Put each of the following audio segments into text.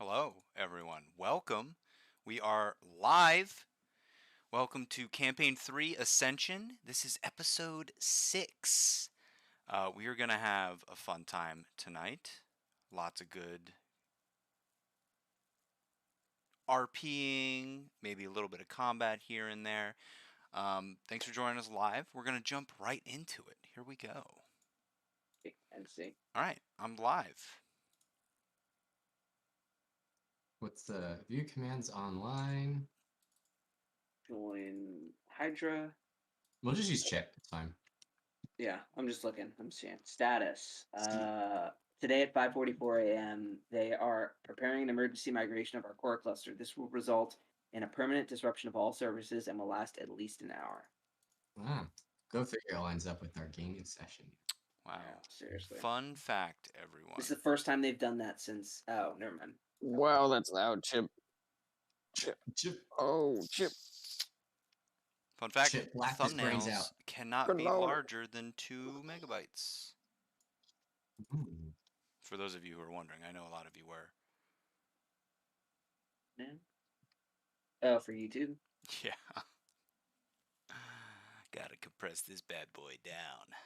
Hello, everyone. Welcome. We are live. Welcome to Campaign 3 Ascension. This is episode 6. We are going to have a fun time tonight. Lots of good RPing, maybe a little bit of combat here and there. Thanks for joining us live. We're going to jump right into it. Here we go. And see. All right, I'm live. What's the view commands online? Join Hydra. We'll just use Chip. It's fine. Yeah, I'm just looking. I'm seeing status. Today at 5:44 a.m., they are preparing an emergency migration of our core cluster. This will result in a permanent disruption of all services and will last at least an hour. Go figure it lines up with our gaming session. Wow. Yeah, seriously. Fun fact, everyone. This is the first time they've done that since. Oh, never mind. Wow, that's loud, Chip. Chip. Oh, Chip. Fun fact, Chip blacked his brains out. thumbnails cannot Good be lord. larger than 2 megabytes. For those of you who are wondering, I know a lot of you were. Yeah. Oh, for YouTube. Yeah. Gotta compress this bad boy down.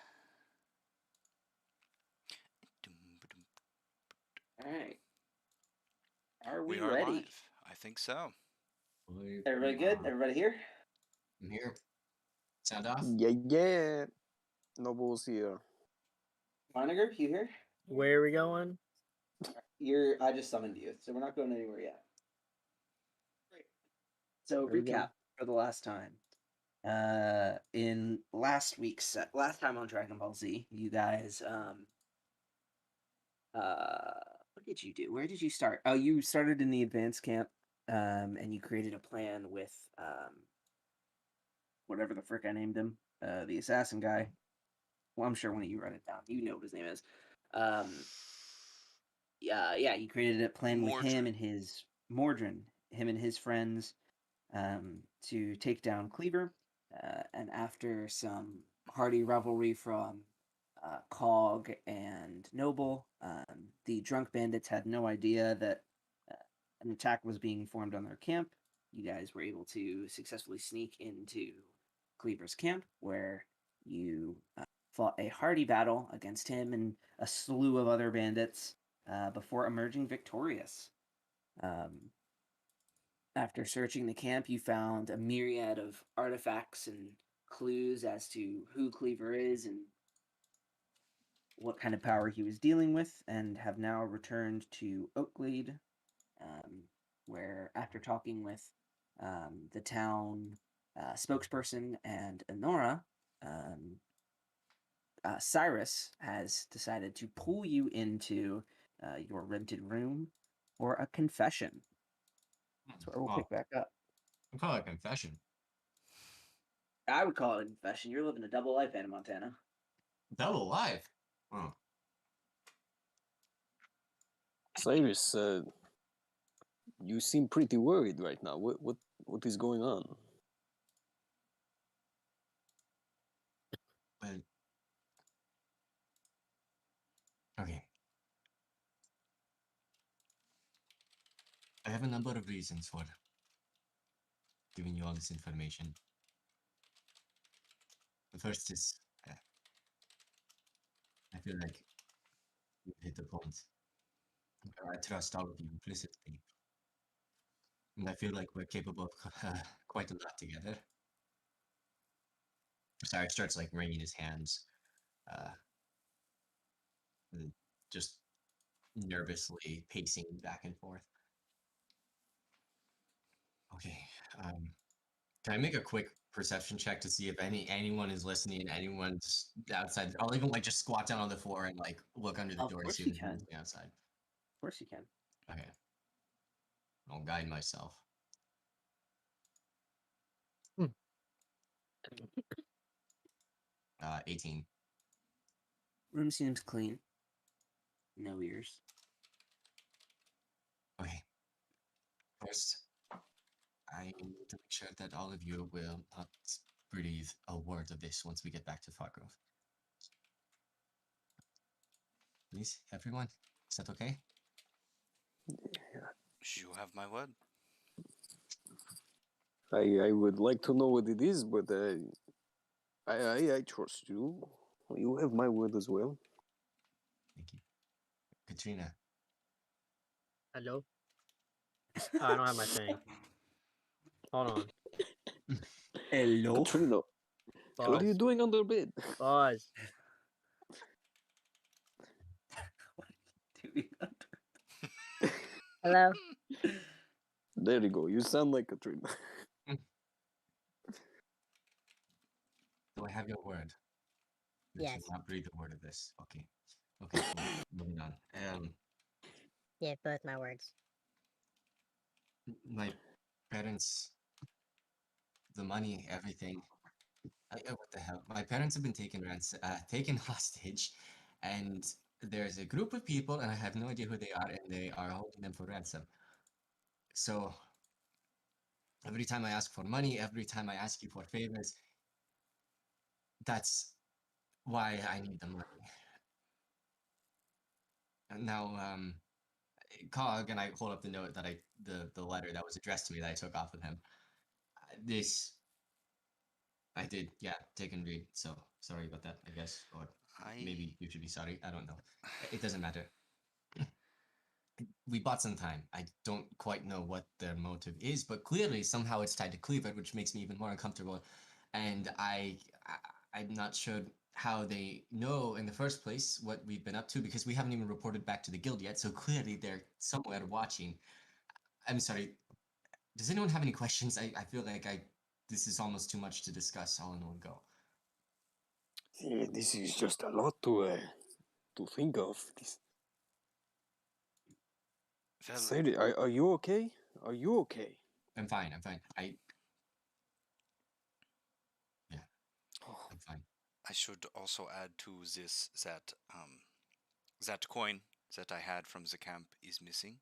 All right. Are we are ready? live. I think so. Everybody good? Everybody here? I'm here. Sound off? Yeah. Noble's here. Moniger, you here? Where are we going? I just summoned you, so we're not going anywhere yet. Great. So There we go. recap for the last time. In last time on Dragon Ball Z, you guys what did you do? Where did you start? Oh, you started in the advanced camp, and you created a plan with whatever the frick I named him, the assassin guy. Well, I'm sure when you write it down, you know what his name is. Yeah, you created a plan with him and his Mordrin, him and his friends, to take down Cleaver. And after some hearty revelry from Cog and Noble, the drunk bandits had no idea that an attack was being formed on their camp. You guys were able to successfully sneak into Cleaver's camp, where you fought a hearty battle against him and a slew of other bandits before emerging victorious. After searching the camp, you found a myriad of artifacts and clues as to who Cleaver is and what kind of power he was dealing with, and have now returned to Oakglade, where after talking with the town spokesperson and Honora, Cyrus has decided to pull you into your rented room for a confession. That's where we'll pick back up. I call it a confession. I would call it a confession. You're living a double life, Anna Montana. Double live. Oh. Cyrus, you seem pretty worried right now. What is going on? Well, okay. I have a number of reasons for giving you all this information. The first is, I feel like you hit the point where I trust all of you implicitly. And I feel like we're capable of quite a lot together. Cyrus starts like wringing his hands, just nervously pacing back and forth. Okay, can I make a quick perception check to see if anyone is listening, anyone's outside? I'll even like just squat down on the floor and like look under the Of door to course see you if can. anyone's outside. Of course you can. Okay, I'll guide myself. 18. Room seems clean. No ears. Okay. First, I need to make sure that all of you will not breathe a word of this once we get back to Fargrove. Please, everyone, is that okay? You have my word. I would like to know what it is, but I trust you. You have my word as well. Thank you. Katrina. Hello? Oh, I don't have my thing. Hold on. Hello. Katrina, what are you Pause. doing under bed? Pause. What are you doing? Hello? There you go. You sound like Katrina. Do I have your word? That Yes. you will not breathe the word of this. Okay. Okay, cool. Moving on. Yeah, both my words. My parents, the money, everything. What the hell? My parents have been taken hostage, and there's a group of people, and I have no idea who they are, and they are holding them for ransom. So every time I ask for money, every time I ask you for favors, that's why I need the money. And now, Cog, and I hold up the note that the letter that was addressed to me that I took off of him. This I did, yeah, take and read. So sorry about that, I guess, or maybe you should be sorry. I don't know. It doesn't matter. We bought some time. I don't quite know what their motive is, but clearly somehow it's tied to Cleaver, which makes me even more uncomfortable. And I'm not sure how they know in the first place what we've been up to because we haven't even reported back to the guild yet. So clearly they're somewhere watching. I'm sorry. Does anyone have any questions? I feel like this is almost too much to discuss all in one go. Yeah, this is just a lot to think of. Well, Sadie, are you okay? Are you okay? I'm fine. I'm fine. Oh, I'm fine. I should also add to this that that coin that I had from the camp is missing.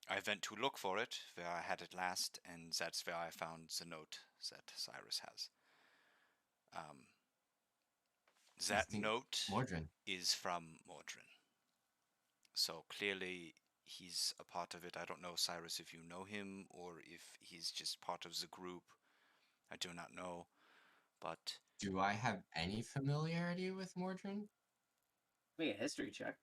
I went to look for it where I had it last, and that's where I found the note that Cyrus has. That think note Mordrin. is from Mordrin. So clearly he's a part of it. I don't know, Cyrus, if you know him or if he's just part of the group. I do not know. But Do I have any familiarity with Mordrin? Make a history check.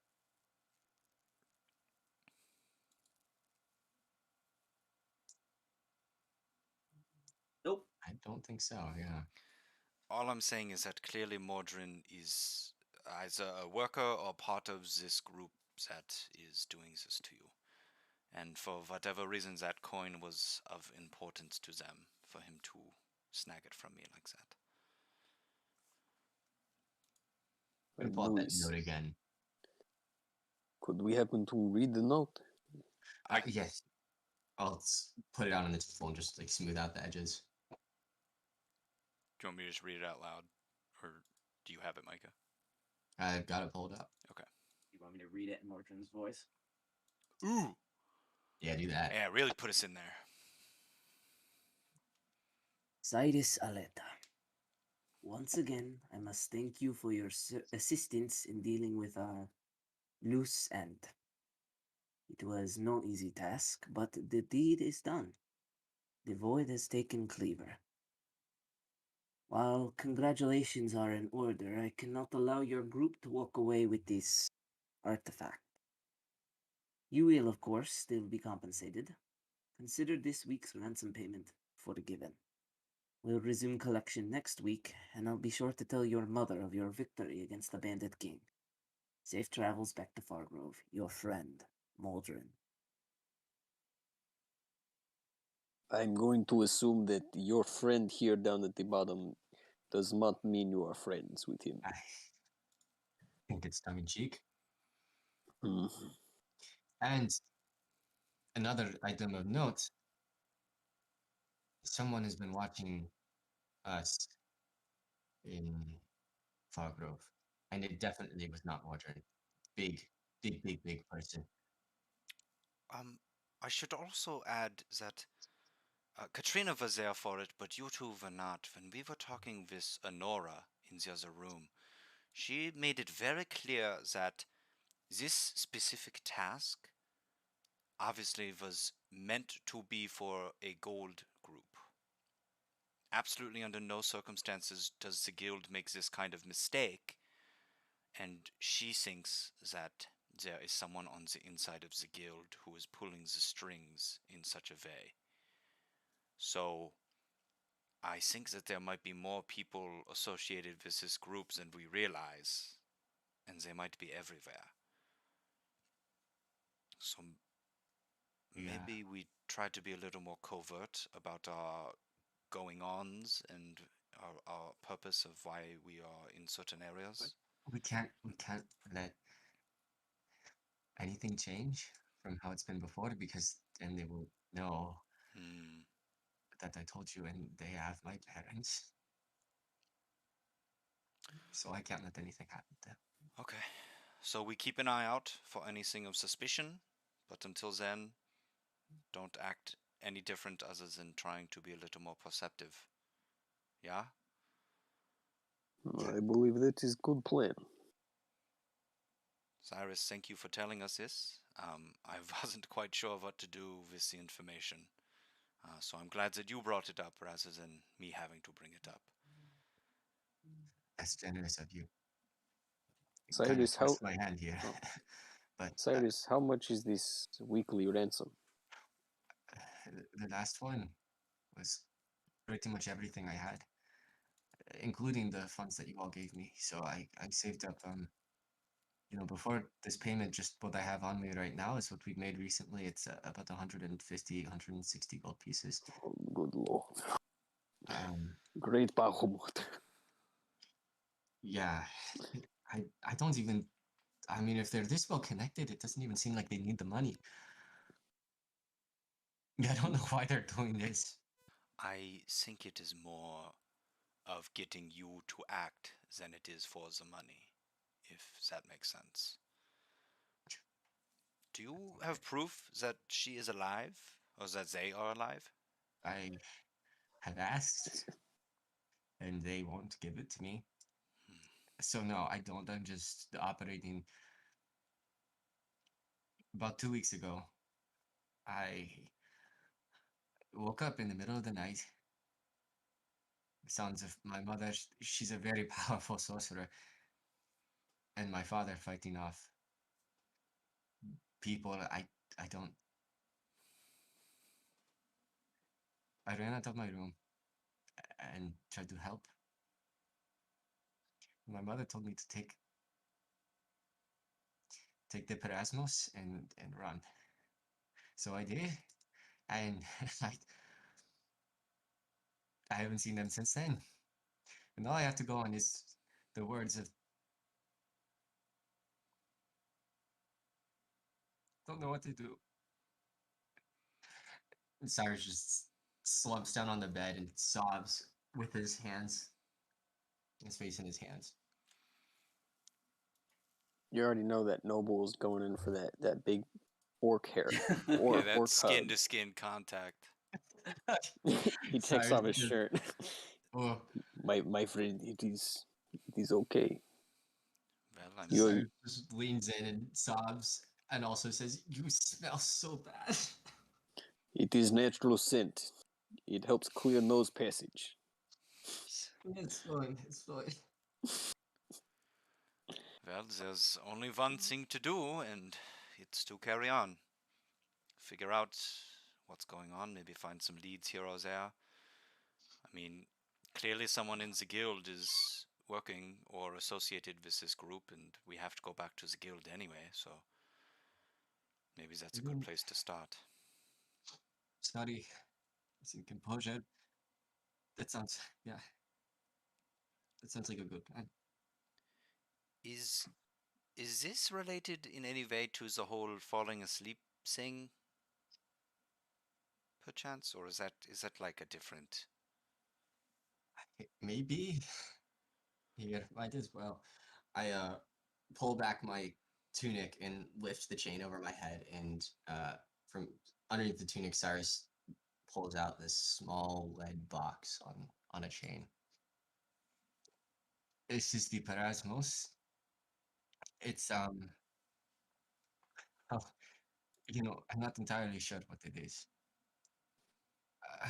Nope. I don't think so, yeah. all I'm saying is that clearly Mordrin is either a worker or part of this group that is doing this to you. And for whatever reason, that coin was of importance to them for him to snag it from me like that. I'm gonna pull out that Louis, note again. could we happen to read the note? Yes. I'll put it out on the phone, just like smooth out the edges. Do you want me to just read it out loud? Or do you have it, Micah? I've got it pulled up. Okay. You want me to read it in Mordrin's voice? Ooh! Yeah, do that. Yeah, really put us in there. Cyrus Aleta. Once again, I must thank you for your assistance in dealing with our loose end. It was no easy task, but the deed is done. The void has taken Cleaver. While congratulations are in order, I cannot allow your group to walk away with this artifact. You will, of course, still be compensated. Consider this week's ransom payment forgiven. We'll resume collection next week, and I'll be sure to tell your mother of your victory against the Bandit King. Safe travels back to Fargrove, your friend, Maldrin. I'm going to assume that your friend here down at the bottom does not mean you are friends with him. I think it's tongue in cheek. Mm. And another item of note, someone has been watching us in Fargrove. And it definitely was not Mordrin. Big, big, big, big person. I should also add that Katrina was there for it, but you two were not. When we were talking with Honora in the other room, she made it very clear that this specific task, obviously was meant to be for a gold group. Absolutely under no circumstances does the guild make this kind of mistake, and she thinks that there is someone on the inside of the guild who is pulling the strings in such a way. So I think that there might be more people associated with this group than we realize, and they might be everywhere. So maybe we try to be a little more covert about our going-ons and our purpose of why we are in certain areas. We can't let anything change from how it's been before, because then they will know that I told you, and they have my parents. So I can't let anything happen to them. Okay. So we keep an eye out for anything of suspicion, but until then, don't act any different other than trying to be a little more perceptive. Yeah? I believe that is good plan. Cyrus, thank you for telling us this. I wasn't quite sure what to do with the information. So I'm glad that you brought it up rather than me having to bring it up. That's generous of you. Cyrus, kind of forced my hand here. But Cyrus, how much is this weekly ransom? The last one was pretty much everything I had, including the funds that you all gave me. So I saved up, before this payment, just what I have on me right now is what we've made recently. It's about 150, 160 gold pieces. Oh, good lord. Great Bahamut. Yeah, I don't even, I mean, if they're this well connected, it doesn't even seem like they need the money. I don't know why they're doing this. I think it is more of getting you to act than it is for the money, if that makes sense. Do you have proof that she is alive, or that they are alive? I have asked, and they won't give it to me. So no, I don't. I'm just operating. About 2 weeks ago, I woke up in the middle of the night. Sounds of my mother. She's a very powerful sorcerer, and my father fighting off people. I don't. I ran out of my room and tried to help. My mother told me to take the Perasmos and run. So I did, and I haven't seen them since then. And all I have to go on is the words of. Don't know what to do. And Cyrus just slumps down on the bed and sobs with his face in his hands. You already know that Noble is going in for that big orc hair. Or Yeah, that orc skin hug. to skin contact. He takes Cyrus off his just- shirt. Oh, My friend, it is okay. Well, I'm Cyrus just leans in and sobs and also says, "You smell so bad." It is natural scent. It helps clear nose passage. It's fine. It's fine. Well, there's only one thing to do, and it's to carry on. Figure out what's going on, maybe find some leads here or there. I mean, clearly someone in the guild is working or associated with this group, and we have to go back to the guild anyway, so maybe that's a good place to start. Study, some composure. That sounds, yeah. That sounds like a good plan. Is this related in any way to the whole falling asleep thing? Perchance, or is that like a different? Maybe. Yeah, might as well. I pull back my tunic and lift the chain over my head, and from underneath the tunic, Cyrus pulls out this small lead box on a chain. This is the Perasmos. It's oh, I'm not entirely sure what it is. Uh,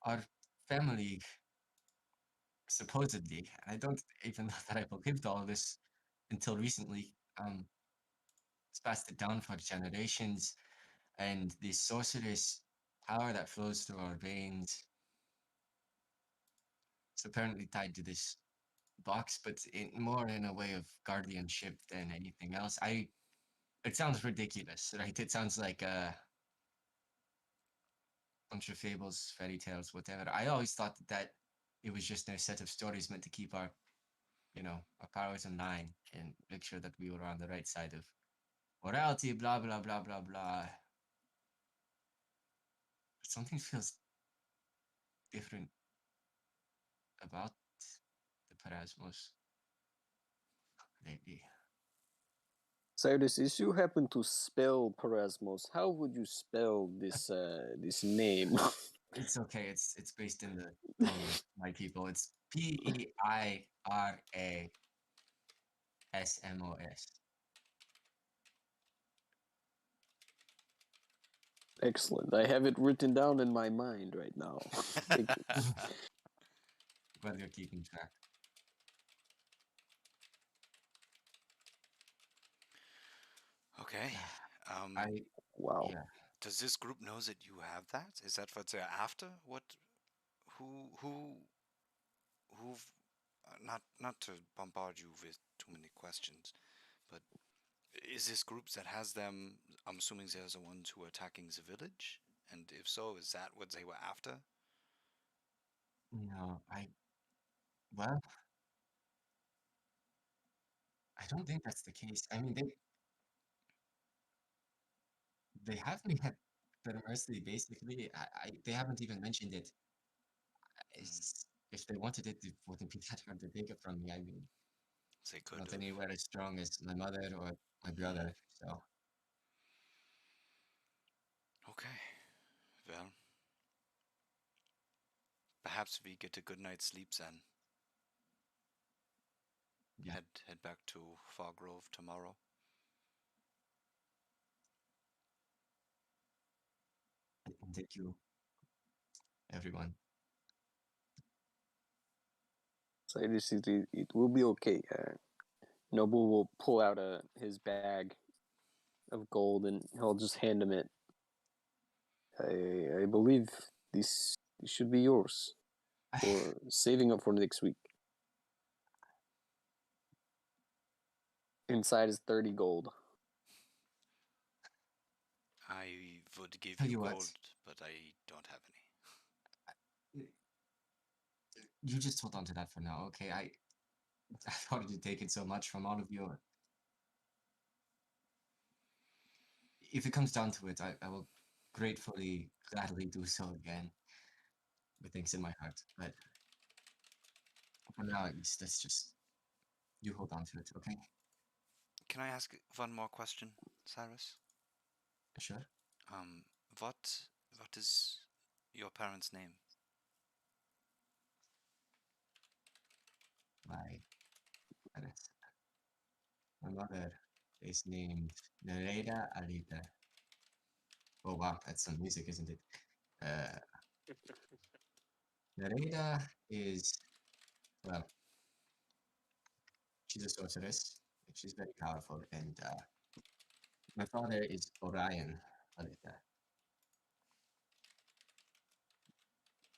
our family, supposedly, I don't even know that I believed all this until recently, it's passed it down for generations, and the sorceress power that flows through our veins is apparently tied to this box, but more in a way of guardianship than anything else. It sounds ridiculous, right? It sounds like a bunch of fables, fairy tales, whatever. I always thought that it was just a set of stories meant to keep our powers in line and make sure that we were on the right side of morality, blah blah blah blah blah. Something feels different about the Parasmos lately. Cyrus, if you happen to spell Parasmos, how would you spell this name? It's okay. It's based in the tongue of my people. It's Peirasmos. Excellent. I have it written down in my mind right now. Thank you. Glad you're keeping track. Okay. Wow. Yeah. Does this group knows that you have that? Is that what's after? What? Who? Who've? Not to bombard you with too many questions, but is this group that has them? I'm assuming they're the ones who are attacking the village, and if so, is that what they were after? No, well, I don't think that's the case. I mean, they have me at their mercy, basically. They haven't even mentioned it. If they wanted it, it wouldn't be that hard to take it from me. I mean, They could not have. anywhere as strong as my mother or my brother. So Okay. Well, perhaps we get a good night's sleep then. yeah, Head back to Fargrove tomorrow. and thank you, everyone. Cyrus, it will be okay. Noble will pull out his bag of gold and he'll just hand him it. I believe this should be yours for saving up for next week. Inside is 30 gold. I would give Tell you you what. gold, but I don't have any. You just hold on to that for now, okay? I thought it had taken so much from all of you. If it comes down to it, I will gratefully, gladly do so again with things in my heart. But for now, at least, let's just you hold on to it, okay? Can I ask one more question, Cyrus? Sure. Um, what is your parents' name? My parents. My mother is named Nereida Alita. Oh wow, that's some music, isn't it? Uh, Nereida is, well, she's a sorceress. She's very powerful, and my father is Orion Alita.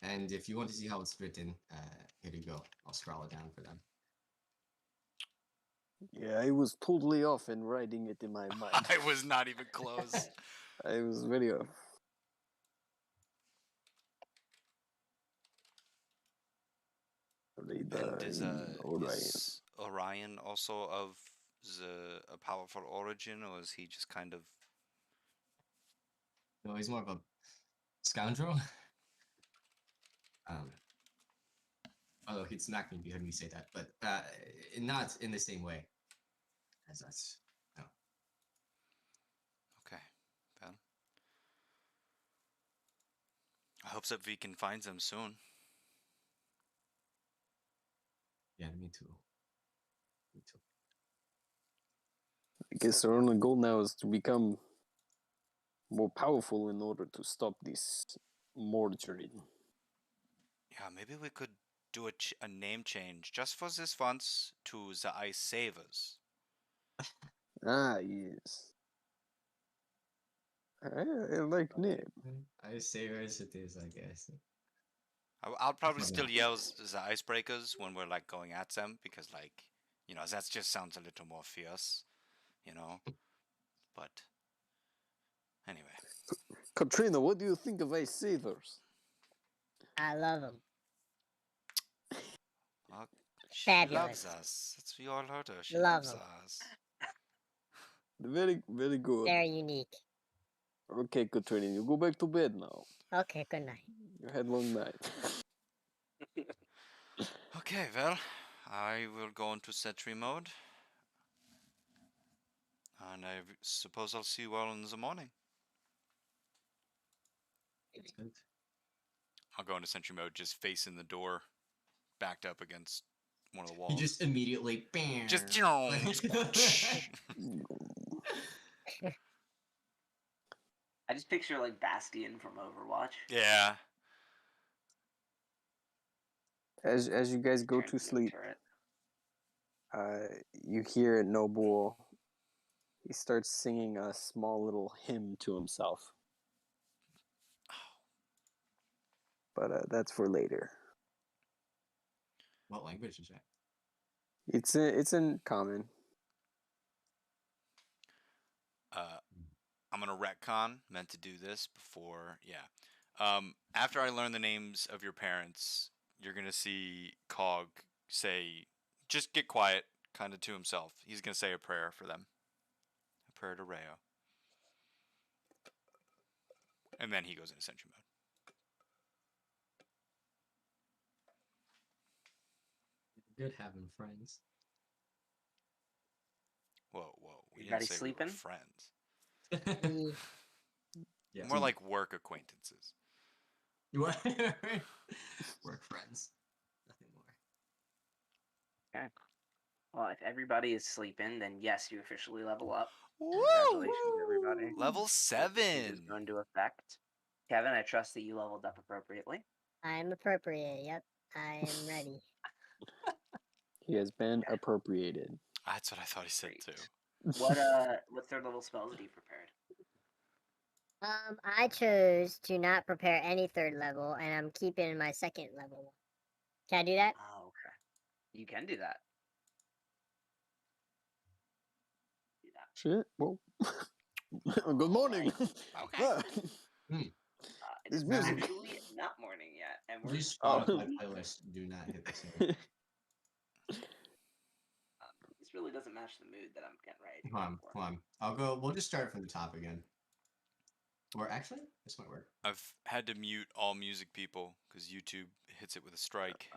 And if you want to see how it's written, here you go. I'll scroll it down for them. Yeah, I was totally off in writing it in my mind. I was not even close. I was very off. And Orion. is Orion also of a powerful origin, or is he just kind of? No, he's more of a scoundrel. Although he'd smack me if you heard me say that, but not in the same way as us. No. Okay, well, I hope that we can find them soon. Yeah, me too. Me too. I guess our only goal now is to become more powerful in order to stop this Mordred. Yeah, maybe we could do a name change just for this once to the Ice Savers. Ah, yes. I like name. I say as it is, I guess. I'll probably Why still not? yell the Icebreakers when we're like going at them because, like, that just sounds a little more fierce, you know. But anyway, Katrina, what do you think of Ice Savers? I love them. she loves Fabulous. us. We all heard her. She Love loves 'em. us. Very, very good. Very unique. Okay, Katrina, you go back to bed now. Okay, good night. You had long night. Okay, well, I will go into sentry mode, and I suppose I'll see you all in the morning. Good. I'll go into sentry mode, just facing the door, backed up against one of the You walls. just immediately Just I just picture like Bastion from Overwatch. yeah. As you guys go Turn to into a sleep, turret. you hear Noble. He starts singing a small little hymn to himself. But that's for later. What language is that? It's in common. I'm gonna retcon. Meant to do this before. Yeah. After I learn the names of your parents, you're gonna see Cog say, "Just get quiet," kind of to himself. He's gonna say a prayer for them, a prayer to Reo, and then he goes into sentry mode. Good having friends. Whoa, whoa. We Everybody didn't say we were sleeping? friends. Mm, Yeah. More like work acquaintances. Work friends. Nothing more. Well, if everybody is sleeping, then yes, you officially level up. Woo! Congratulations, everybody. Level Changes 7. go into effect. Kevin, I trust that you leveled up appropriately. I'm appropriate. Yep, I am ready. He has been appropriated. That's what I thought he said Great. too. What third level spells have you prepared? I chose to not prepare any third level, and I'm keeping my second level one. Can I do that? Oh, okay. You can do that. Do that. Shit. Well, good morning. Okay. It This is music. actually not morning yet, and we're These Oh. Spotify playlists do not hit the same. this really doesn't match the mood that I'm getting ready to Hold on, go for. hold on. I'll go. We'll just start from the top again. Or actually, this might work. I've had to mute all music people because YouTube hits it with a strike.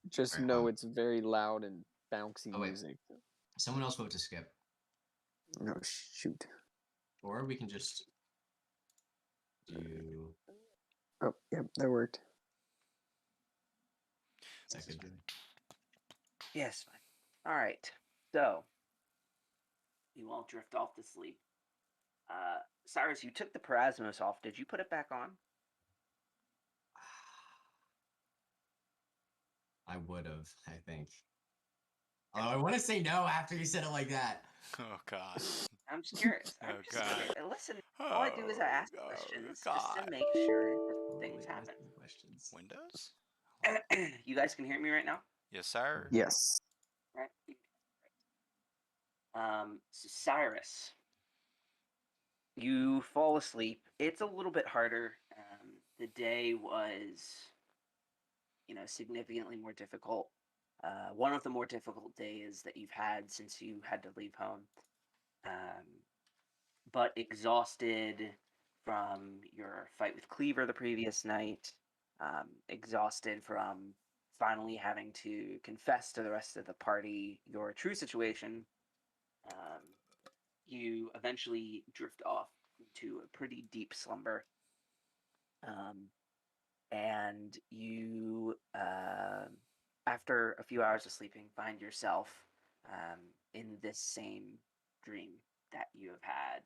Just Alright, know it's very loud and bouncy Oh, wait. music. Someone else vote to skip, No, shoot. or we can just do. Oh, yep, that worked. That could do it. Yes, fine. All right. So you all drift off to sleep. Cyrus, you took the Parasmos off. Did you put it back on? I would have, I think. Although I want to say no after you said it like that. Oh God. I'm just curious. Oh, God. Listen, all I do is I ask Oh, questions just God. to make sure that Totally things happen. asking questions. Windows? You guys can hear me right now? Yes, sir. Yes. Right. So Cyrus, you fall asleep. It's a little bit harder. The day was, significantly more difficult. One of the more difficult days that you've had since you had to leave home. But exhausted from your fight with Cleaver the previous night, exhausted from finally having to confess to the rest of the party your true situation, you eventually drift off into a pretty deep slumber. And you, after a few hours of sleeping, find yourself in this same dream that you have had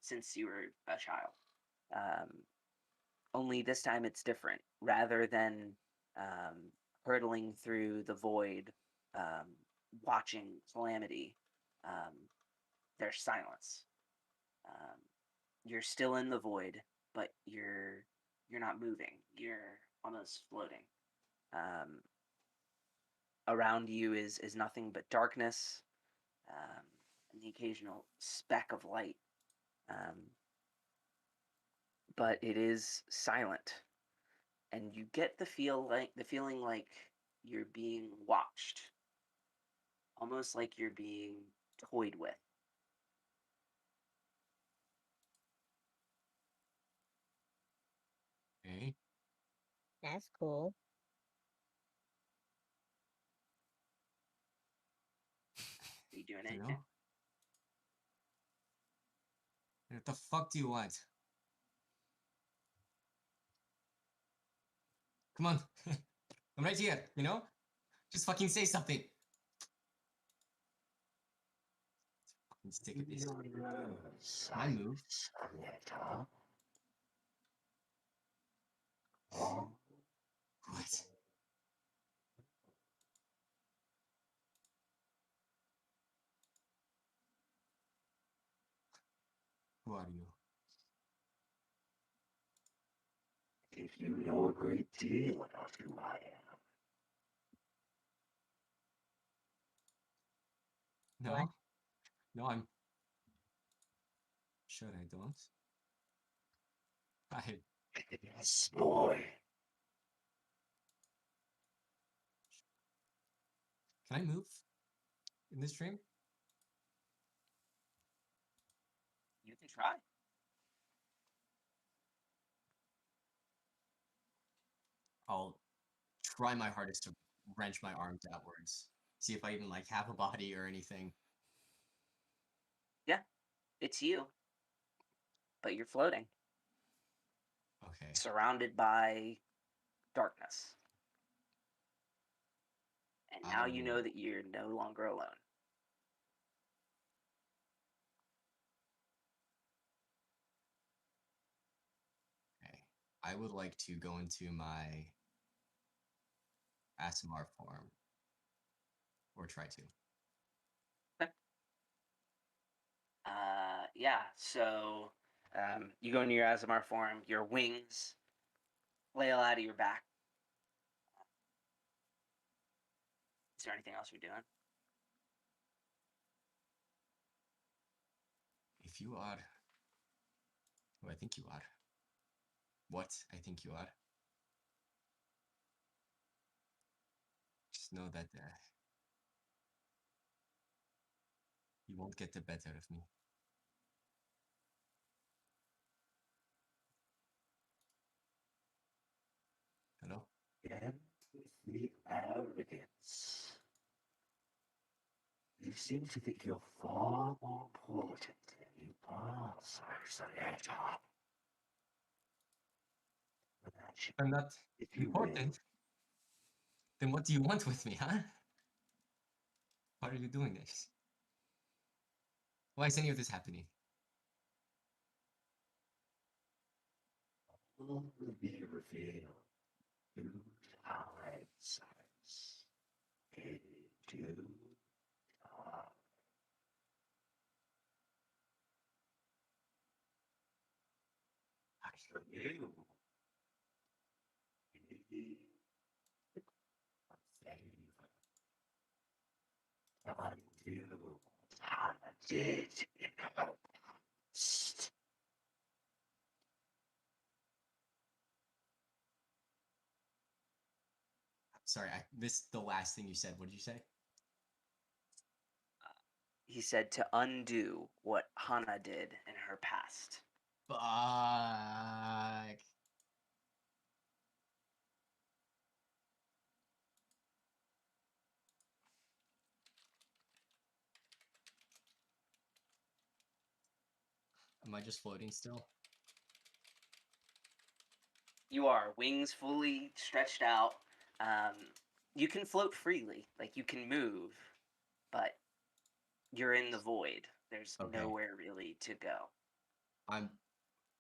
since you were a child. Only this time it's different. Rather than hurtling through the void, watching calamity, there's silence. You're still in the void, but you're not moving. You're almost floating. Around you is nothing but darkness, and the occasional speck of light. But it is silent, and you get the feeling like you're being watched, almost like you're being toyed with. Okay. That's cool. Are you doing You anything? know? What the fuck do you want? Come on. I'm right here, you know? Just fucking say something. Fucking sick of this. Can I move? What? Who are you? If you know a great deal about who I am. No? What? No, I'm sure I don't. Yes, boy. Can I move in this dream? You can try. I'll try my hardest to wrench my arms outwards. See if I even like have a body or anything. Yeah, it's you, but you're floating, Okay. surrounded by darkness. And now you know that you're no longer alone. Okay. I would like to go into my ASMR form. Or try to. Yeah, so you go into your Azamar form, your wings flail out of your back. Is there anything else you're doing? If you are who I think you are, what I think you are, just know that you won't get the better of me. Hello? And with the arrogance. You seem to think you're far more important than you are, Sarsanetar. I'm not If you important. Then what do you want with me, huh? Why are you doing this? Why is any of this happening? will be revealed through time, science. In due time. Actually, you. Undo Hannah did in her past. Sorry, I missed the last thing you said. What did you say? He said to undo what Hana did in her past. Fuck. Am I just floating still? You are, wings fully stretched out. You can float freely, like you can move, but you're in the void. There's Okay. nowhere really to go. I'm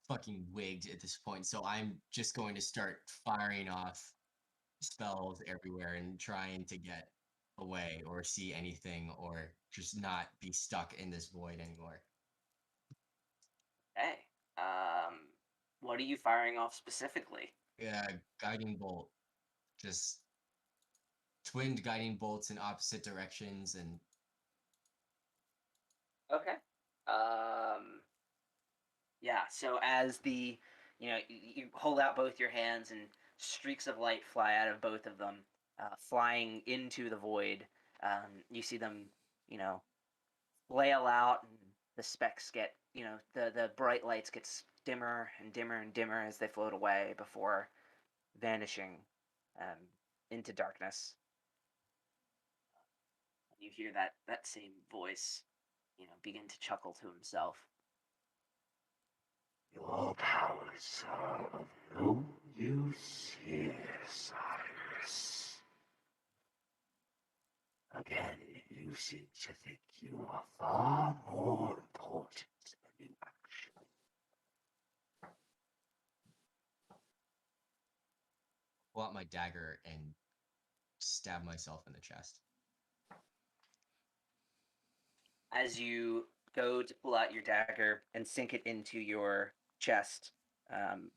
fucking wigged at this point, so I'm just going to start firing off spells everywhere and trying to get away or see anything or just not be stuck in this void anymore. Okay. What are you firing off specifically? Yeah, guiding bolt. Just twinned guiding bolts in opposite directions and Okay. Yeah, so as you hold out both your hands and streaks of light fly out of both of them, flying into the void. You see them, you know, flail out, and the specks get, the bright lights get dimmer and dimmer and dimmer as they float away before vanishing um, into darkness. You hear that same voice, begin to chuckle to himself. Your powers are of no use here, Cyrus. Again, you seem to think you are far more important than you actually. pull out my dagger and stab myself in the chest. As you go to pull out your dagger and sink it into your chest, um,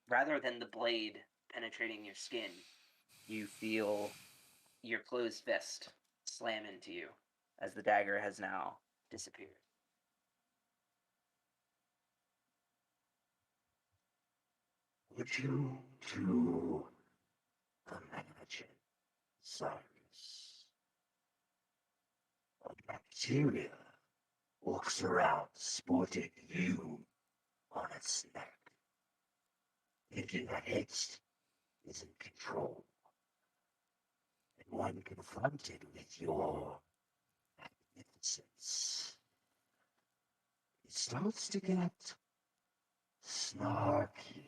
rather than the blade penetrating your skin, you feel your closed fist slam into you as the dagger has now disappeared. Would you to imagine, Cyrus, a bacteria walks around sporting you on its neck, thinking that it is in control, and when confronted with your magnificence, it starts to get snarky.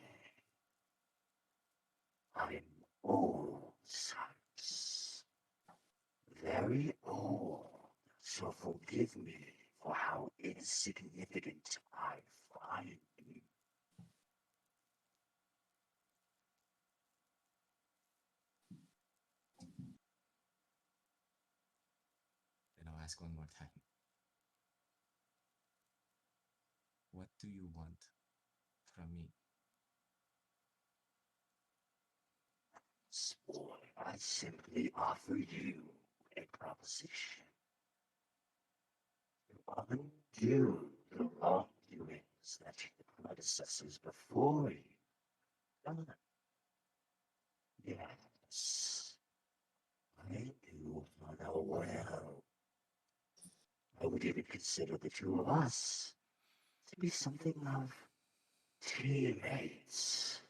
I'm old, Cyrus. Very old, so forgive me for how insignificant I find you. And I'll ask one more time. What do you want from me? Boy, I simply offer you a proposition. To undo the wrongdoings that your predecessors before you done. Yes, I do know well. I would even consider the two of us to be something of teammates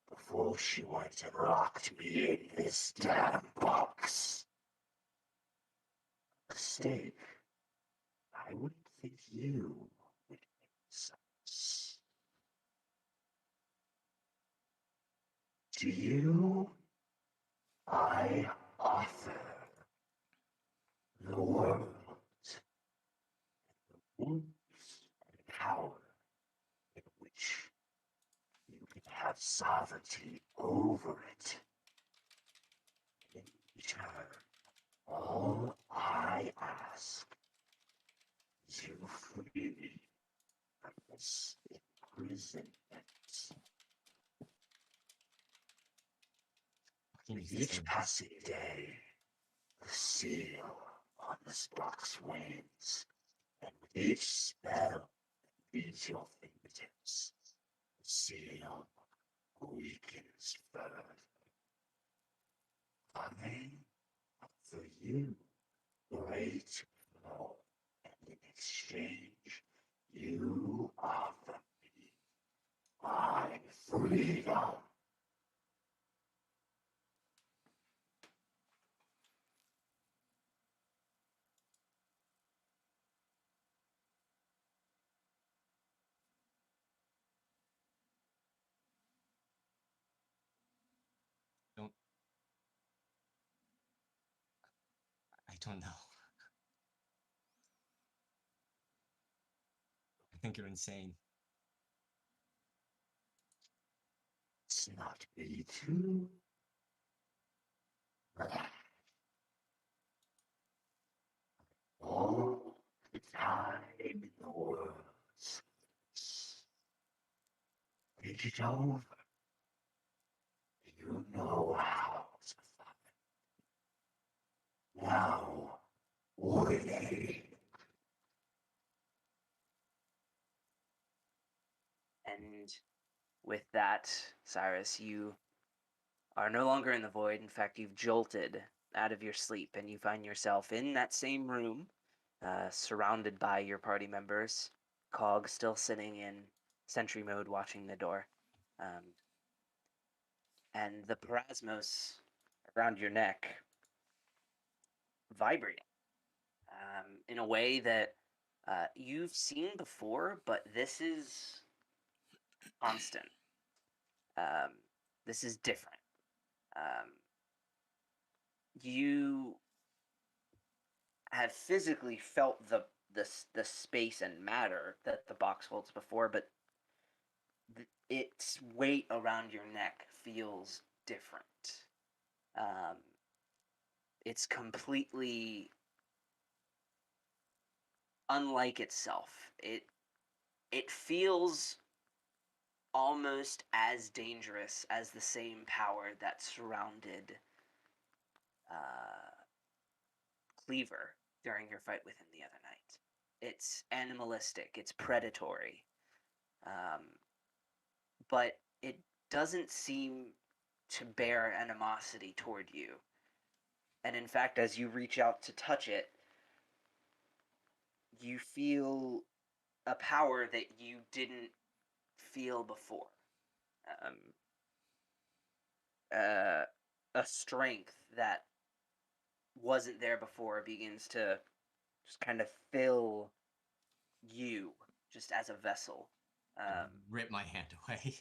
before she went and locked me in this damn box. Mistake. I wouldn't think you would make sense. To you, I offer the world, the wounds and power in which you can have sovereignty over it. In return, all I ask is you free me from this imprisonment. Fucking With each insane. passing day, the seal on this box wanes, and with each spell that leaves your fingertips, the seal weakens further. I offer you great flow, and in exchange, you offer me my freedom. I don't know. think you're insane. It's not me too. All the time in the world. Think it over. You know how to fight. Now, wait. And with that, Cyrus, you are no longer in the void. In fact, you've jolted out of your sleep and you find yourself in that same room, surrounded by your party members. Cog still sitting in sentry mode watching the door. And the parasmos around your neck vibrating in a way that you've seen before, but this is constant. This is different. You have physically felt the space and matter that the box holds before, but its weight around your neck feels different. It's completely unlike itself. It feels almost as dangerous as the same power that surrounded Cleaver during your fight with him the other night. It's animalistic, it's predatory, but it doesn't seem to bear animosity toward you. And in fact, as you reach out to touch it, you feel a power that you didn't feel before. A strength that wasn't there before begins to just kind of fill you just as a vessel. Rip my hand away.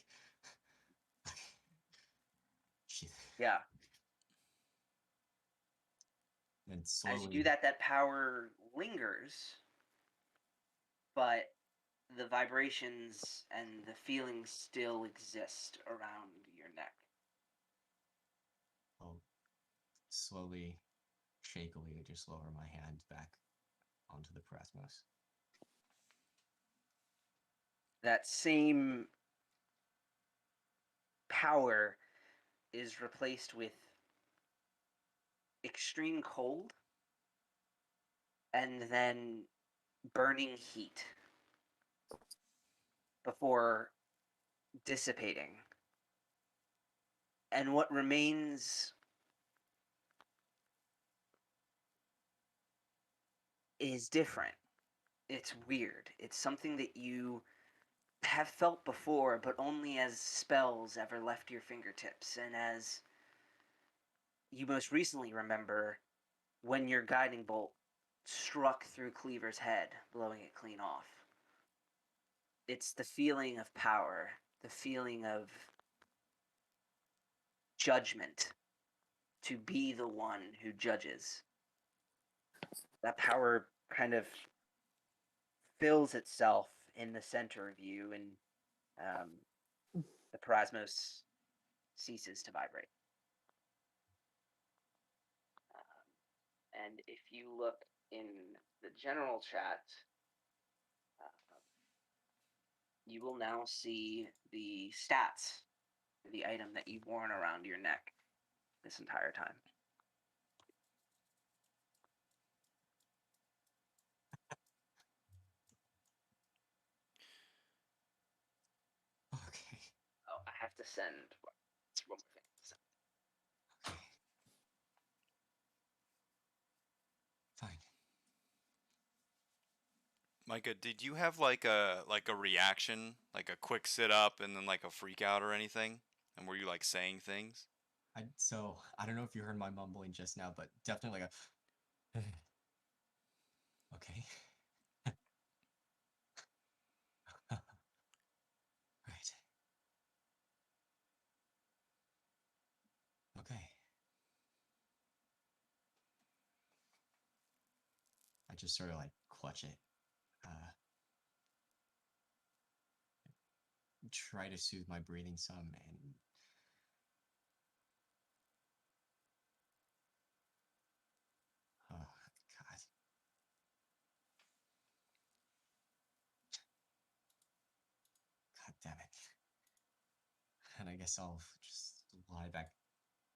Yeah. And slowly. As you do that, that power lingers, but the vibrations and the feelings still exist around your neck. I'll slowly, shakily, just lower my hand back onto the parasmos. That same power is replaced with extreme cold and then burning heat before dissipating. And what remains is different. It's weird. It's something that you have felt before, but only as spells ever left your fingertips, and as you most recently remember when your guiding bolt struck through Cleaver's head, blowing it clean off. It's the feeling of power, the feeling of judgment, to be the one who judges. That power kind of fills itself in the center of you, and the parasmos ceases to vibrate. And if you look in the general chat, you will now see the stats for the item that you've worn around your neck this entire time. Okay. Oh, I have to send one more thing. Okay. Fine. Micah, did you have like a reaction, like a quick sit up and then like a freak out or anything? And were you like saying things? So I don't know if you heard my mumbling just now, but definitely like a okay. Right. Okay. I just sort of like clutch it. try to soothe my breathing some and oh God. God damn it. And I guess I'll just lie back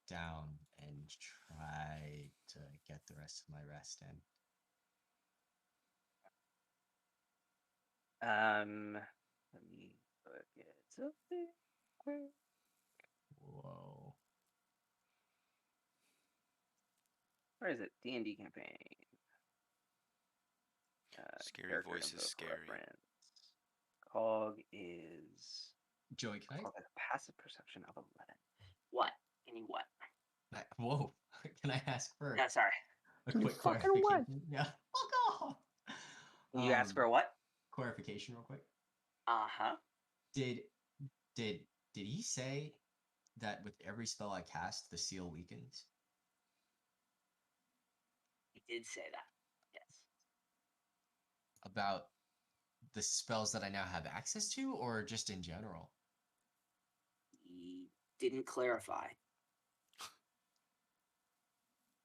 down and try to get the rest of my rest in. Let me look it up there quick. Whoa. Where is it? D&D campaign. Scary Character voice is info for scary. reference. Cog is. Joey, can Cog has a passive perception of 11. What? Any what? whoa. Can I ask for No, sorry. a You quick fucking what? clarification? Yeah. Fuck off. You asked for what? Clarification real quick. Uh-huh. Did did he say that with every spell I cast, the seal weakens? He did say that. Yes. About the spells that I now have access to, or just in general? He didn't clarify.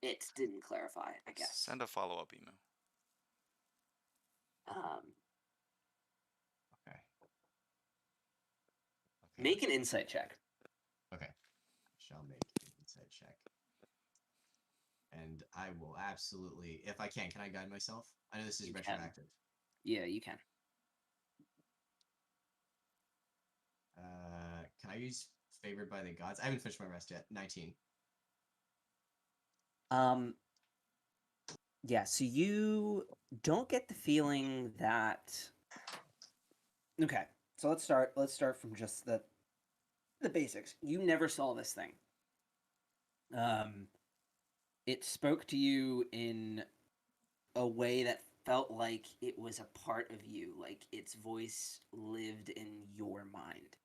It didn't clarify, I guess. Send a follow-up email. Okay. Make an insight check. Okay. Shall make an insight check. And I will absolutely, if I can I guide myself? I know this is You can. retroactive. Yeah, you can. Can I use favored by the gods? I haven't finished my rest yet. 19. Yeah, so you don't get the feeling that. Okay, so let's start from just the basics. You never saw this thing. It spoke to you in a way that felt like it was a part of you, like its voice lived in your mind.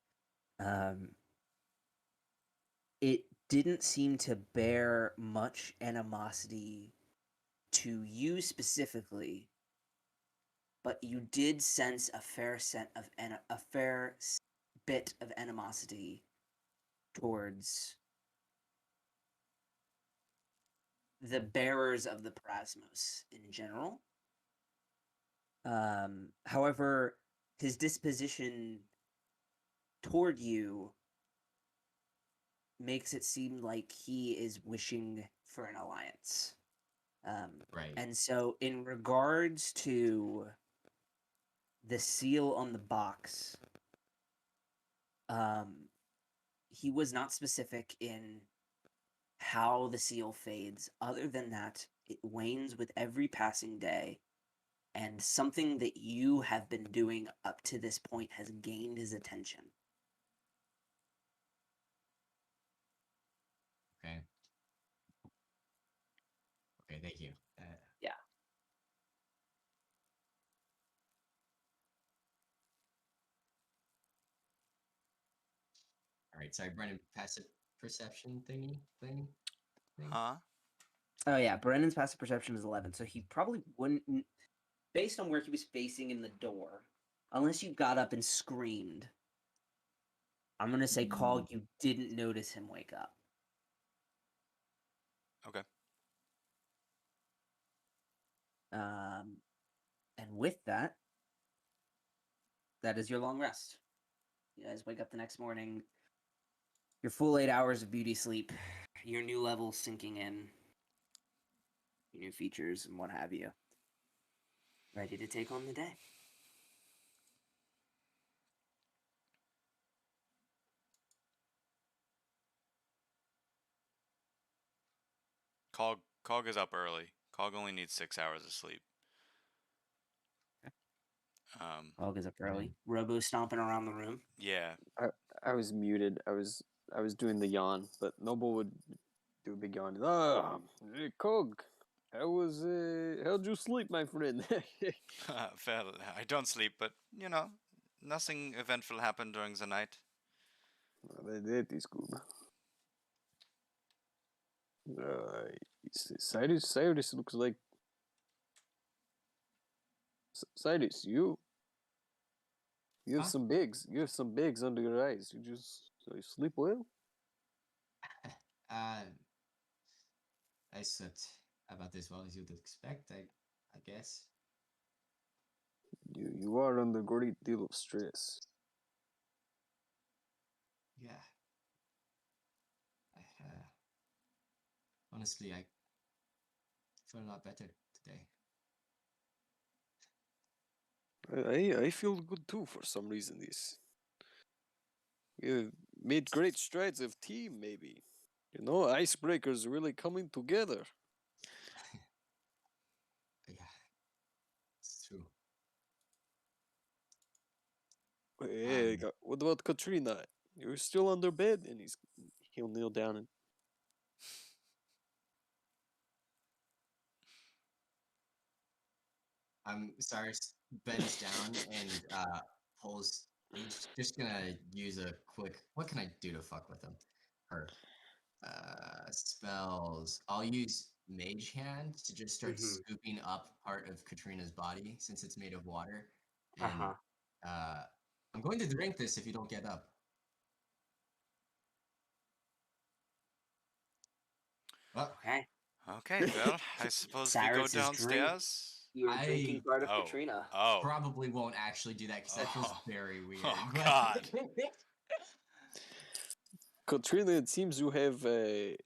It didn't seem to bear much animosity to you specifically, but you did sense a fair bit of animosity towards the bearers of the Parasmos in general. However, his disposition toward you makes it seem like he is wishing for an alliance. Right. And so, in regards to the seal on the box, he was not specific in how the seal fades. Other than that, it wanes with every passing day, and something that you have been doing up to this point has gained his attention. Okay. Okay, thank you. Yeah. All right, sorry, Brennan, passive perception thing. Huh? Oh yeah, Brennan's passive perception is 11, so he probably wouldn't, based on where he was facing in the door, unless you got up and screamed. I'm gonna say, Call, you didn't notice him wake up. Okay. And with that, that is your long rest. You guys wake up the next morning. Your full 8 hours of beauty sleep. Your new levels sinking in. Your new features and what have you. Ready to take on the day. Cog is up early. Cog only needs 6 hours of sleep. Cog is up early. Robo stomping around the room. Yeah. I was muted. I was doing the yawn, but Noble would do a big yawn. Hey, Cog, how'd you sleep, my friend? Well, I don't sleep, but you know, nothing eventful happened during the night. That is good. Cyrus looks like Cyrus. You You have Huh? some bags. You have some bags under your eyes. So you sleep well. Uh, I slept about as well as you'd expect. I guess. You are under a great deal of stress. Yeah. I, honestly, I feel a lot better today. I feel good too for some reason. We have made great strides of team. Maybe icebreakers really coming together. Yeah, it's true. Hey, what about Katrina? You're still under bed, and he'll kneel down and I'm sorry. Bends down and pulls. He's just gonna use a quick. What can I do to fuck with him? Her spells. I'll use Mage Hand to just start Mhm. scooping up part of Katrina's body since it's made of water, and Uh-huh. I'm going to drink this if you don't get up. Well, Okay. Okay, well, I suppose we go Cyrus is drink. downstairs. You are drinking I part of Oh, Katrina. oh, probably won't actually do that because that feels oh, very weird. oh, But God. Katrina. It seems you have a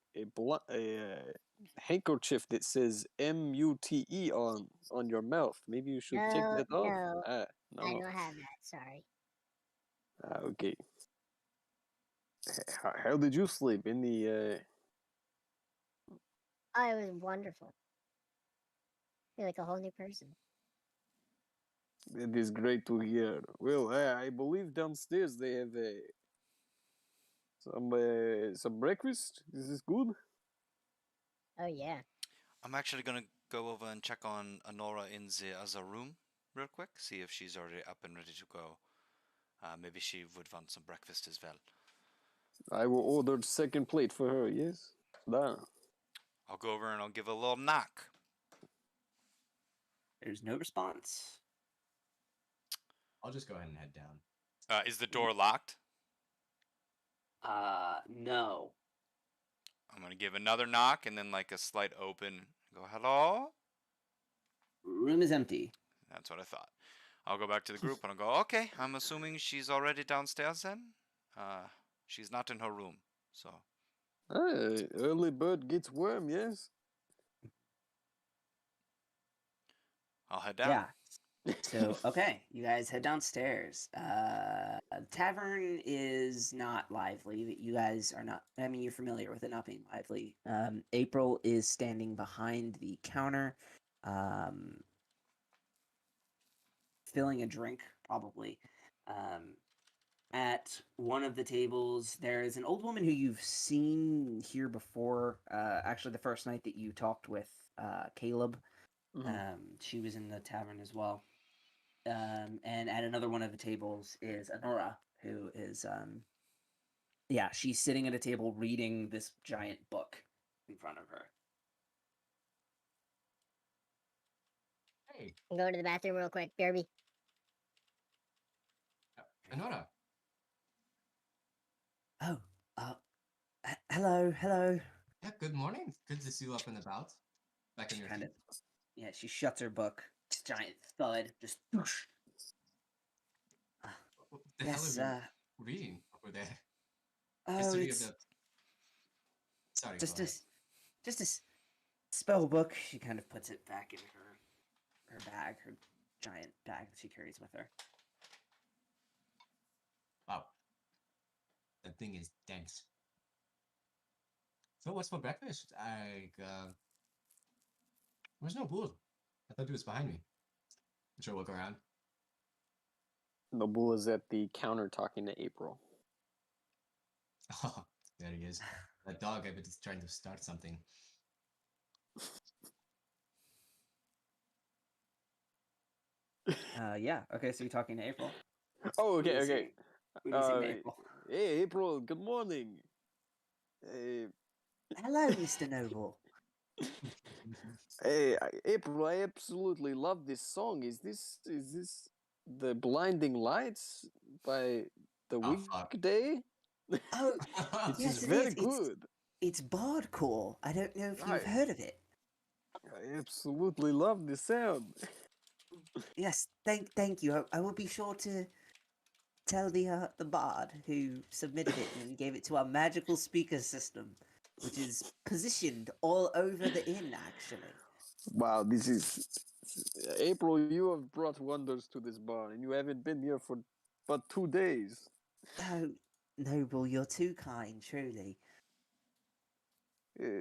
handkerchief that says MUTE on your mouth. Maybe you should take No, that off. no, Ah, I no. don't have that. Sorry. Okay. How did you sleep in the? Oh, it was wonderful. Feel like a whole new person. It is great to hear. Well, I believe downstairs they have some breakfast. Is this good? Oh yeah. I'm actually gonna go over and check on Honora in the other room real quick, see if she's already up and ready to go. Maybe she would want some breakfast as well. I will order the second plate for her. Yes. Da. I'll go over and I'll give a little knock. There's no response. I'll just go ahead and head down. Is the door locked? No. I'm gonna give another knock and then like a slight open. Go, hello? Room is empty. That's what I thought. I'll go back to the group and I'll go, okay, I'm assuming she's already downstairs then? She's not in her room, so. Early bird gets worm. Yes. I'll head down. Yeah. So, okay, you guys head downstairs. The tavern is not lively. You guys are not, I mean, you're familiar with it not being lively. April is standing behind the counter, filling a drink, probably. At one of the tables, there is an old woman who you've seen here before. Actually, the first night that you talked with Caleb, she was in the tavern as well. And at another one of the tables is Honora, who is, she's sitting at a table reading this giant book in front of her. Hey, I'm going to the bathroom real quick. BRB. Anora. Oh, hello. Yeah, good morning. Good to see you up and about. Back on She your kind feet. of, she shuts her book. This giant thud, just whoosh. What the Yes, hell are you reading over there? oh, History of it's the. Sorry, just go a, ahead. just a spell book. She kind of puts it back in her bag, her giant bag that she carries with her. Wow, that thing is dense. So what's for breakfast? There's no pool. I thought it was behind me. Sure, look around. Nobu is at the counter talking to April. Oh, there he is. That dog, I bet is trying to start something. Yeah. Okay, so you're talking to April. Oh, What are okay, you okay. saying? What are you saying to April? Hey, April. Good morning. Hey, Hello, Mr. Noble. hey, April. I absolutely love this song. Is this? the blinding lights by the Oh, fuck. weekday. Oh, It yes, is it very is. good. It's Bardcore. I don't know if you've I, heard of it. I absolutely love the sound. Yes, thank you. I will be sure to tell the bard who submitted it and gave it to our magical speaker system, which is positioned all over the inn. Actually, Wow, this is April. You have brought wonders to this bar, and you haven't been here for but 2 days. oh, Noble, you're too kind, truly.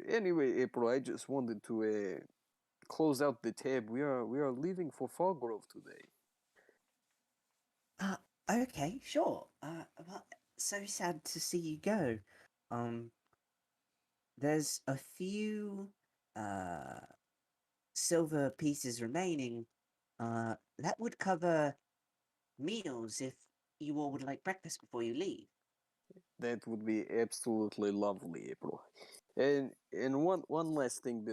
Anyway, April, I just wanted to close out the tab. We are leaving for Fall Grove today. Uh, okay, sure. Well, so sad to see you go. Um, there's a few silver pieces remaining. That would cover meals if you all would like breakfast before you leave. That would be absolutely lovely, April. And one last thing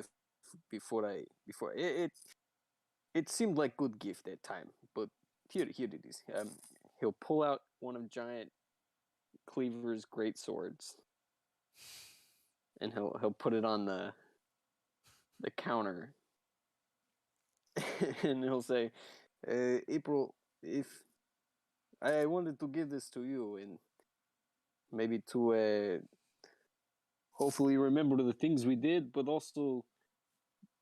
before it seemed like good gift that time, but here it is. He'll pull out one of Giant Cleaver's great swords, and he'll put it on the counter, and he'll say, "April, if I wanted to give this to you, and maybe to hopefully remember the things we did, but also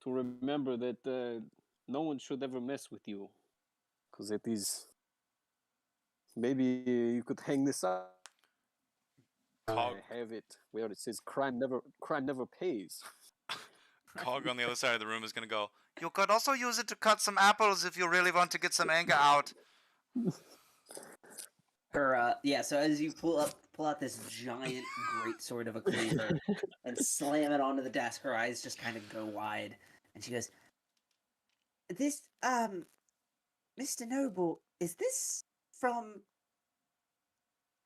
to remember that no one should ever mess with you, because it is maybe you could hang this up. Cog, Have it where it says crime never pays." Cog on the other side of the room is gonna go. You could also use it to cut some apples if you really want to get some anger out. So as you pull out this giant great sword of a cleaver and slam it onto the desk, her eyes just kind of go wide, and she goes, "This, Mr. Noble, is this from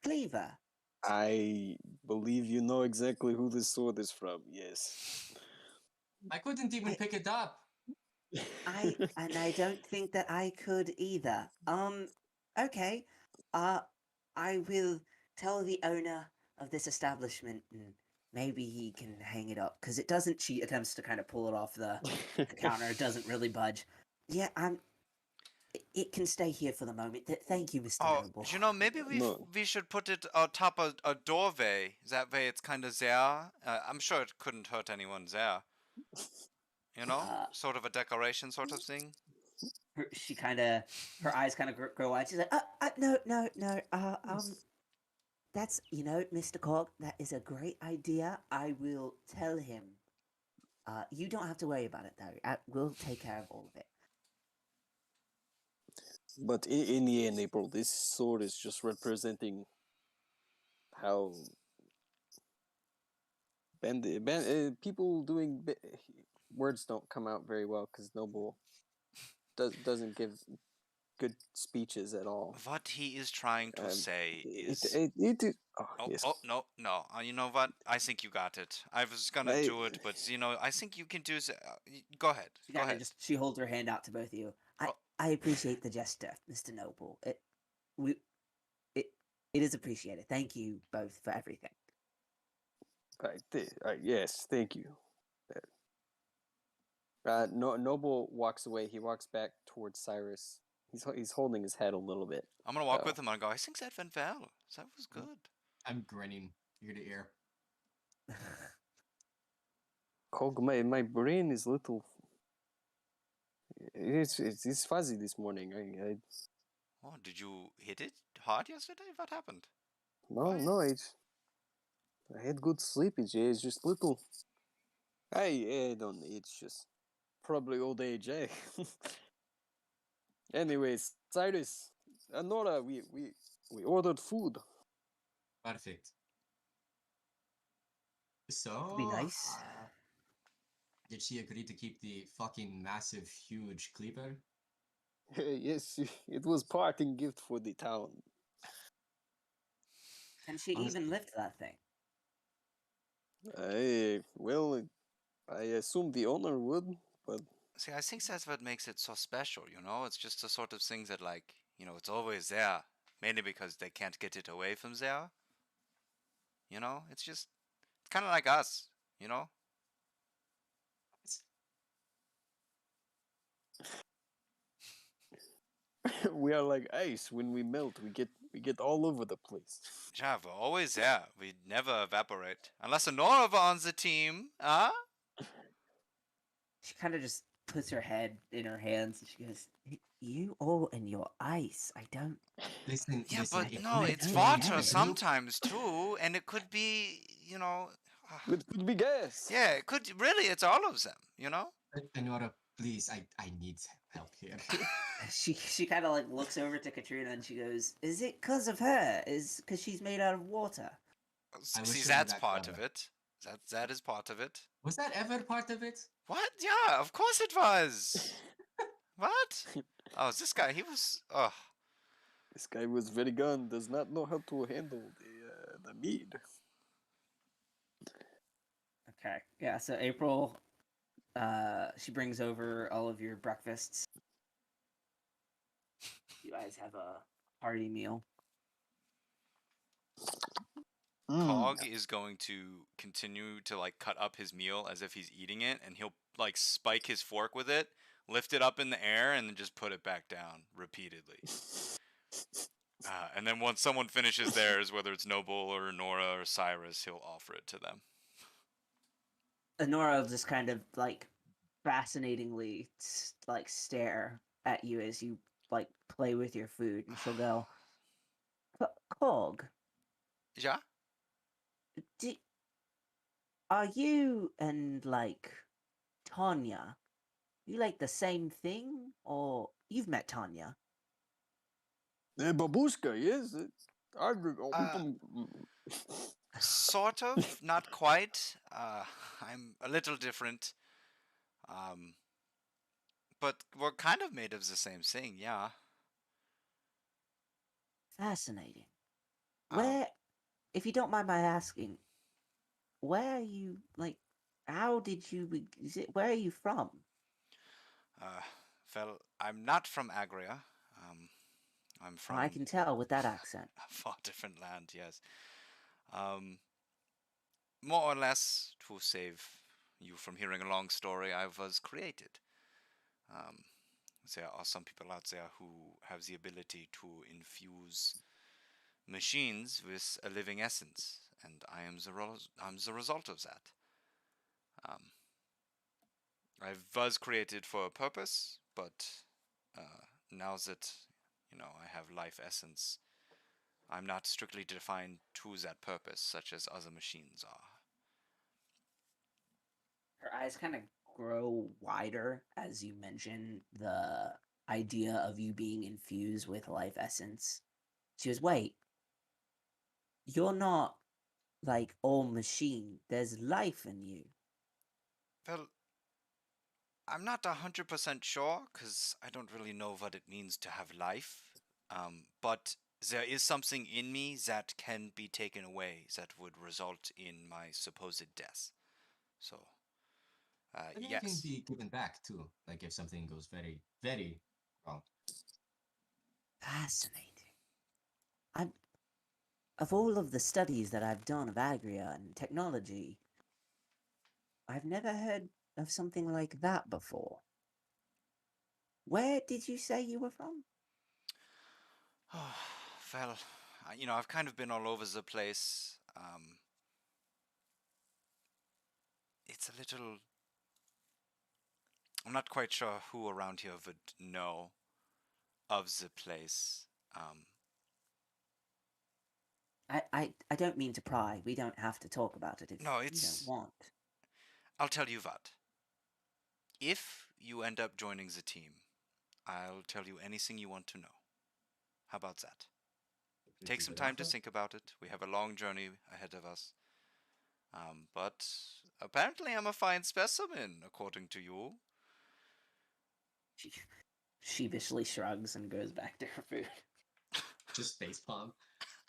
Cleaver?" I believe you know exactly who this sword is from. Yes. I couldn't even I- pick it up. I don't think that I could either. Okay. I will tell the owner of this establishment, and maybe he can hang it up, because it doesn't. She attempts to kind of pull it off the counter. It doesn't really budge. Yeah, it can stay here for the moment. Thank you, Mr. Oh, Noble. you know, maybe No. we should put it atop a doorway. That way, it's kind of there. I'm sure it couldn't hurt anyone there. You know, Uh, sort of a decoration, sort of thing. She kind of, her eyes kind of grow wide. She's like, no, no, no. That's, Mr. Cork, that is a great idea. I will tell him. You don't have to worry about it, though. We'll take care of all of it. But in the end, April, this sword is just representing how people doing words don't come out very well because Noble doesn't give good speeches at all. What he is trying to say is. Oh, yes. Oh, no, no. You know what? I think you got it. I was gonna do it, but I think you can do. Go ahead. She Go kind of ahead. she holds her hand out to both of you. Oh. I appreciate the gesture, Mr. Noble. It is appreciated. Thank you both for everything. Yes, thank you. Noble walks away. He walks back towards Cyrus. He's holding his head a little bit. I'm gonna walk with him and go. I think that went well. That was good. I'm grinning ear to ear. Cog, my brain is little. It's fuzzy this morning. Oh, did you hit it hard yesterday? What happened? No. I had good sleep. It's just little. I don't. It's just probably old age, eh? Anyways, Cyrus, Nora, we ordered food. Perfect. So, Be nice. Did she agree to keep the fucking massive, huge cleaver? Yes, it was parting gift for the town. Can she even lift that thing? I assume the owner would, but See, I think that's what makes it so special. It's just the sort of thing that, like, it's always there, mainly because they can't get it away from there. It's kind of like us, you know? We are like ice. When we melt, we get all over the place. Yeah, we're always there. We never evaporate. Unless Honora on the team, huh? She kind of just puts her head in her hands and she goes, "You all and your ice. I don't." Listen, Yeah, listen. but If no, we it's don't join get water it. the group, sometimes too, and it could be, It could be gas. yeah, it could really, it's all of them. Enora, please, I need help here. She kind of like looks over to Katrina and she goes, "Is it because of her? Is because she's made out of water?" I was See, sure that's that part clever. of it. That is part of it. Was that ever part of it? What? Yeah, of course it was. What? Oh, this guy, he was. Oh, This guy was very gone. Does not know how to handle the mead. Okay. Yeah, so April, she brings over all of your breakfasts. You guys have a hearty meal. Cog is going to continue to like cut up his meal as if he's eating it, and he'll like spike his fork with it, lift it up in the air, and then just put it back down repeatedly. And then once someone finishes theirs, whether it's Noble or Nora or Cyrus, he'll offer it to them. Honora will just kind of like fascinatingly like stare at you as you like play with your food, and she'll go, "Cog, Yeah? do, are you and like Tanya, you like the same thing, or you've met Tanya?" Babushka, yes. Sort of, not quite. I'm a little different. Um, but we're kind of made of the same thing, yeah. Fascinating. Um, Where, if you don't mind my asking, where are you like? How did you? Where are you from? well, I'm not from Agria. I'm Oh, I from can tell with that accent. a far different land, yes. Um, more or less, to save you from hearing a long story, I was created. Um, there are some people out there who have the ability to infuse machines with a living essence, and I'm the result of that. Um, I was created for a purpose, but now that I have life essence, I'm not strictly defined to that purpose, such as other machines are. Her eyes kind of grow wider as you mention the idea of you being infused with life essence. She goes, "Wait, you're not like all machine. There's life in you." Well, I'm not 100% sure, because I don't really know what it means to have life. But there is something in me that can be taken away that would result in my supposed death. So, And it can yes. be given back too, like if something goes very, very wrong. Fascinating. I'm of all of the studies that I've done of Agria and technology, I've never heard of something like that before. Where did you say you were from? Well, I've kind of been all over the place. It's a little. I'm not quite sure who around here would know of the place. I don't mean to pry. We don't have to talk about it if No, you don't want. I'll tell you what. If you end up joining the team, I'll tell you anything you want to know. How about that? Take some time to think about it. We have a long journey ahead of us. But apparently I'm a fine specimen, according to you. She sheepishly shrugs and goes back to her food. Just facepalm.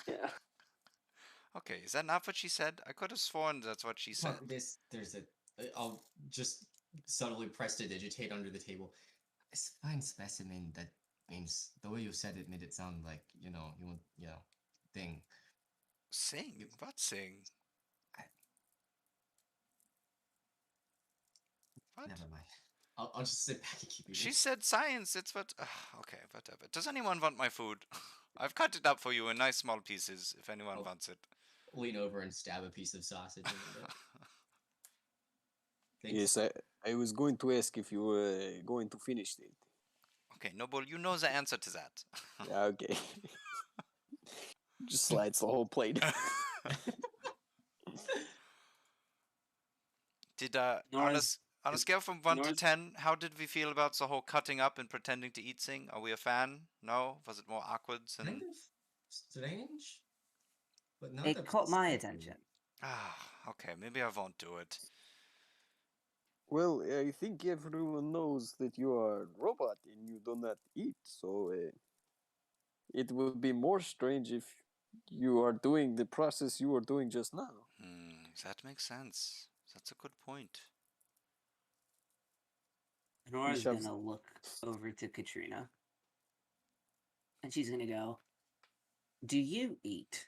Yeah. Okay, is that not what she said? I could have sworn that's what she said. There's a. I'll just subtly press to digitate under the table. A fine specimen that means the way you said it made it sound like, you want, thing. Sing? What sing? What? Never mind. I'll just sit back and keep eating. She said science. It's what. Okay, whatever. Does anyone want my food? I've cut it up for you in nice small pieces. If anyone wants it. Lean over and stab a piece of sausage in it. Yes, I was going to ask if you were going to finish it. Okay, Noble, you know the answer to that. Yeah, okay. Just slides the whole plate. Did on a scale from 1 to 10, how did we feel about the whole cutting up and pretending to eat thing? Are we a fan? No? Was it more awkward? Kind of strange, but not It caught my attention. Okay, maybe I won't do it. Well, I think everyone knows that you are a robot and you do not eat, so it would be more strange if you are doing the process you were doing just now. That makes sense. That's a good point. Nora's gonna look over to Katrina. And she's gonna go, "Do you eat?"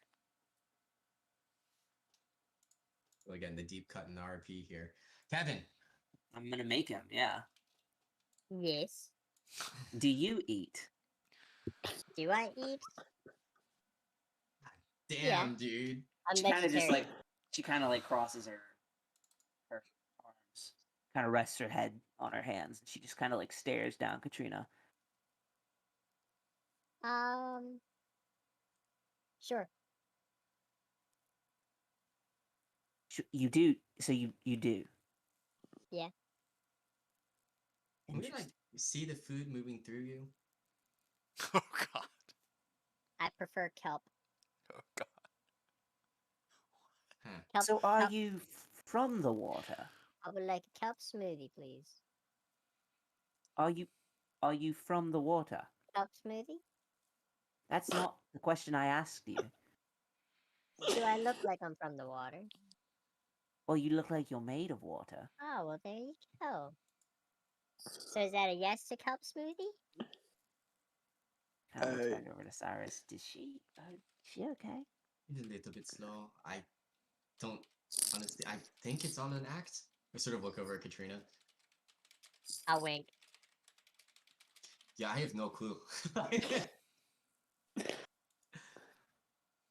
Well, again, the deep cut in the RP here. Kevin! I'm gonna make him, yeah. Yes. Do you eat? Do I eat? Damn, dude. I'm She kind of just vegetarian. she kind of like crosses her arms, kind of rests her head on her hands, and she just kind of like stares down Katrina. Sure. You do, so you do. Yeah. Can we like see the food moving through you? Oh god. I prefer kelp. Oh god. Kelp, So are you from the water? I would like a kelp smoothie, please. Are you from the water? Kelp smoothie? That's not the question I asked you. Do I look like I'm from the water? Well, you look like you're made of water. Oh, well, there you go. So is that a yes to kelp smoothie? Kind of looks back over to Cyrus. Is she okay? He's a little bit slow. I don't, honestly, I think it's on an act. I sort of look over at Katrina. I'll wink. Yeah, I have no clue.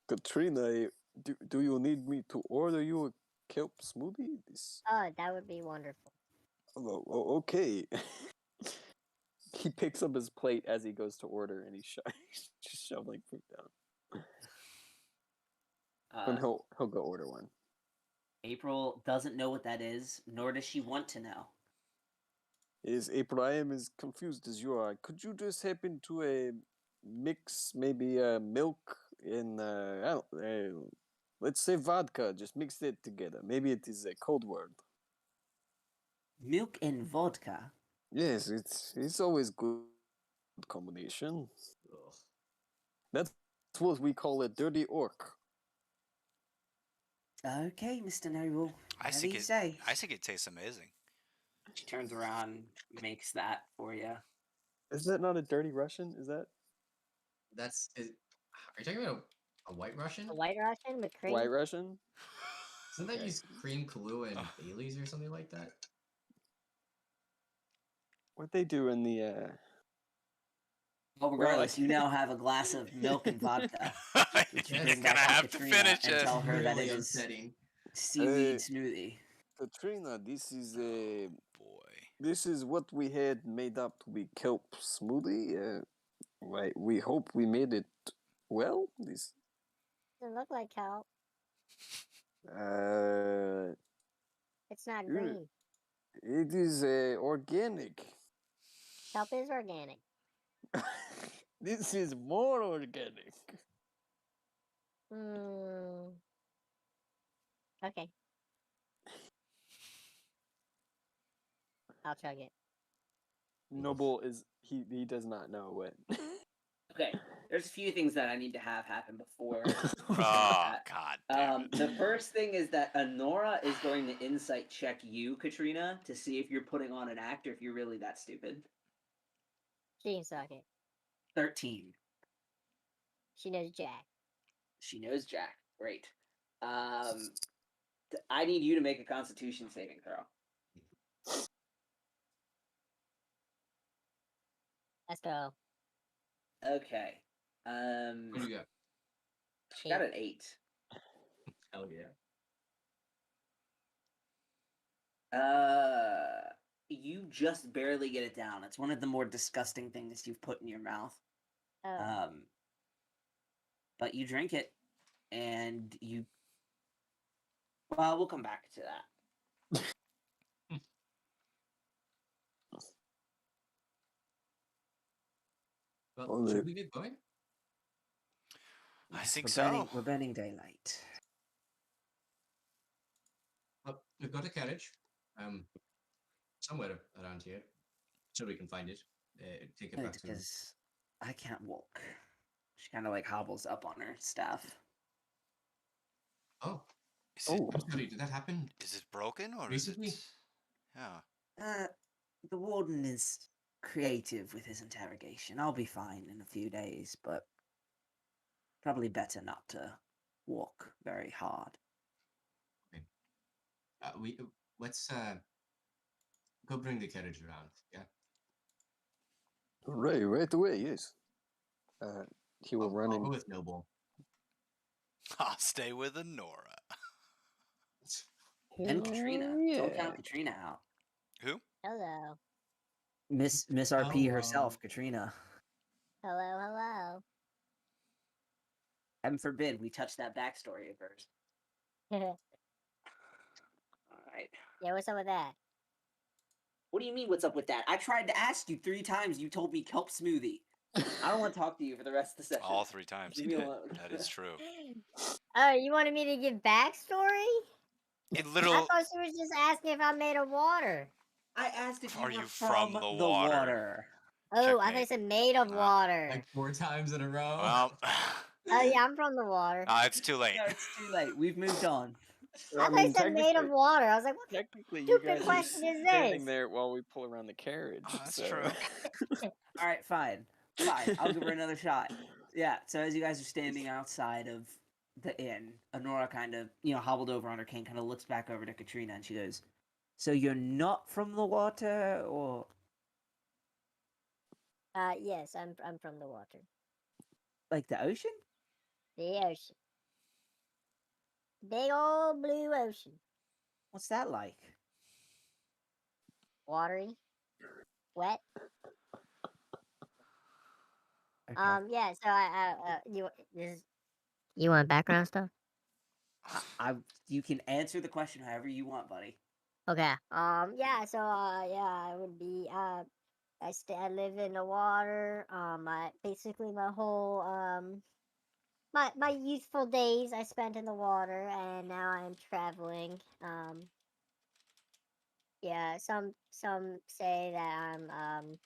Katrina, do you need me to order you a kelp smoothie? Oh, that would be wonderful. Oh, okay. He picks up his plate as he goes to order, and he's just shoveling food down. And he'll go order one. April doesn't know what that is, nor does she want to know. Is April? I am as confused as you are. Could you just happen to mix maybe milk and let's say vodka? Just mix it together. Maybe it is a code word. Milk and vodka. Yes, it's always good combination. Ugh. That's what we call a dirty orc. Okay, Mr. Noble. I think it tastes amazing. She turns around, makes that for you. Is that not a dirty Russian? Is that? Are you talking about a White Russian? A White Russian with cream? White Russian? Doesn't that use cream, Kahlua, and Bailey's or something like that? What they do in the Well, regardless, you now have a glass of milk and vodka. You're gonna have to finish and it. tell her that it Really is upsetting. seaweed smoothie. Katrina, this is boy. This is what we had made up to be kelp smoothie. We hope we made it well. This Doesn't look like kelp. It's not green. It is organic. Kelp is organic. This is more organic. Okay. I'll chug it. Noble is he does not know what. Okay, there's a few things that I need to have happen before. Oh god. Damn it. The first thing is that Honora is going to insight check you, Katrina, to see if you're putting on an act or if you're really that stupid. She can suck it. 13. She knows Jack. She knows Jack. Great. I need you to make a Constitution saving throw. Let's go. Okay. What do you got? She got an 8. Hell yeah. You just barely get it down. It's one of the more disgusting things you've put in your mouth. Oh. But you drink it, and you. Well, we'll come back to that. Well, should we get going? I think We're burning daylight. Well, we've got a carriage, somewhere around here, so we can find it. Take it Good, back to. because I can't walk. She kind of like hobbles up on her staff. Oh, Oh, I'm sorry. Did that happen? is it broken or Recently? is it? Yeah. The warden is creative with his interrogation. I'll be fine in a few days, but probably better not to walk very hard. Okay. Let's go bring the carriage around. Yeah. Right away. Yes. He will run I'll go in. with Noble. I'll stay with Honora. And Katrina. Yeah. Don't count Katrina out. Who? Hello. Miss RP herself, Katrina. Hello. Heaven forbid we touch that backstory of hers. All right. Yeah, what's up with that? What do you mean, what's up with that? I tried to ask you 3 times. You told me kelp smoothie. I don't want to talk to you for the rest of the session. All 3 times he Leave me did. alone. That is true. Oh, you wanted me to give backstory? It I literal. thought she was just asking if I'm made of water. I asked if you Are were you from the water. Oh, I thought you Checkmate. said made of water. Like 4 times in a row. Well. Oh yeah, I'm from the water. It's too late. No, it's too late. We've moved on. I thought you said made of water. I was like, what Technically, you stupid guys are question is standing this? there while we pull around the carriage. That's so. true. All right, fine. I'll give her another shot. Yeah. So as you guys are standing outside of the inn, Honora kind of, hobbled over on her cane, kind of looks back over to Katrina, and she goes, "So you're not from the water, or?" Yes, I'm from the water. Like the ocean? The ocean. Big old blue ocean. What's that like? Watery. Wet. Okay. Yeah, so you want background stuff? You can answer the question however you want, buddy. Okay. Yeah, so I would be I live in the water. Basically my whole my youthful days I spent in the water, and now I'm traveling. Yeah, some say that I'm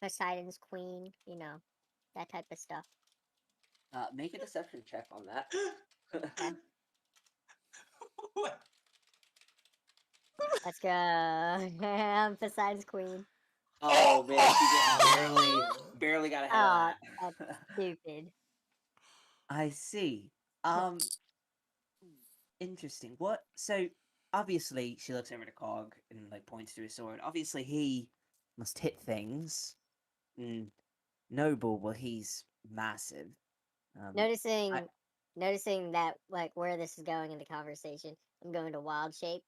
Poseidon's queen, that type of stuff. Make a deception check on that. Okay. What? Let's go. I'm Poseidon's queen. Oh man, she just barely got ahead of that. That's stupid. I see. Interesting. What? So obviously, she looks over to Cog and like points to his sword. Obviously, he must hit things. Noble, well, he's massive. Noticing that like where this is going in the conversation, I'm going to wild shape.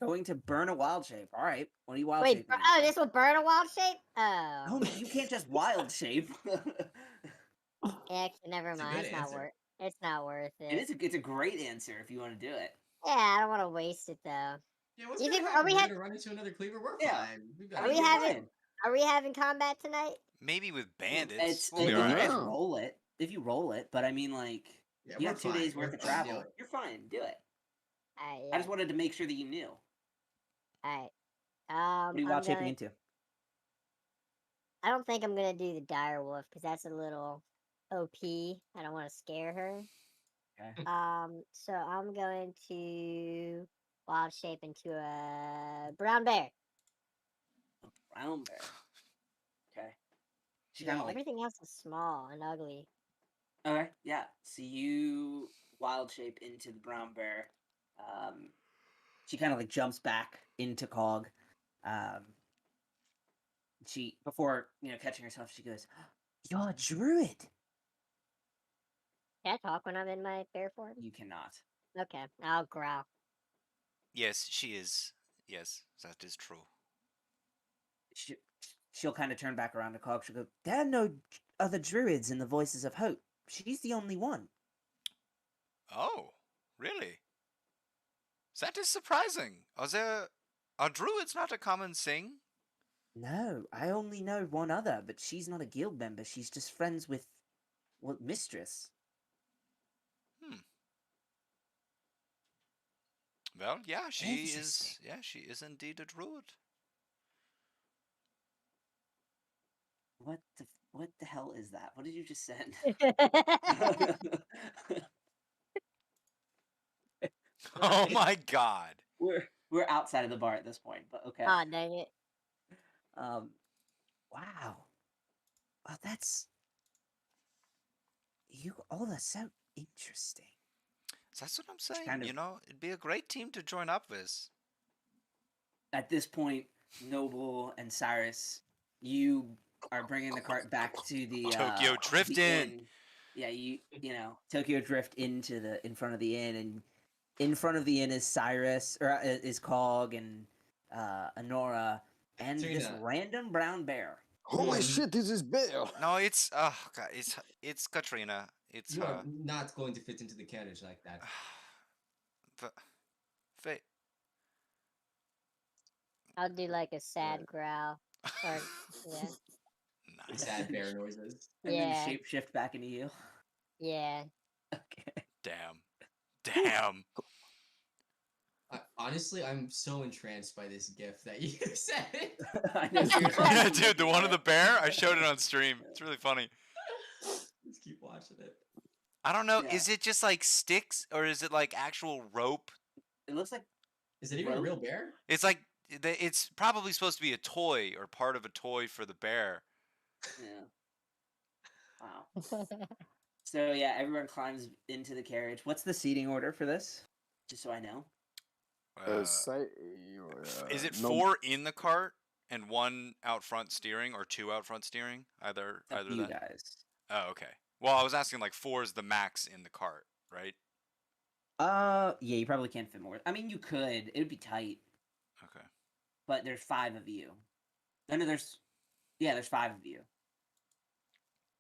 Going to burn a wild shape. All right. What are you wild Wait, shaping? this will burn a wild shape? Oh. No, you can't just wild shape. Actually, never It's a mind. good It's not answer. worth. It's not worth it. It's a great answer if you want to do it. Yeah, I don't want to waste it though. Yeah, what's You gonna think- happen? are we We're ha- gonna run into another cleaver. We're Yeah. fine. We've I got mean, we you're having- fine. Are we having combat tonight? Maybe with bandits. It's We'll be if you alright. guys roll it. If you roll it, but I mean, like, Yeah, you we're have 2 days fine. worth of We're fine. travel. Yeah. You're fine. Do it. Alright. I just wanted to make sure that you knew. Alright. What are you wild shaping into? I don't think I'm gonna do the dire wolf because that's a little OP. I don't want to scare her. Okay. So I'm going to wild shape into a brown bear. Brown bear. Okay. She kind of like everything else is small and ugly. okay, yeah. So you wild shape into the brown bear. She kind of like jumps back into Cog. Um, she before catching herself, she goes, "You're a druid." Can I talk when I'm in my bear form? You cannot. Okay, I'll growl. Yes, she is. Yes, that is true. She'll kind of turn back around to Cog. She'll go, "There are no other druids in the Voices of Hope. She's the only one." Oh, really? That is surprising. Are druids not a common thing? No, I only know one other, but she's not a guild member. She's just friends with Mistress. Hmm. Well, yeah, she is. Interesting. Yeah, she is indeed a druid. What the hell is that? What did you just send? Oh my god. We're outside of the bar at this point, but okay. Oh, dang it. Wow. Oh, that's all that's so interesting. That's what I'm saying. kind of- You know, it'd be a great team to join up with. At this point, Noble and Cyrus, you are bringing the cart back to the Tokyo the Drifting. inn. Yeah, Tokyo Drift in front of the inn, and in front of the inn is Cyrus or is Cog and Honora and this Katrina. random brown bear. Holy shit, this is bear! No, it's God, it's Katrina. It's You her. are not going to fit into the carriage like that. But, Faye. I'll do like a sad growl. Or, yeah. Nice. Sad bear noises. And Yeah. then shapeshift back into you. Yeah. Okay. Damn. Honestly, I'm so entranced by this gift that you said. I know. Yeah, dude, the one of the bear. I showed it on stream. It's really funny. Just keep watching it. I don't know. Yeah. Is it just like sticks or is it like actual rope? It looks like Is it even a real bear? It's like it's probably supposed to be a toy or part of a toy for the bear. yeah. Wow. So yeah, everyone climbs into the carriage. What's the seating order for this? Just so I know. Is it no, 4 in the cart and 1 out front steering, or 2 out front steering? Either It's up to you that. guys. Oh, okay. Well, I was asking like 4 is the max in the cart, right? Yeah, you probably can't fit more. I mean, you could. It would be tight, Okay. but there's 5 of you. No, there's 5 of you.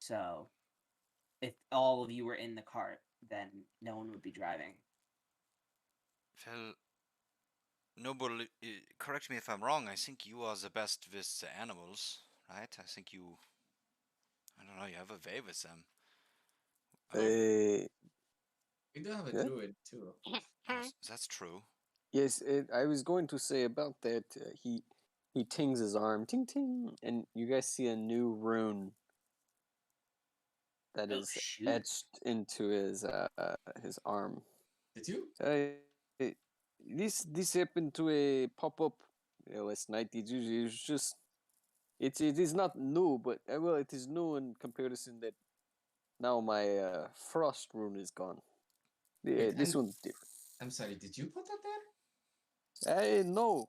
So, if all of you were in the cart, then no one would be driving. Well, Noble, correct me if I'm wrong. I think you are the best with the animals, right? I think you. I don't know. You have a way with them. We do have a Yeah? druid too. That's true. yes, I was going to say about that. He tings his arm, ting ting, and you guys see a new rune that is shoot. etched into his arm. Did you? This happened to a pop up last night. It's just it is not new, but well, it is new in comparison that now my frost rune is gone. Wait, This one's different. I'm sorry, did you put that there? I know.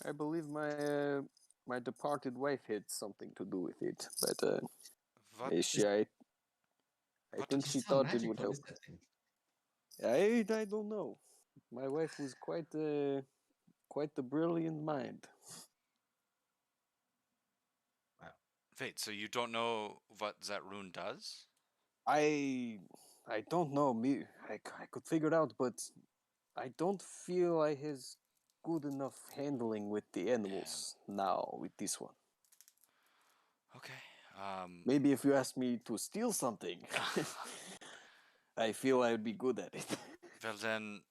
I believe my departed wife had something to do with it, but What? I What think is she Just how thought it would magical help. is that thing? I don't know. My wife was quite the brilliant mind. Wait, so you don't know what that rune does? I don't know. I could figure it out, but I don't feel I has good enough handling with the animals now with this one. Okay. Maybe if you ask me to steal something, I feel I'd be good at it. Well then,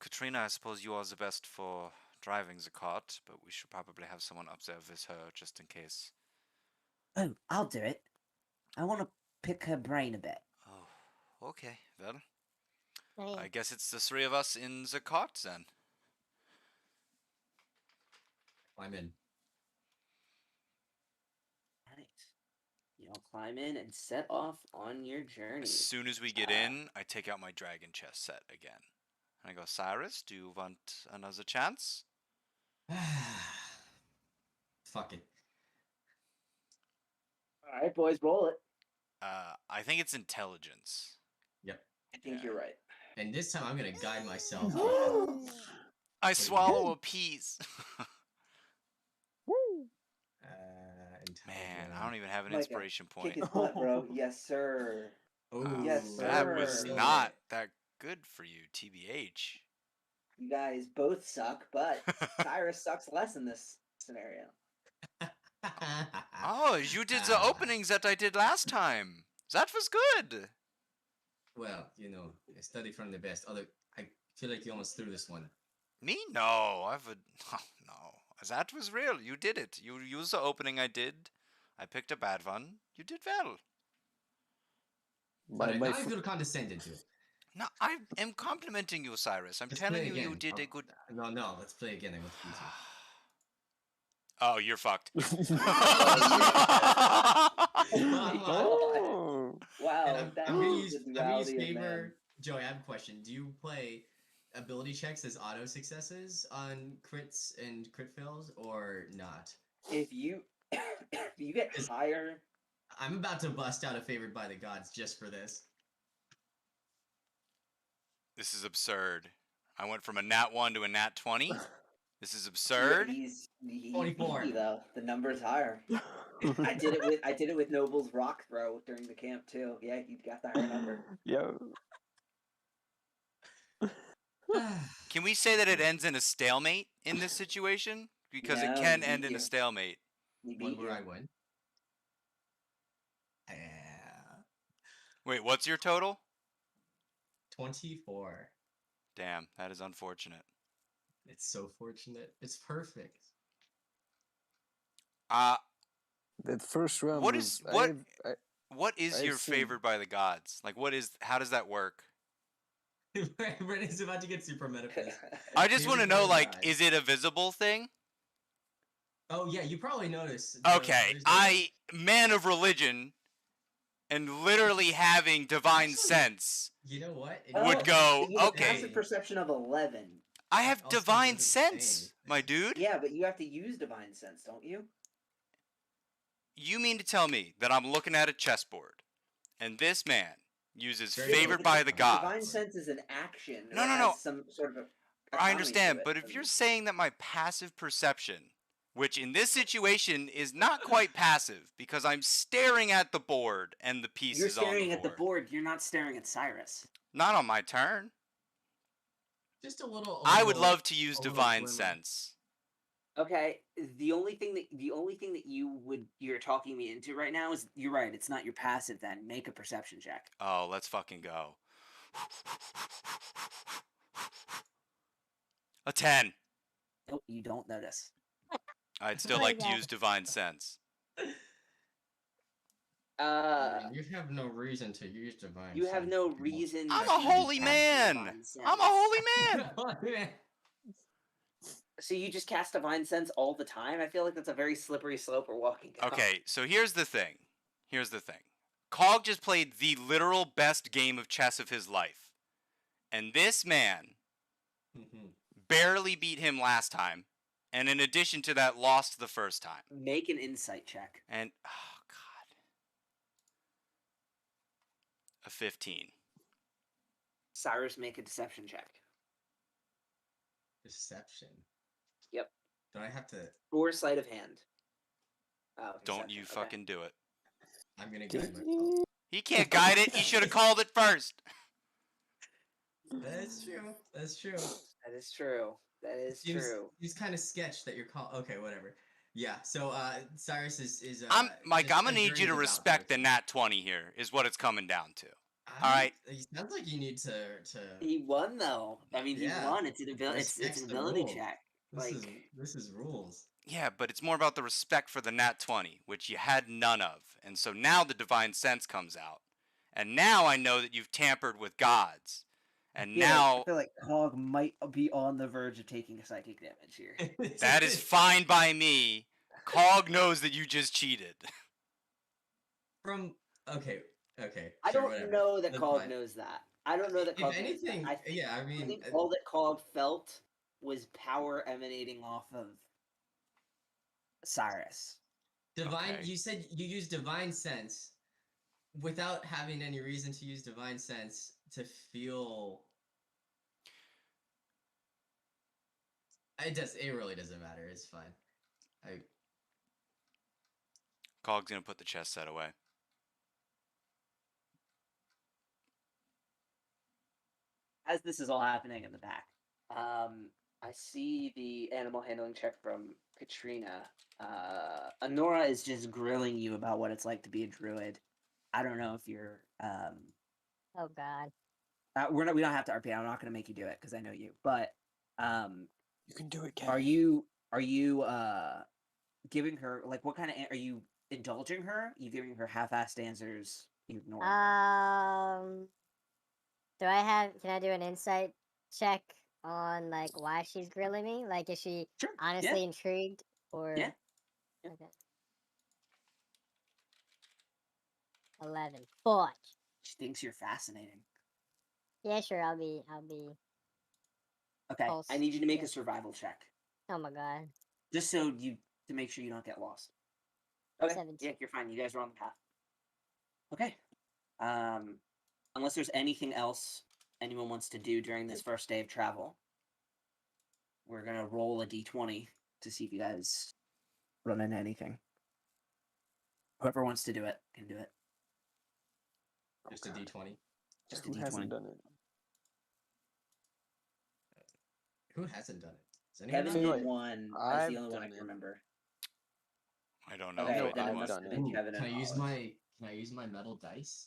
Katrina, I suppose you are the best for driving the cart, but we should probably have someone up there with her just in case. Oh, I'll do it. I want to pick her brain a bit. Oh, okay. Well, Hey, I guess it's the 3 of us in the cart then. I'm in. Nice. climb in and set off on your journey. As soon as we get in, I take out my dragon chest set again. And I go, Cyrus, do you want another chance? Fuck it. All right, boys, roll it. I think it's intelligence. Yep. I think you're right. And this time I'm gonna guide myself. I swallow a piece. Man, I don't even have an Micah, inspiration point. Kick his butt, bro. Yes, sir. Ooh, Yes, That was sir. not that good for you, TBH. You guys both suck, but Cyrus sucks less in this scenario. Oh, you did the openings that I did last time. That was good. Well, you know, I study from the best. I feel like you almost threw this one. Me? No, I would. Oh, no. That was real. You did it. You used the opening I did. I picked a bad one. You did well. But now I feel condescended to it. No, I am complimenting you, Cyrus. I'm Let's telling play you, you again. did a good. No, let's play again. I want to beat you. Oh, you're fucked. Oh. Wow, And that I'm gonna is use the reality of favor. man. Joey, I have a question. Do you play ability checks as auto successes on crits and crit fails, or not? If you get higher, I'm about to bust out a favored by the gods just for this. This is absurd. I went from a nat 1 to a nat 20. This is yeah, absurd. he's 24. beefy, though. The number's higher. I did it with Noble's rock throw during the camp too. Yeah, he got the higher number. Yo. Can we say that it ends in a stalemate in this situation? Because it No, can he end beat in a you. stalemate. He One beat where you. I win. Wait, what's your total? 24. Damn, that is unfortunate. It's so fortunate. It's perfect. That first round What was, is what? I- What is I've your seen- favored by the gods? Like, what is? How does that work? Brendan's about to get super meta. Please. I just want to Favored know, by the like, gods. is it a visible thing? Oh yeah, you probably noticed. Okay, man of religion, and literally having divine Actually, sense. You know what? It Would doesn't go, You have a okay. passive perception of 11. I have also divine doesn't say sense, my anything. dude. Yeah, but you have to use divine sense, don't you? You mean to tell me that I'm looking at a chessboard, and this man uses Very favored good. by the Divine gods? sense is an action. No, that no, no. has some sort of a I economy understand, to it. but if you're saying that my passive perception, which in this situation is not quite passive, because I'm staring at the board and the pieces You're staring on the at the board. board, you're not staring at Cyrus. Not on my turn. Just a little. I would love to use a little divine glimmer. sense. Okay, the only thing that you're talking me into right now is you're right. It's not your passive. Then make a perception check. Oh, let's fucking go. A 10. Nope, you don't notice. I'd still Oh, like to yeah. use divine sense. You have no reason to use divine. You have sense no if you want reason. I'm to a use holy divine man. Divine I'm a sense. holy man. So you just cast divine sense all the time? I feel like that's a very slippery slope we're walking down. Okay, so here's the thing. Cog just played the literal best game of chess of his life. And this man Mhm. barely beat him last time. And in addition to that, lost the first time. Make an insight check. And, oh, God. A 15. Cyrus, make a deception check. Deception. Yep. Do I have to? Or sleight of hand. Oh, Don't deception, you okay. fucking do it. I'm gonna guide myself. He can't guide it. He should have called it first. That's true. That's true. That is true. That is true. He's kind of sketched that you're call. Okay, whatever. Yeah. So Cyrus is. Mike, just I'm gonna a need very you to devout respect the person. nat 20 here, is what it's coming down to. All right. It sounds like you need to. He won though. I mean, Yeah. he won. It's an ability. It's Respects an the ability rules. check. This is rules. Yeah, but it's more about the respect for the nat 20, which you had none of. And so now the divine sense comes out. And now I know that you've tampered with gods. And now I feel like Cog might be on the verge of taking psychic damage here. that is fine by me. Cog knows that you just cheated. from okay. I Sure, don't whatever. know that That's Cog fine. knows that. I don't know that If Cog knows that. anything, I think, yeah, I I mean, think all that Cog felt was power emanating off of Cyrus. divine. Okay. You said you use divine sense without having any reason to use divine sense to feel. It really doesn't matter. It's fine. Cog's gonna put the chess set away. As this is all happening in the back, I see the animal handling check from Katrina. Honora is just grilling you about what it's like to be a druid. I don't know if you're. Oh God. We don't have to RP. I'm not going to make you do it because I know you. But You can do it, Ken. are you giving her like what kind of are you indulging her? Are you giving her half-assed answers? You ignoring her? Can I do an insight check on like why she's grilling me? Like, is she Sure. honestly intrigued or? Yeah. Okay. 11. Fudge. She thinks you're fascinating. Yeah, sure. I'll be. Okay. Pulse. I need you to make Yeah. a survival check, Oh my God. just so to make sure you don't get lost. Okay. 17. Yeah, you're fine. You guys are on the path. Okay. Unless there's anything else anyone wants to do during this first day of travel, we're gonna roll a d20 to see if you guys run into anything. Whoever wants to do it can do it. Just a d20. Just a Who hasn't d20. done it? Who hasn't done it? Does anyone Kevin know? did Anyway, one. That's I've the only one I done can it. remember. I don't know. Okay, know if then it I've anyone... must done have it. been Ooh, Kevin can and I use Hollis. my metal dice?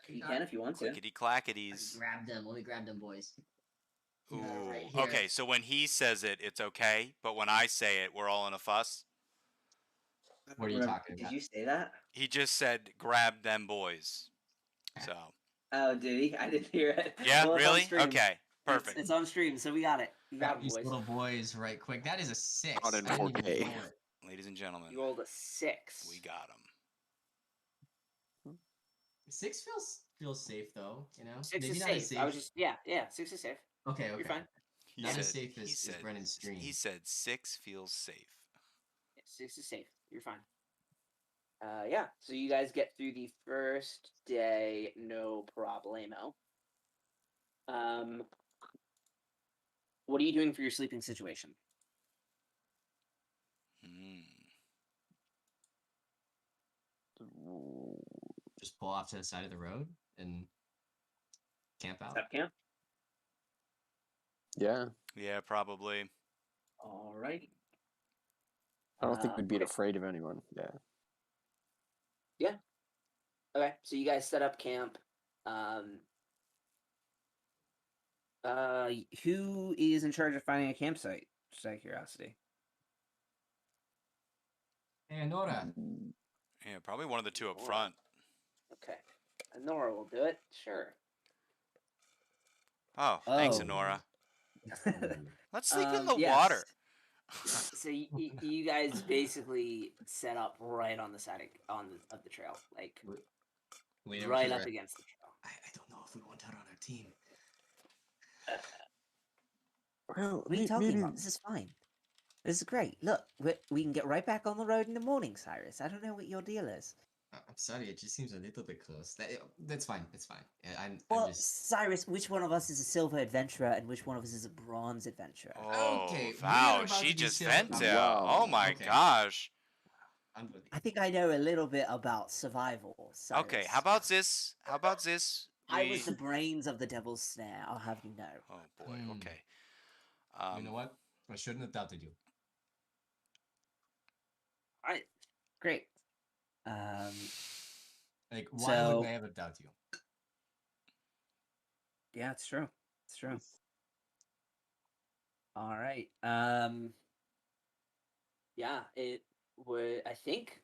You can if you want to. Clickety clackities. Grab them. Let me grab them, boys. Ooh. Right here. Okay, so when he says it, it's okay, but when I say it, we're all in a fuss. What are you talking Did about? you say that? He just said, "Grab them boys." So. Oh, did he? I didn't hear it. Yeah. Well, it's on Really? stream. Okay. Perfect. It's on stream, so we got it. You got Grab it, these boys. little boys right quick. That is a 6. Not in I didn't even 4K. roll it. Ladies and gentlemen, You rolled a 6. we got him. 6 feels safe though. You know, 6 maybe is not safe. as safe. I was just 6 is safe. Okay. You're fine. Not as safe as Brennan's stream. He said 6 feels safe. Yeah, 6 is safe. You're fine. Yeah. So you guys get through the first day, no problemo. What are you doing for your sleeping situation? Just pull off to the side of the road and camp out. Step camp. Yeah. Yeah, probably. All right. I don't think we'd be okay. afraid of anyone. Yeah. Yeah. Okay. So you guys set up camp. Who is in charge of finding a campsite? Just out of curiosity. Hey, Nora. Yeah, probably one of the two up Nora. front. Okay. Nora will do it. Sure. Oh, thanks, Honora. Let's sleep in the water. So you guys basically set up right on the side of the trail, like right up against the trail. I don't know if we want that on our team. Well, What are you talking about? This is fine. This is great. Look, we can get right back on the road in the morning, Cyrus. I don't know what your deal is. I'm sorry, it just seems a little bit close. That's fine. It's fine. I'm just... Cyrus, which one of us is a silver adventurer and which one of us is a bronze adventurer? Oh, Okay, wow, we're about she to be just silver. vent out. Wow. Oh my Okay. gosh. I think I know a little bit about survival, Cyrus. Okay, how about this? I was the brains of the devil's snare, I'll have you know. Oh boy, okay. You know what? I shouldn't have doubted you. Alright, great. Like, why would I ever doubt you? Yeah, it's true. It's true. All right. Yeah, it would. I think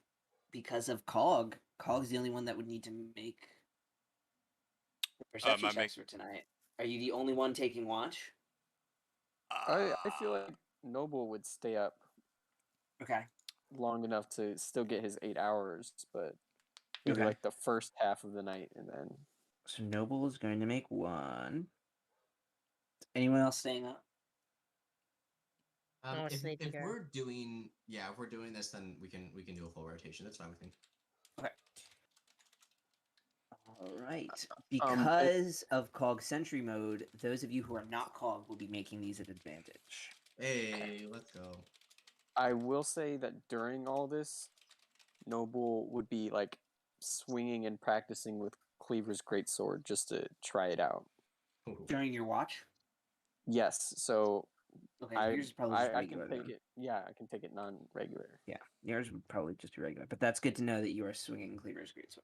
because of Cog's the only one that would need to make perception checks for tonight. Are you the only one taking watch? I feel like Noble would stay up Okay. long enough to still get his 8 hours, but Maybe Okay. like the first half of the night, and then So Noble is going to make 1. Anyone else staying up? I'm If sleeping. we're doing this, then we can do a full rotation. That's fine with me. Okay. All right. Because of Cog Sentry mode, those of you who are not Cog will be making these at advantage. Hey, let's go. I will say that during all this, Noble would be like swinging and practicing with Cleaver's greatsword just to try it out. During your watch? Yes, so Okay, yours is probably just I can regular. take it. Yeah, I can take it non-regular. Yeah, yours would probably just be regular, but that's good to know that you are swinging Cleaver's greatsword.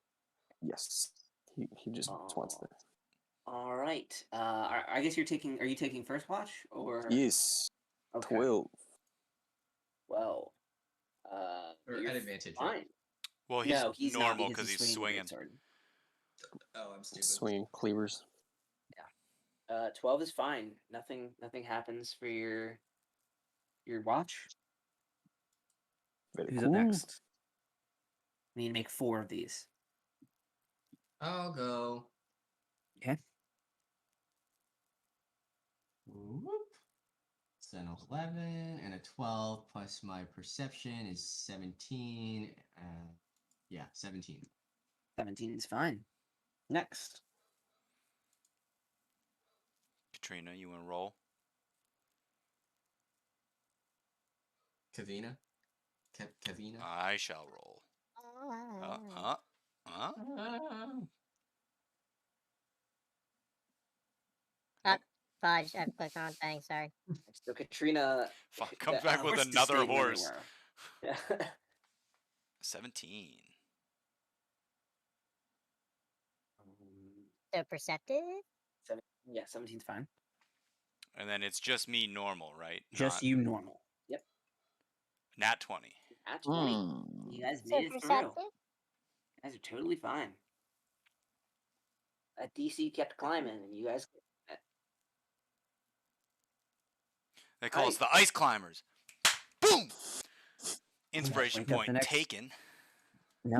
Yes, he just wants to. All right. I guess you're taking. Are you taking first watch or? Yes. Okay. 12. Well, Or you're at advantage, fine. right? Well, No, he's not normal because he's swinging. the greatsword. Oh, I'm stupid. Swinging cleavers. 12 is fine. Nothing happens for your watch. Very Who's cool. up next? I need to make 4 of these. I'll go. Okay. Whoop. So an 11 and a 12 plus my perception is 17. 17. 17 is fine. Next. Katrina, you want to roll? Kavina? Kavina? I shall roll. Fudge, I've clicked on thing, sorry. So Katrina comes back with horse just another stayed where they horse. were. 17. So perceptive? 17's fine. And then it's just me normal, right? Just you normal. Yep. Nat 20. Nat 20. You guys made it through. You guys are totally fine. That DC kept climbing, and you guys. They call us the Ice Climbers. Boom! Inspiration Wake up point the next- taken. No.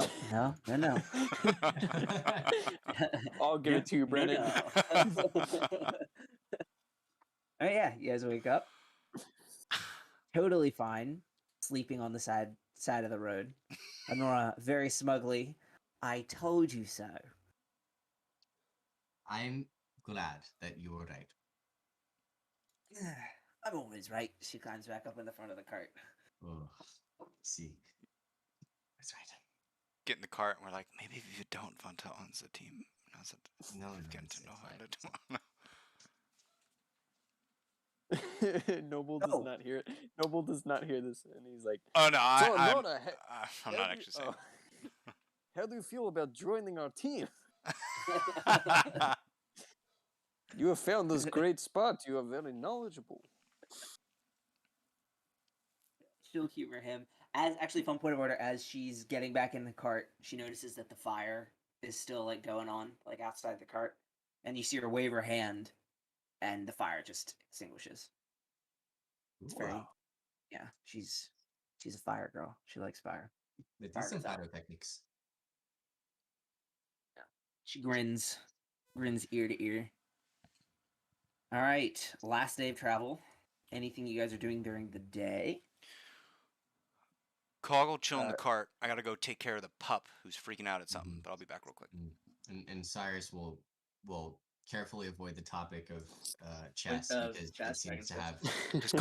I'll give it to you, Brennan. No. Oh yeah, you guys wake up. Totally fine. Sleeping on the side of the road. Honora very smugly, I told you so. I'm glad that you were right. I'm always right. She climbs back up in the front of the cart. Oh, see. That's right. Get in the cart and we're like, maybe if you don't want to on the team. No, Get to know how to do. Noble does not hear it. Noble does not hear this, and he's like, Oh no, I'm how not do actually saying. how do you feel about joining our team? You have found this great spot. You are very knowledgeable. She'll humor him. As actually, fun point of order. As she's getting back in the cart, she notices that the fire is still like going on, like outside the cart, and you see her wave her hand, and the fire just extinguishes. It's very, yeah. She's a fire girl. She likes fire. The decent pyrotechnics. Yeah. She grins ear to ear. All right, last day of travel. Anything you guys are doing during the day? Cog will chill in the cart. I gotta go take care of the pup who's freaking out at something, but I'll be back real quick. And Cyrus will carefully avoid the topic of chess because it seems to have. Because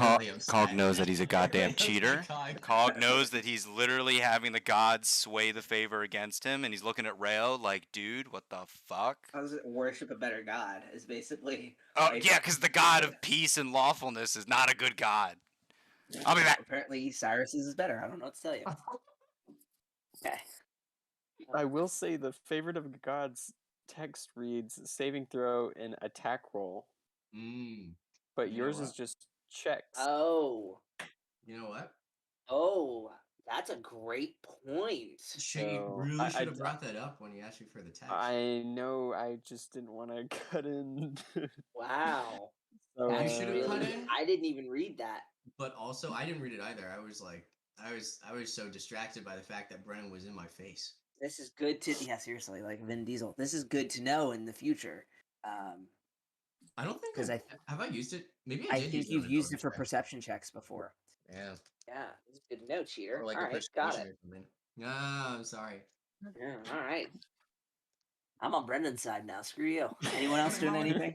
Cog knows that he's a goddamn cheater. Cog knows that he's literally having the gods sway the favor against him, and he's looking at Rayo like, dude, what the fuck? How does it worship a better god? Is basically. Oh yeah, because the god of peace and lawfulness is not a good god. I'll be back. Apparently, Cyrus's is better. I don't know what to tell you. Okay. I will say the favorite of gods text reads saving throw and attack roll. But yours is just checks. Oh. You know what? Oh, that's a great point. You really should have brought that up when he asked you for the text. I know. I just didn't want to cut in. Wow. So, you should have cut in. I didn't even read that. But also, I didn't read it either. I was like, I was so distracted by the fact that Brennan was in my face. This is good to seriously, like Vin Diesel. This is good to know in the future. I don't think because have I used it. Maybe I I did use think it you've on a used it dormant for check. perception checks before. Yeah. Yeah, this is good to know, cheater. Or like All a right, got persuasion it. or something. Ah, I'm sorry. Yeah, all right. I'm on Brendan's side now. Screw you. Anyone else doing anything?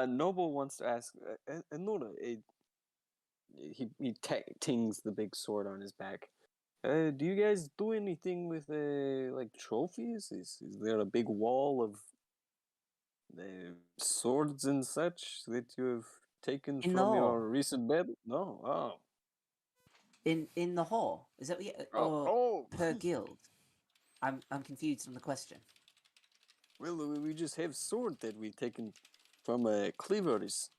Noble wants to ask Nora. He tings the big sword on his back. Do you guys do anything with like trophies? Is there a big wall of swords and such that you have taken In the from hall. your recent battle? No. Oh. In the hall. Is that what Oh. per guild? I'm confused on the question. Well, we just have sword that we've taken from cleavers.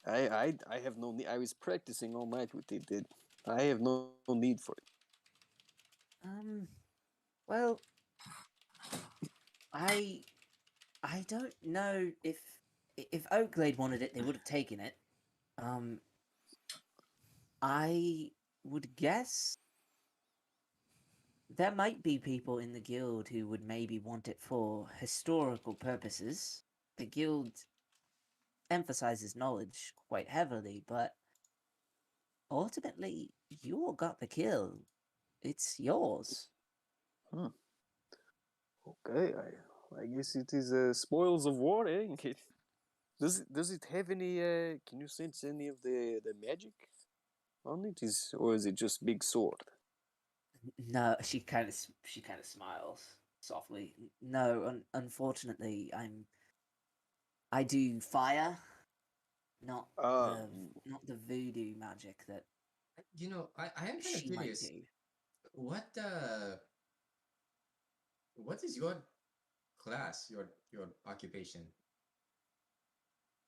I have no need. I was practicing all night with it. I have no need for it. Well, I don't know if Oakglade wanted it, they would have taken it. I would guess there might be people in the guild who would maybe want it for historical purposes. The guild emphasizes knowledge quite heavily, but ultimately, you all got the kill. It's yours. Okay, I guess it is spoils of war, eh? Does it have any? Can you sense any of the magic on it? Or is it just big sword? No, she kind of smiles softly. No, unfortunately, I do fire, not not the voodoo magic that You know, I am kind of she might curious. do. What is your class, your occupation?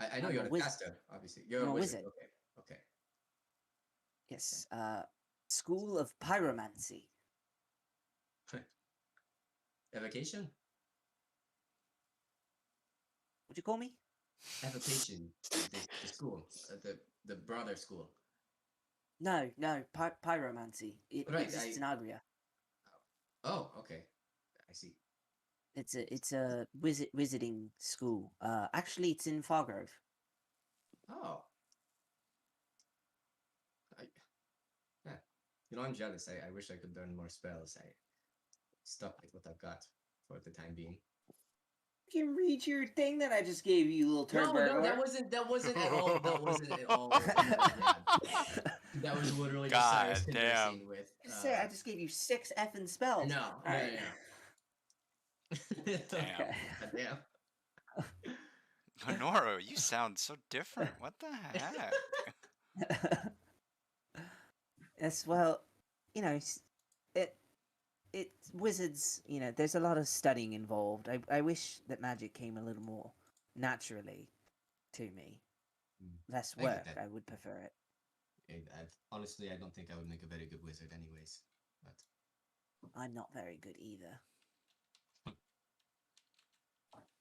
I know I'm you're a a wizard. caster, obviously. You're I'm a a wizard. wizard. Okay. Yes. School of Pyromancy. Evocation? Would you call me? Evocation. The school. The broader school. No, pyromancy. It Right, exists in Agria. Oh, okay. I see. It's a wizarding school. Actually, it's in Fargrove. Oh. Yeah. You know, I'm jealous. I wish I could learn more spells. I stuck with what I've got for the time being. You can read your thing that I just gave you, little turd burglar. That wasn't at all. That wasn't at all. That was literally just Cyrus God conversing damn. with. I just gave you 6 effing spells. No. Right. Damn. Damn. Honora, you sound so different. What the heck? Yes, well, you know, it's wizards. You know, there's a lot of studying involved. I wish that magic came a little more naturally to me. Less work. I would prefer it. Honestly, I don't think I would make a very good wizard, anyways. But I'm not very good either.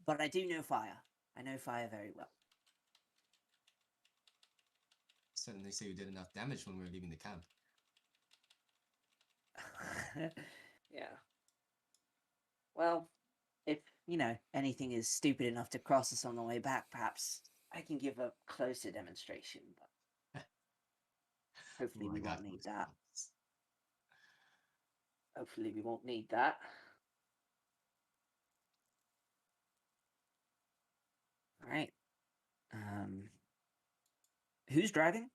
But I do know fire. I know fire very well. Certainly say you did enough damage when we were leaving the camp. Yeah. Well, if, anything is stupid enough to cross us on the way back, perhaps I can give a closer demonstration, but hopefully we won't need that. Hopefully we won't need that. All right. Who's driving?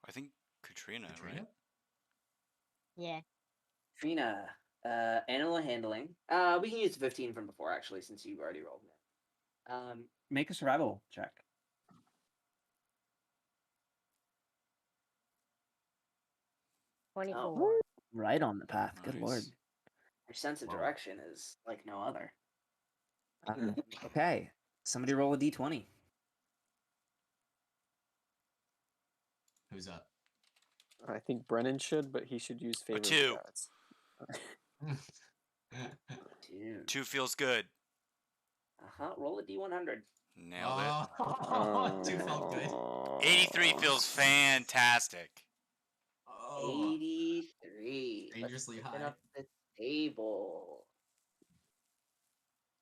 I think Katrina, right? Yeah. Katrina. Animal handling. We can use the 15 from before, actually, since you've already rolled it. Make a survival check. 24. Oh, right on the path. Nice. Good lord. Your sense of direction is like no other. Okay. Somebody roll a d20. Who's up? I think Brennan should, but he should use favor of the 2. gods. 2. 2 feels good. Roll a d100. Nailed it. Oh, 2 felt good. 83 feels fantastic. Oh. 83. Dangerously Let's high. open up the table.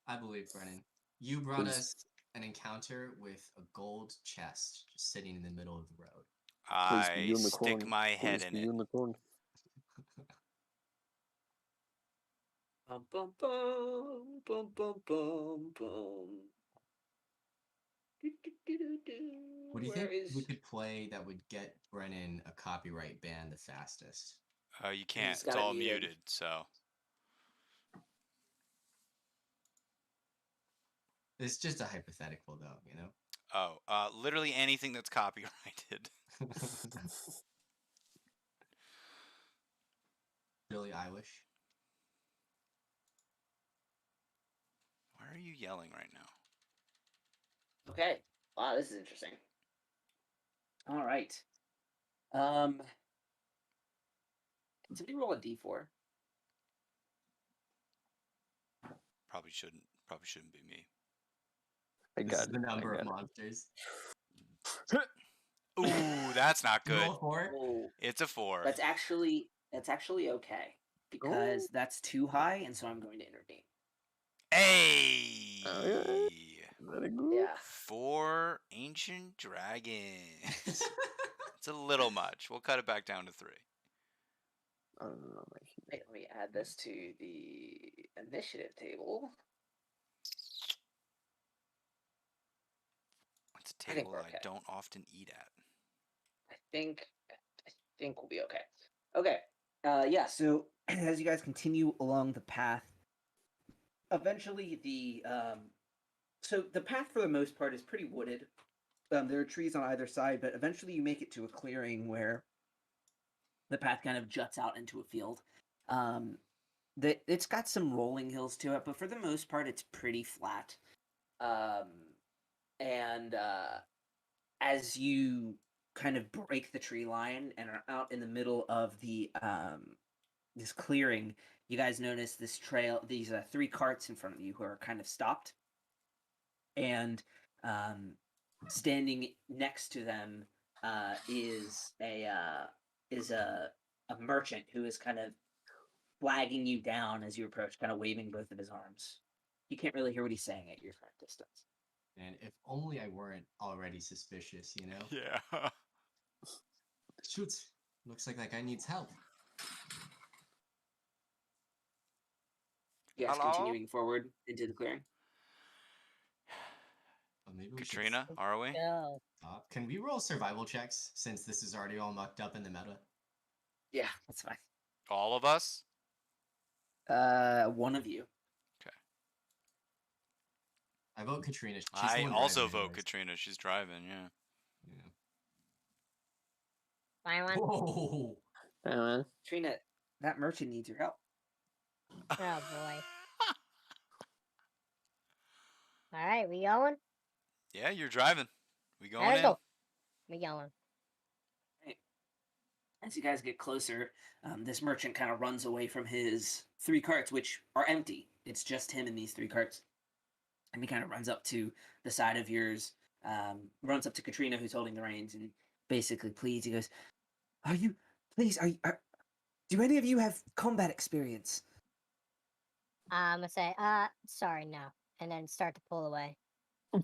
I believe, Brennan. You brought us an encounter with a gold chest just sitting in the middle of the road. Please be I stick unicorn. my head Please in be it. unicorn. Bum bum bum bum bum bum bum. What do you Where think is we could play that would get Brennan a copyright ban the fastest? You can't. He's It's got it all muted. muted, so. It's just a hypothetical, though, you know? Oh, literally anything that's copyrighted. Billie Eilish. Why are you yelling right now? Okay. Wow, this is interesting. All right. Can somebody roll a d4? Probably shouldn't. Probably shouldn't be me. I This got is it. the number I of got monsters. Ooh, that's not You good. roll a 4? Oh, It's a 4. that's actually okay because that's too high, and so I'm going to intervene. Hey! Alright. Let it go. Yeah. 4 ancient dragons. It's a little much. We'll cut it back down to 3. I don't know. Wait, let me add this to the initiative table. It's a I think table we're I okay. don't often eat at. I think we'll be okay. Okay. Yeah. So as you guys continue along the path, eventually so the path for the most part is pretty wooded. There are trees on either side, but eventually you make it to a clearing where the path kind of juts out into a field. It's got some rolling hills to it, but for the most part, it's pretty flat. And as you kind of break the tree line and are out in the middle of the this clearing, you guys notice this trail. These 3 carts in front of you who are kind of stopped, and standing next to them is a merchant who is kind of flagging you down as you approach, kind of waving both of his arms. You can't really hear what he's saying at your current distance. And if only I weren't already suspicious, you know? Yeah. Shoot. Looks like that guy needs help. You guys Hello? continuing forward into the clearing? Well, maybe we Katrina, are we? Go. should stop. Can we roll survival checks since this is already all mucked up in the meta? Yeah, that's fine. All of us? One of you. I vote Katrina. She's the I one also driving vote anyways. Katrina. She's driving, yeah. Silence. Whoa! Trina, that merchant needs your help. Oh boy. All right, we going? Yeah, you're driving. We going Let's in? go. We going. As you guys get closer, this merchant kind of runs away from his 3 carts, which are empty. It's just him in these 3 carts. And he kind of runs up to the side of yours, runs up to Katrina, who's holding the reins, and basically pleads. He goes, do any of you have combat experience? I'm gonna say, sorry, no, and then start to pull away.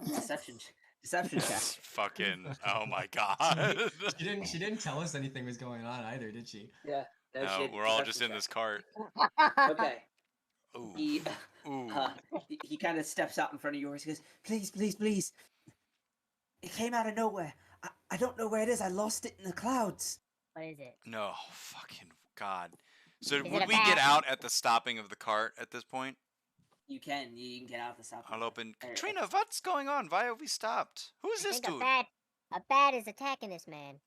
Deception check. Fucking, oh my god. She didn't tell us anything was going on either, did she? Yeah. No, we're all just in this cart. Okay. Ooh. He Ooh. he kind of steps out in front of yours. He goes, please. It came out of nowhere. I don't know where it is. I lost it in the clouds. What is it? No, fucking god. So Is it would a we get bat? out at the stopping of the cart at this point? You can get out the stop. I'll open. Katrina, what's going on? Why have we stopped? Who is I this think dude? a bat is attacking this man.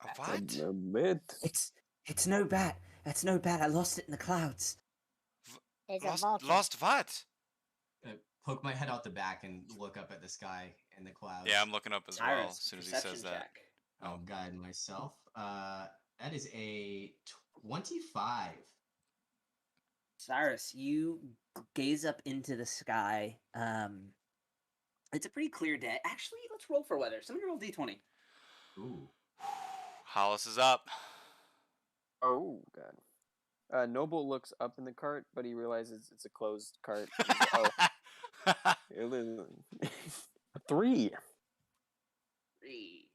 A what? A bit. It's no bat. That's no bat. I lost it in the clouds. It's a vulture. Lost what? Poke my head out the back and look up at the sky and the clouds. Yeah, I'm looking up as well Cyrus, as soon as he perception says that. check. I'll guide myself. That is a 25. Cyrus, you gaze up into the sky. It's a pretty clear day. Actually, let's roll for weather. Somebody roll d20. Ooh. Hollis is up. Oh god. Noble looks up in the cart, but he realizes it's a closed cart. Oh, it is a 3. 3.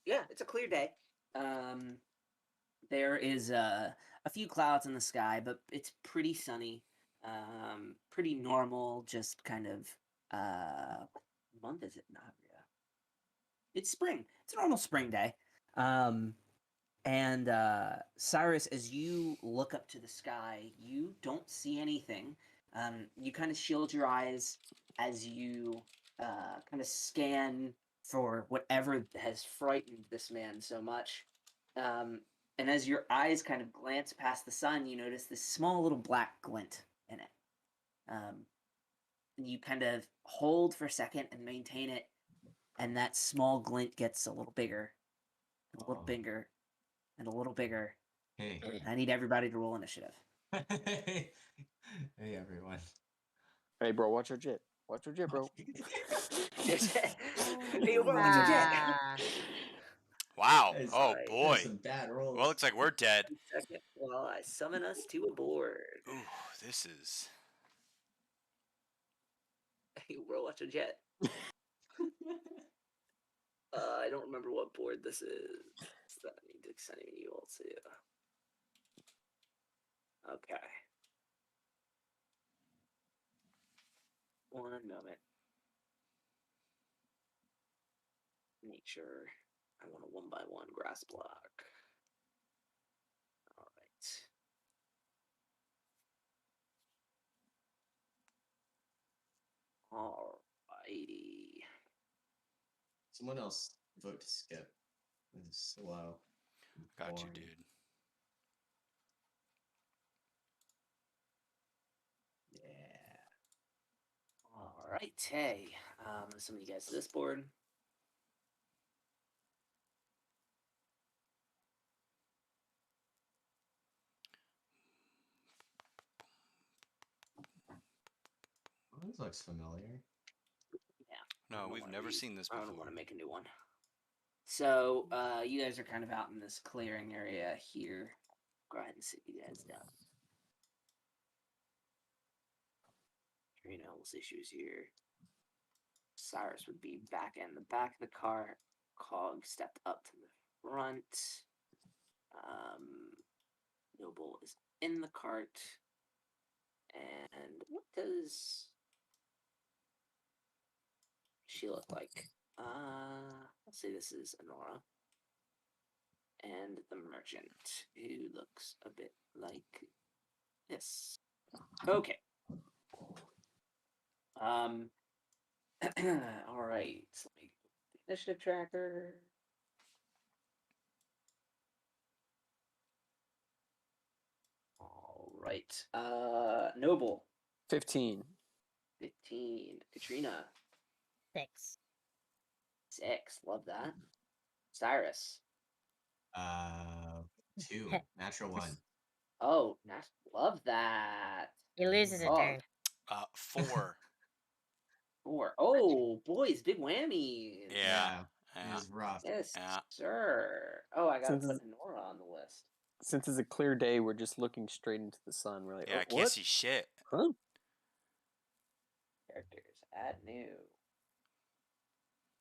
Yeah, it's a clear day. There is a few clouds in the sky, but it's pretty sunny. Pretty normal, just kind of what month is it in Agria? It's spring. It's a normal spring day. And Cyrus, as you look up to the sky, you don't see anything. You kind of shield your eyes as you kind of scan for whatever has frightened this man so much. And as your eyes kind of glance past the sun, you notice this small little black glint in it. And you kind of hold for a second and maintain it, and that small glint gets a little bigger, and a little bigger, and a little bigger. Hey. I need everybody to roll initiative. Hey, everyone. Hey, bro, watch your jet. Watch your jet, bro. Hey, bro, what's your jet? Ah, Wow. Guys, Oh Alright. boy. There's some bad rolls. Well, it looks like we're dead. 1 second while I summon us to a board. Ooh, this is. Hey, bro, what's your jet? I don't remember what board this is. That I need to send you all to. Okay. One moment. Make sure I want a 1x1 grass block. All right. Alrighty. Someone else vote to skip. This is so loud. Got you, Boring. dude. Yeah. Alright, hey. I'm gonna summon you guys to this board. Oh, this looks familiar. No, don't we've wanna never seen this I don't before. want to make a new one. So, you guys are kind of out in this clearing area here. Go ahead and sit you guys down. Trino's issues here. Cyrus would be back in the back of the car. Cog stepped up to the front. Noble is in the cart. And what does she look like? Let's say this is Honora. And the merchant, who looks a bit like this. Okay. All right. So let me go to the initiative tracker. All right. Noble. 15. 15. Katrina. 6. 6. Love that. Cyrus. 2. Natural 1. Oh, love that. He loses a Oh. turn. 4. 4. Oh, boys, big whammies. Yeah. It was rough. Yes, Yeah. sir. Oh, I gotta Since put it's- Nora on the list. Since it's a clear day, we're just looking straight into the sun. We're like, Yeah, I oh, can't what? see shit. Huh? Characters. Add new.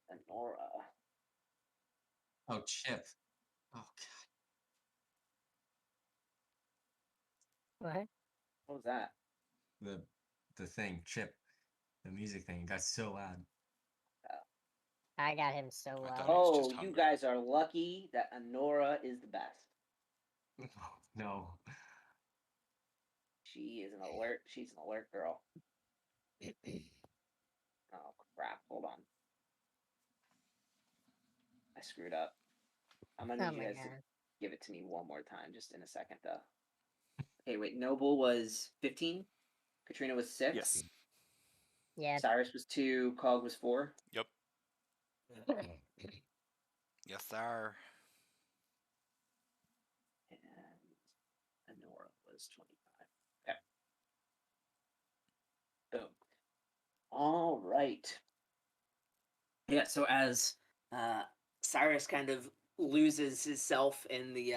And Nora. Oh, Chip. Oh, God. What? What was that? The thing, Chip. The music thing. It got so loud. I got him so I loud. thought he was Oh, just you hungry. guys are lucky that Honora is the best. Oh, no. She is an alert. She's an alert girl. Oh crap! Hold on. I screwed up. I'm gonna Oh need you my guys to god. give it to me one more time, just in a second, though. Okay, wait. Noble was 15. Katrina was 6. Yes. Yeah. Cyrus was 2. Cog was 4. Yep. Yes, sir. And Honora was 25. Okay. Boom. All right. Yeah, so as Cyrus kind of loses himself in the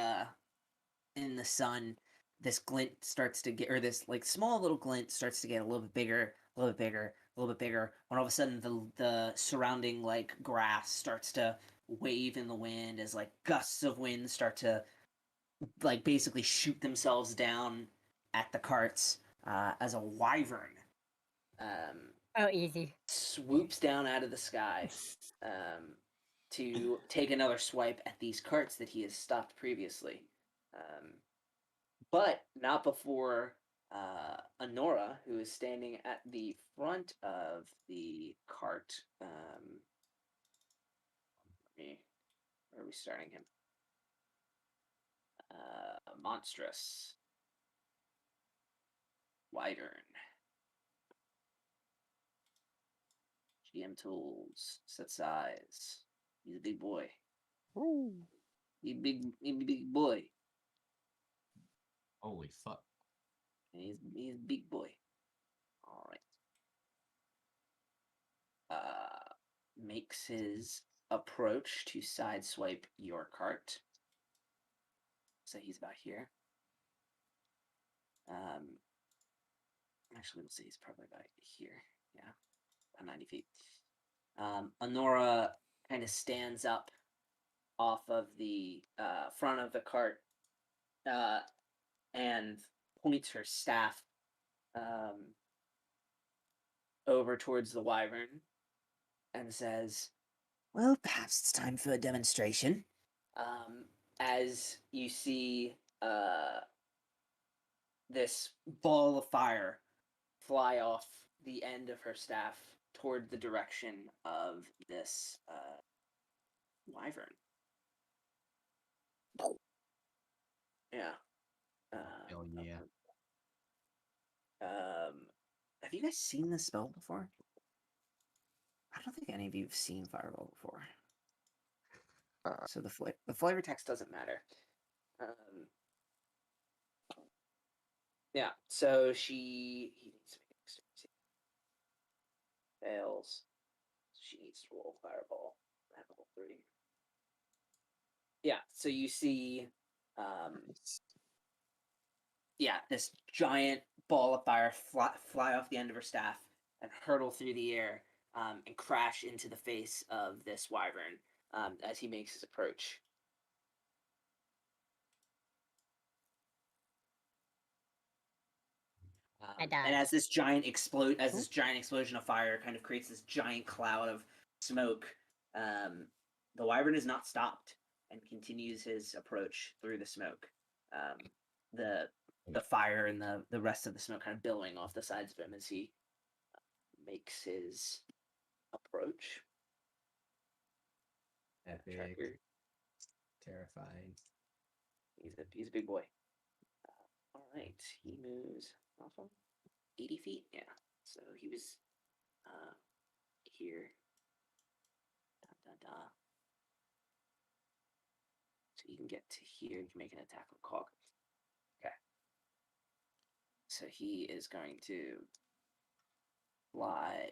in the sun, this glint starts to get, or this like small little glint starts to get a little bit bigger, a little bit bigger, a little bit bigger. When all of a sudden the surrounding like grass starts to wave in the wind as like gusts of wind start to like basically shoot themselves down at the carts as a wyvern Oh, easy. swoops down out of the sky to take another swipe at these carts that he has stopped previously. But not before Honora, who is standing at the front of the cart. Where are we starting him? Monstrous. Wyvern. GM tools. Set size. He's a big boy. Ooh. He's big boy. Holy fuck. He's a big boy. All right. Makes his approach to sideswipe your cart. So he's about here. Actually, we'll say he's probably about here. Yeah, about 90 feet. Honora kind of stands up off of the front of the cart and points her staff over towards the wyvern and says, "Well, perhaps it's time for a demonstration." As you see this ball of fire fly off the end of her staff toward the direction of this wyvern. Yeah. Hell yeah. Have you guys seen this spell before? I don't think any of you have seen Fireball before. So the flavor text doesn't matter. Yeah, so he needs to make an extreme fails. She needs to roll Fireball at level 3. Yeah, so you see this giant ball of fire fly off the end of her staff and hurtle through the air and crash into the face of this wyvern as he makes his approach. And as this giant explosion of fire kind of creates this giant cloud of smoke, the wyvern is not stopped and continues his approach through the smoke. The fire and the rest of the smoke kind of billowing off the sides of him as he makes his approach. Epic. Tracker. Terrifying. He's a big boy. All right, he moves off of 80 feet. Yeah, so he was here. So you can get to here. You can make an attack with Cog. Okay. So he is going to fly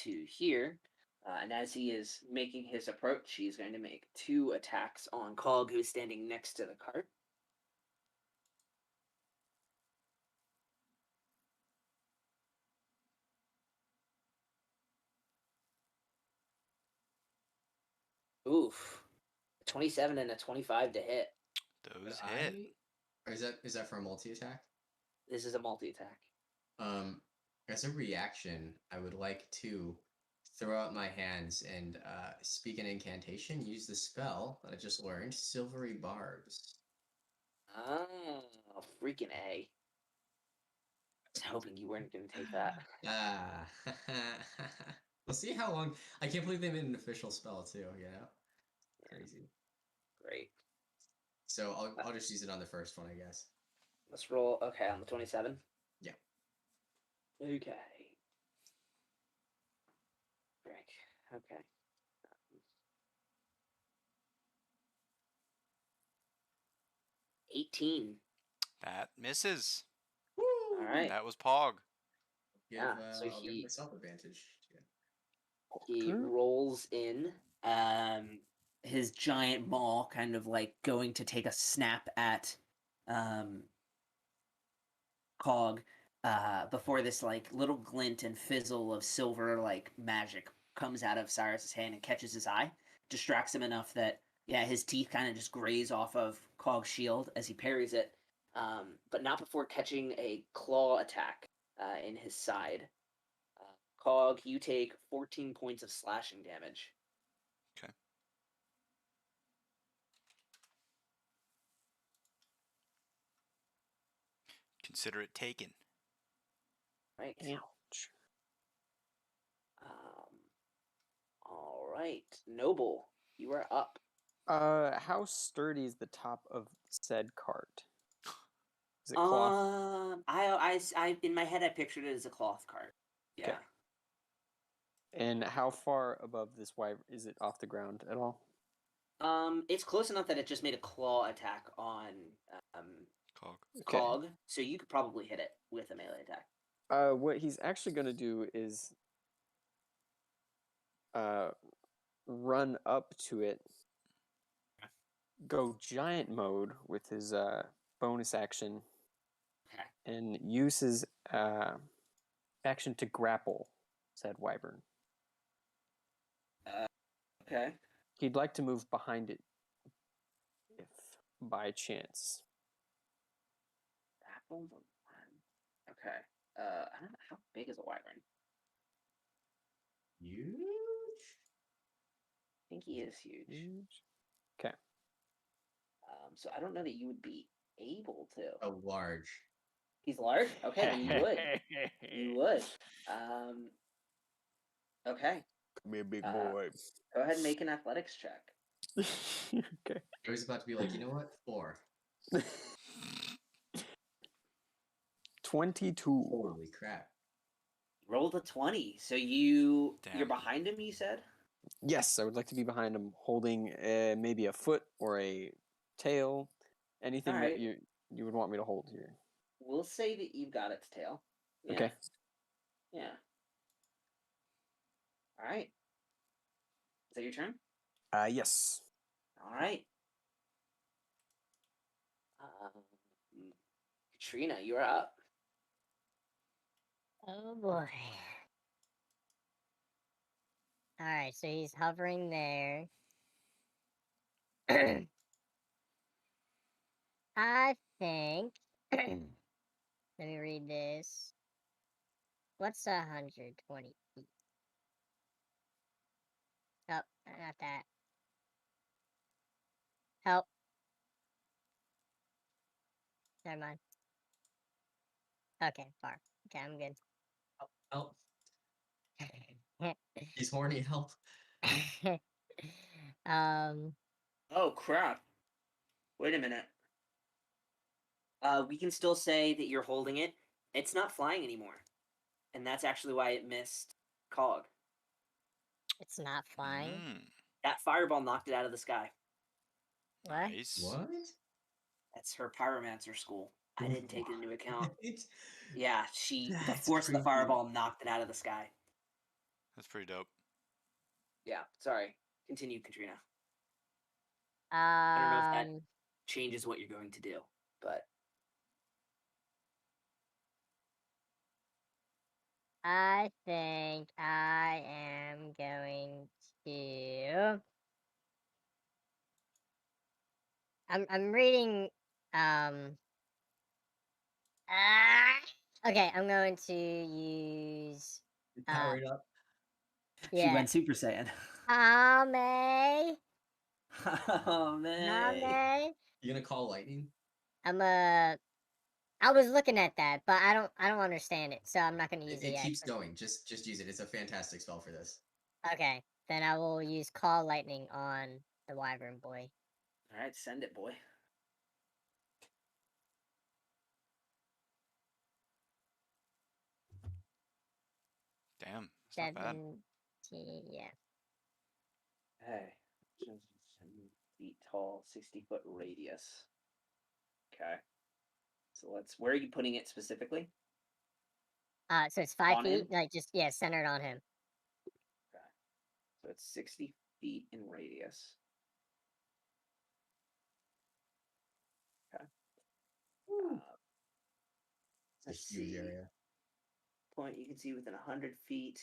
to here. And as he is making his approach, he's going to make 2 attacks on Cog, who's standing next to the cart. Oof. 27 and a 25 to hit. Those hit. Or is that for a multi-attack? This is a multi-attack. As a reaction, I would like to throw out my hands and speak an incantation. Use the spell that I just learned, Silvery Barbs. Oh, freaking A. I was hoping you weren't going to take that. We'll see how long. I can't believe they made an official spell too. Yeah, crazy. Great. So I'll just use it on the first one, I guess. Let's roll. Okay, on the 27. Yeah. Okay. Frick. Okay. 18. That misses. Woo! All right. That was Pog. So I'll give myself advantage. He rolls in. His giant maw kind of like going to take a snap at Cog, before this like little glint and fizzle of silver like magic comes out of Cyrus's hand and catches his eye, distracts him enough that his teeth kind of just graze off of Cog's shield as he parries it, but not before catching a claw attack in his side. Cog, you take 14 points of slashing damage. Okay. Consider it taken. Right. Ouch. All right, Noble, you are up. How sturdy is the top of said cart? Is it cloth? I in my head I pictured it as a cloth cart. Yeah. Okay. And how far above this wyvern is it off the ground at all? It's close enough that it just made a claw attack on Cog. Okay. Cog, so you could probably hit it with a melee attack. What he's actually going to do is run up to it, go giant mode with his bonus action, and use his action to grapple said wyvern. Okay. He'd like to move behind it, if by chance. Grapple the one. Okay. I don't know how big is a wyvern. Huge? I think he is huge. Okay. So I don't know that you would be able to. A large. He's large? Okay, then you would. You would. Okay. Come here, big boy. Go ahead and make an athletics check. Okay. I was about to be like, you know what? 4. 22. Holy crap. Roll the 20. So you're Damn. behind him, you said? Yes, I would like to be behind him, holding maybe a foot or a tail, anything All that right. you would want me to hold here. We'll say that you've got its tail. Yeah. Okay. Yeah. All right. Is that your turn? Yes. All right. Katrina, you're up. Oh boy. Alright, so he's hovering there. I think. Let me read this. What's 120 feet? Oh, not that. Help. Never mind. Okay, far. Okay, I'm good. Help. He's horny. Help. Oh, crap. Wait a minute. We can still say that you're holding it. It's not flying anymore. And that's actually why it missed Cog. It's not flying. That fireball knocked it out of the sky. What? Nice. What? That's her pyromancer school. I didn't take it into account. What? Yeah, the That's force of the creepy. fireball knocked it out of the sky. That's pretty dope. Yeah, sorry. Continue, Katrina. I don't know if that changes what you're going to do, but I think I am going to. I'm reading. Okay, I'm going to use. Power it up. she Yeah. went Super Saiyan. Ame. Oh, man. Ame. You gonna call lightning? I was looking at that, but I don't understand it, so I'm not going to use it It yet. keeps going. Just use it. It's a fantastic spell for this. Okay, then I will use Call Lightning on the Wyvern boy. All right, send it, boy. Damn, that's not bad. 17, yeah. Hey, 7 feet tall, 60-foot radius. Okay. So where are you putting it specifically? So it's 5 On feet, him? like just centered on him. Okay. So it's 60 feet in radius. Okay. It's a huge area. Point you can see within 100 feet.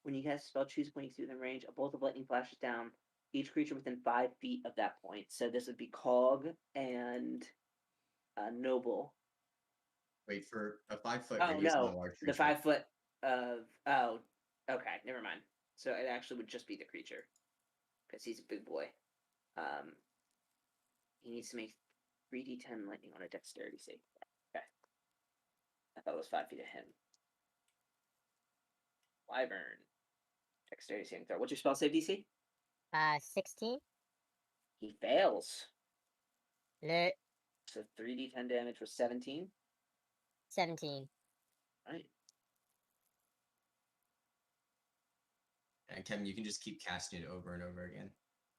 When you cast a spell, choose a point you see within range. A bolt of lightning flashes down each creature within 5 feet of that point. So this would be Cog and Noble. Wait, for a 5-foot Oh radius on a no, large the creature. 5 foot of okay, never mind. So it actually would just be the creature because he's a big boy. He needs to make 3d10 lightning on a dexterity save. Okay, I thought it was 5 feet of him. Wyvern, dexterity saving throw. What's your spell save DC? 16. He fails. Lit. So 3d10 damage was 17. 17. Right. And Kevin, you can just keep casting it over and over again,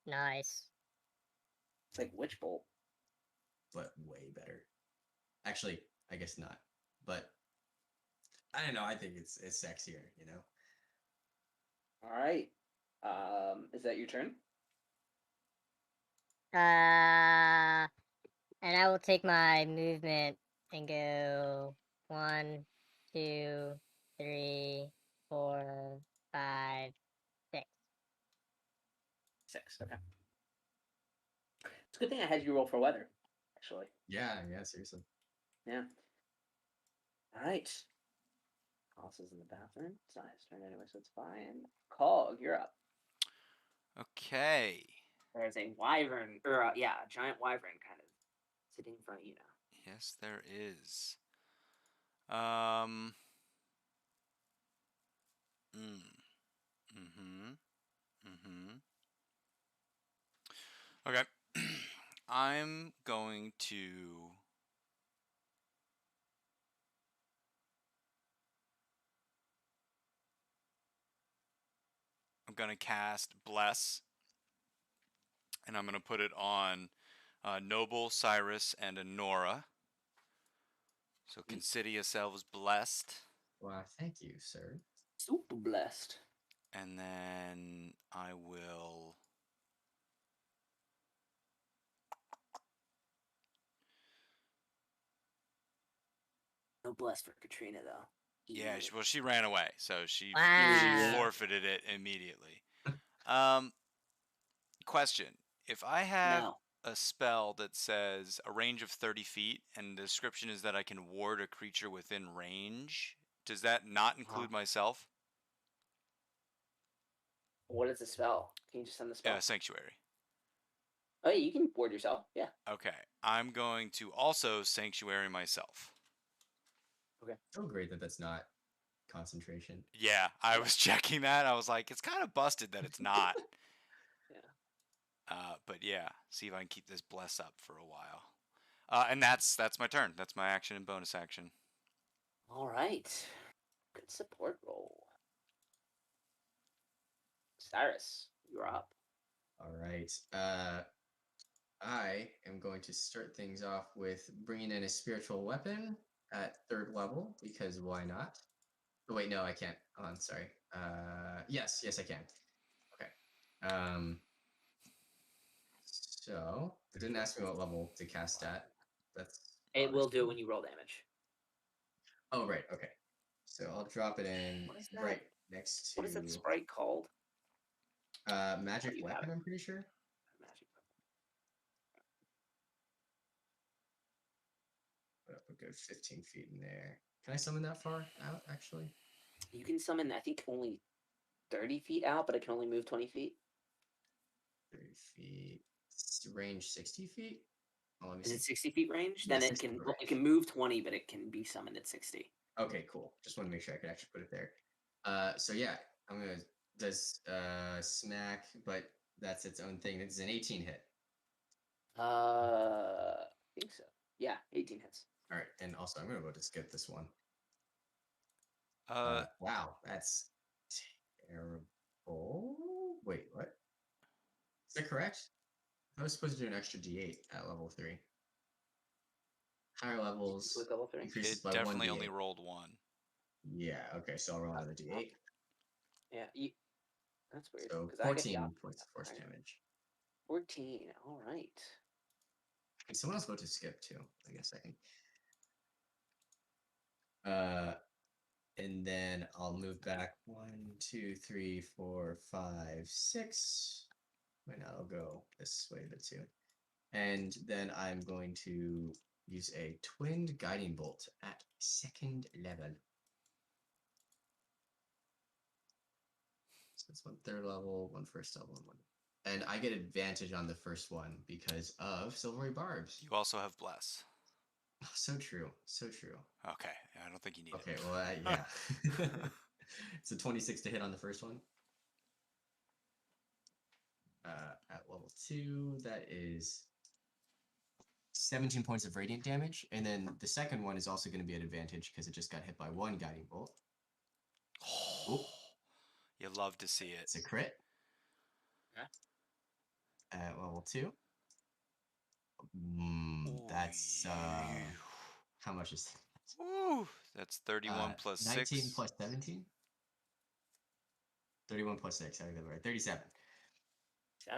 Nice. It's like Witch Bolt. but way better. Actually, I guess not. But I don't know. I think it's sexier, you know. All right. Is that your turn? And I will take my movement and go 1, 2, 3, 4, 5, 6. 6. Okay. It's a good thing I had you roll for weather, actually. Yeah, seriously. Yeah. All right. Alice is in the bathroom. It's not his turn anyway, so it's fine. Cog, you're up. Okay. There's a wyvern, or a giant wyvern kind of sitting in front of you now. Yes, there is. Mm. Mm-hmm. Mm-hmm. Okay. I'm going to cast Bless, and I'm gonna put it on Noble, Cyrus, and Honora. So consider yourselves blessed. Well, thank you, sir. Super blessed. And then I will No blessed for Katrina though. Yeah, she ran away, so she Wow. forfeited it immediately. Question: if I have No. a spell that says a range of 30 feet, and the description is that I can ward a creature within range, does that not include myself? What is the spell? Can you just send the spell? Sanctuary. Oh, yeah, you can ward yourself. Yeah. Okay, I'm going to also sanctuary myself. Okay. So great that that's not concentration. Yeah, I was checking that. I was like, it's kind of busted that it's not. Yeah. But yeah, see if I can keep this bless up for a while. And that's my turn. That's my action and bonus action. All right. Good support roll. Cyrus, you're up. All right. I am going to start things off with bringing in a spiritual weapon at 3rd level, because why not? Oh, wait, no, I can't. Oh, I'm sorry. Yes, I can. Okay. So it didn't ask me what level to cast at. That's It will do it when you roll damage. Oh, right. Okay. So I'll drop it in What is that? right next to What is that sprite called? magic you have weapon. it. I'm pretty sure. Magic Put up a good 15 feet in there. Can I summon that far out? Actually, You can summon, I think, only 30 feet out, but it can only move 20 feet. 30 feet. Range 60 feet. Oh, let me Is see. it 60 feet range? Yeah, Then it 60 can range. it can move 20, but it can be summoned at 60. Okay, cool. Just want to make sure I could actually put it there. So yeah, I'm gonna does smack, but that's its own thing. It's an 18 hit. I think so. Yeah, 18 hits. All right, and also I'm gonna go to skip this one. Uh, Wow, that's terrible. Wait, what? Is that correct? I was supposed to do an extra D8 at level 3. Higher levels With level 3. increases it by definitely 1d8. only rolled 1. Yeah, okay, so I'll roll another D8. Yeah, that's weird. So 'cause I get the 14 opposite. points of force damage. 14. All right. Can someone else vote to skip too? I guess I can. And then I'll move back 1, 2, 3, 4, 5, 6. Right now I'll go this way a bit too. And then I'm going to use a twinned guiding bolt at 2nd level. So it's 1 3rd level, 1 1st level, and 1. And I get advantage on the first one because of silvery barbs. You also have bless. Oh, so true. So true. Okay, I don't think you need Okay, it. well, yeah. It's a 26 to hit on the first one. At level 2, that is 17 points of radiant damage. And then the second one is also going to be at advantage because it just got hit by 1 guiding bolt. Oh, you love to see it. it's a crit. Yeah. At level 2. That's how much is that? Ooh, that's 31 plus 19 6. plus 17. 31 plus 6. I think that's right. 37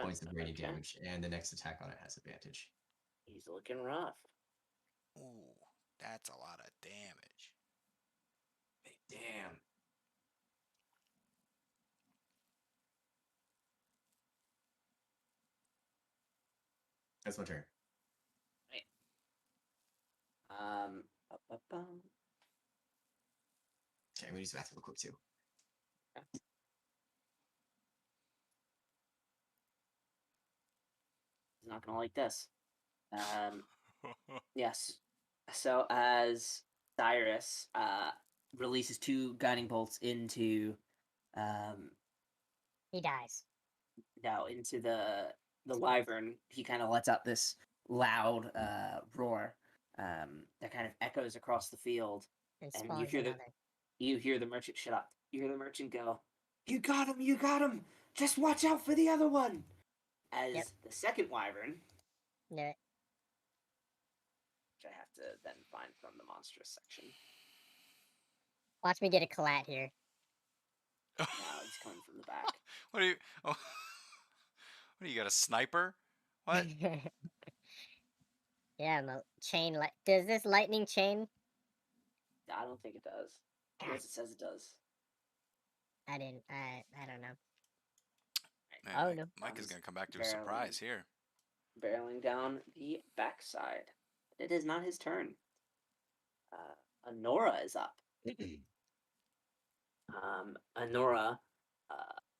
points of radiant damage, and the next attack on it has advantage. He's looking rough. Ooh, that's a lot of damage. Damn. That's my turn. Right. Okay, I'm gonna use the bathroom real quick too. He's not gonna like this. Yes. So as Cyrus releases 2 guiding bolts into He dies. into the wyvern, he kind of lets out this loud roar that kind of echoes across the field, And and spawns another. you hear the merchant shut up. You hear the merchant go, "You got him! You got him! Just watch out for the other one!" As the second wyvern, Knew it. which I have to then find from the monstrous section. Watch me get a collat here. No, he's coming from the back. What are you? Oh, what do you got? A sniper? What? Yeah, I'm a chain. Does this lightning chain? I don't think it does. Unless it says it does. I didn't. I don't know. Man, Oh no. Mike is gonna come back to a surprise here. Barreling down the backside. It is not his turn. Honora is up. Honora,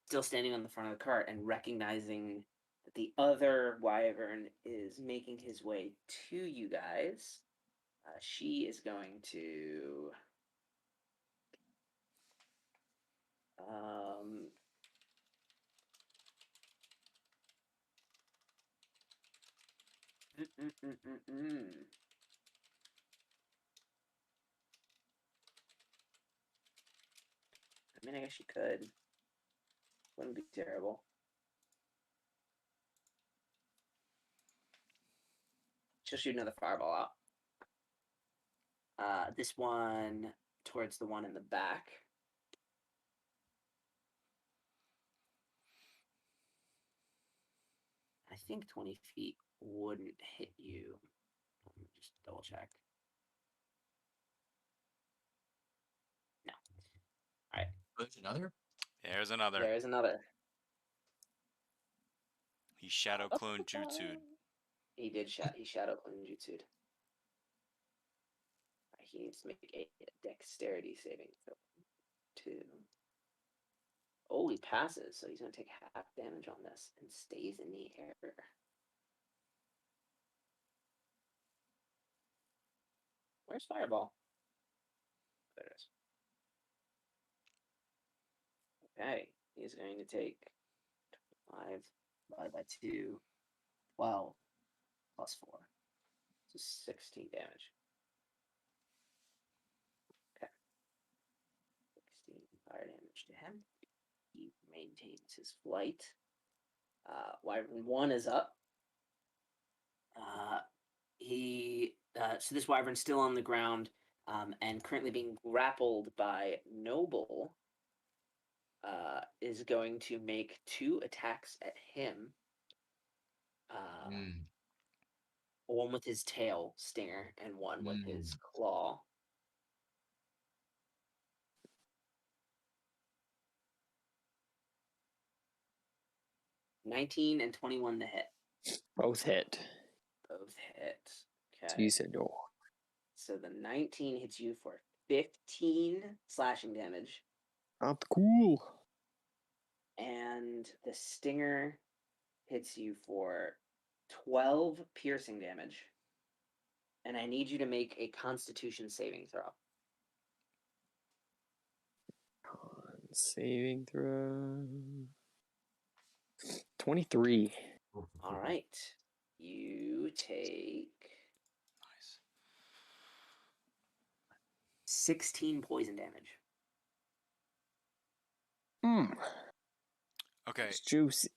still standing on the front of the cart and recognizing that the other wyvern is making his way to you guys. She is going to I mean, I guess she could. Wouldn't be terrible. She'll shoot another fireball out. This one towards the one in the back. I think 20 feet wouldn't hit you. Let me just double check. No. All right. There's another? There's another. There is another. He shadow clone jutsu'd. He did he shadow clone jutsu'd. He needs to make a dexterity saving throw. 2. Oh, he passes, so he's going to take half damage on this and stays in the air. Where's Fireball? There it is. Okay, he's going to take 5 divided by 2, 12 plus 4. So 16 damage. Okay. 16 fire damage to him. He maintains his flight. Wyvern 1 is up. So this wyvern's still on the ground and currently being grappled by Noble. Is going to make 2 attacks at him. one with his tail stinger and one with his claw. $19 and $21 to hit. Both hit. Both hit. So Okay. you said no. So the 19 hits you for 15 slashing damage. Not cool. And the stinger hits you for 12 piercing damage. And I need you to make a Constitution saving throw. Saving throw. 23. All right. You take Nice. 16 poison damage. Okay. It's juicy.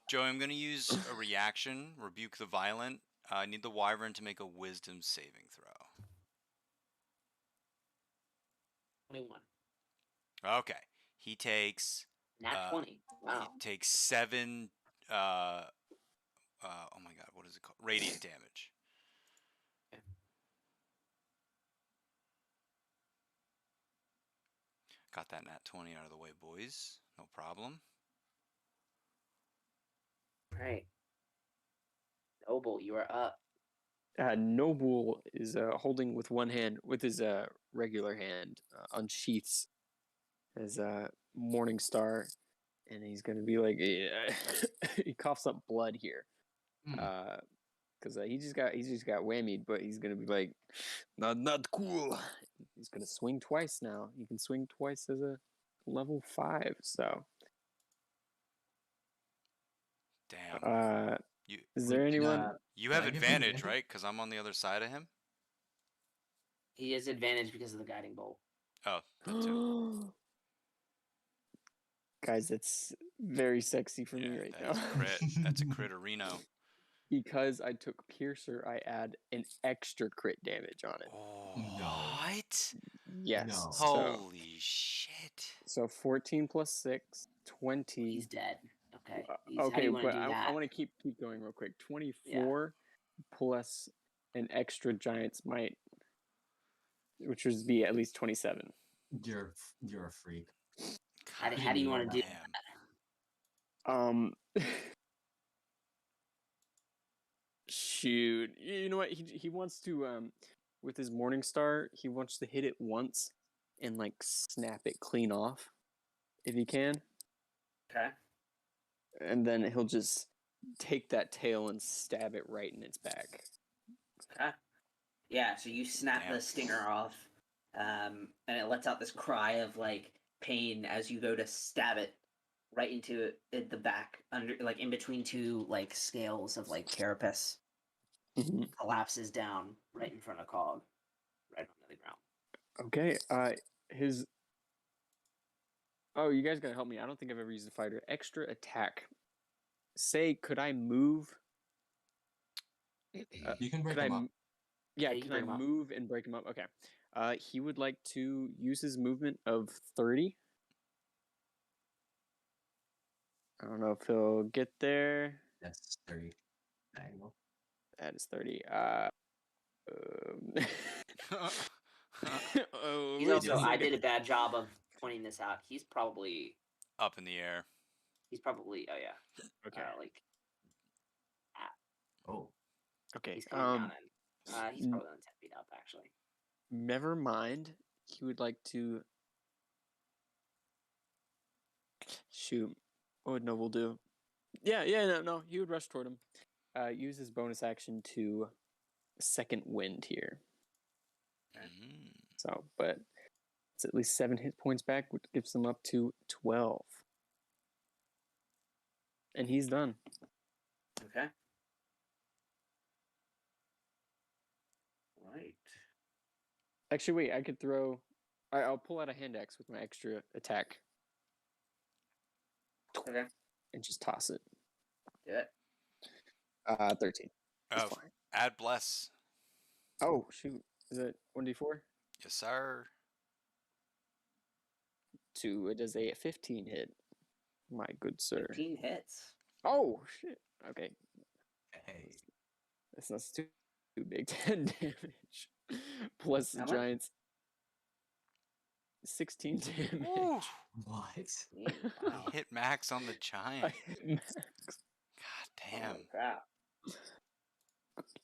Joey, I'm gonna use a reaction, rebuke the violent. I need the wyvern to make a wisdom saving throw. 21. Okay. He takes Nat 20. Wow. He takes 7 oh my god, what is it called? Radiant damage. Okay. Got that nat 20 out of the way, boys. No problem. Right. Noble, you are up. Noble is holding with one hand, with his regular hand, unsheaths his Morning Star, and he's gonna be like, he coughs up blood here, because he just got whammied, but he's gonna be like, not cool. He's gonna swing twice now. He can swing twice as a level 5. So, Damn. is there anyone? You have I give him advantage, advantage? right? Because I'm on the other side of him. He has advantage because of the guiding bolt. Oh, that too. Guys, that's very sexy for me Yeah, right that now. is a crit. That's a critorino. Because I took Piercer, I add an extra crit damage on it. Oh, No. what? Yes. No. Holy shit. So 14 plus 6, 20. He's dead. Okay. How do Okay, you want but to do that? I want to keep going real quick. 24 plus an extra Giant's Might, which would be at least 27. You're a freak. How do you want to do Damn. Shoot. You know what? He wants to with his Morning Star, he wants to hit it once and like snap it clean off if he can. Okay. And then he'll just take that tail and stab it right in its back. Okay. Yeah, so you snap Damn. the stinger off, and it lets out this cry of like pain as you go to stab it right into it, the back, under like in between two like scales of like carapace. Collapses down right in front of Cog, right onto the ground. Okay. His. Oh, you guys gotta help me. I don't think I've ever used a fighter. Extra attack. Say, could I move? You can break him up. Yeah, you can can I break him up. move and break him up? Okay. He would like to use his movement of 30. I don't know if he'll get there. That's 30. Diagonal. That is 30. He's also. I did a bad job of pointing this out. He's probably. Up in the air. He's probably. Oh yeah. Okay. Oh. Okay. He's coming down and he's probably only 10 feet up actually. Never mind. He would like to shoot. What would Noble do? Yeah, no. He would rush toward him. Use his bonus action to second wind here. Mm. So, but it's at least 7 hit points back, which gives them up to 12. And he's done. Okay. Right. Actually, wait, I could throw. I'll pull out a hand axe with my extra attack. Okay. And just toss it. Do it. 13. That's fine. Add bless. Oh, shoot. Is it 1d4? Yes, sir. 2. It is a 15 hit. My good sir. 15 hits. Oh, shit. Okay. Hey. That's not too big. 10 damage. Plus the How much? giants. 16 damage. Ooh, What? Wow. he hit max on the I giant. hit max. God damn. Oh, crap.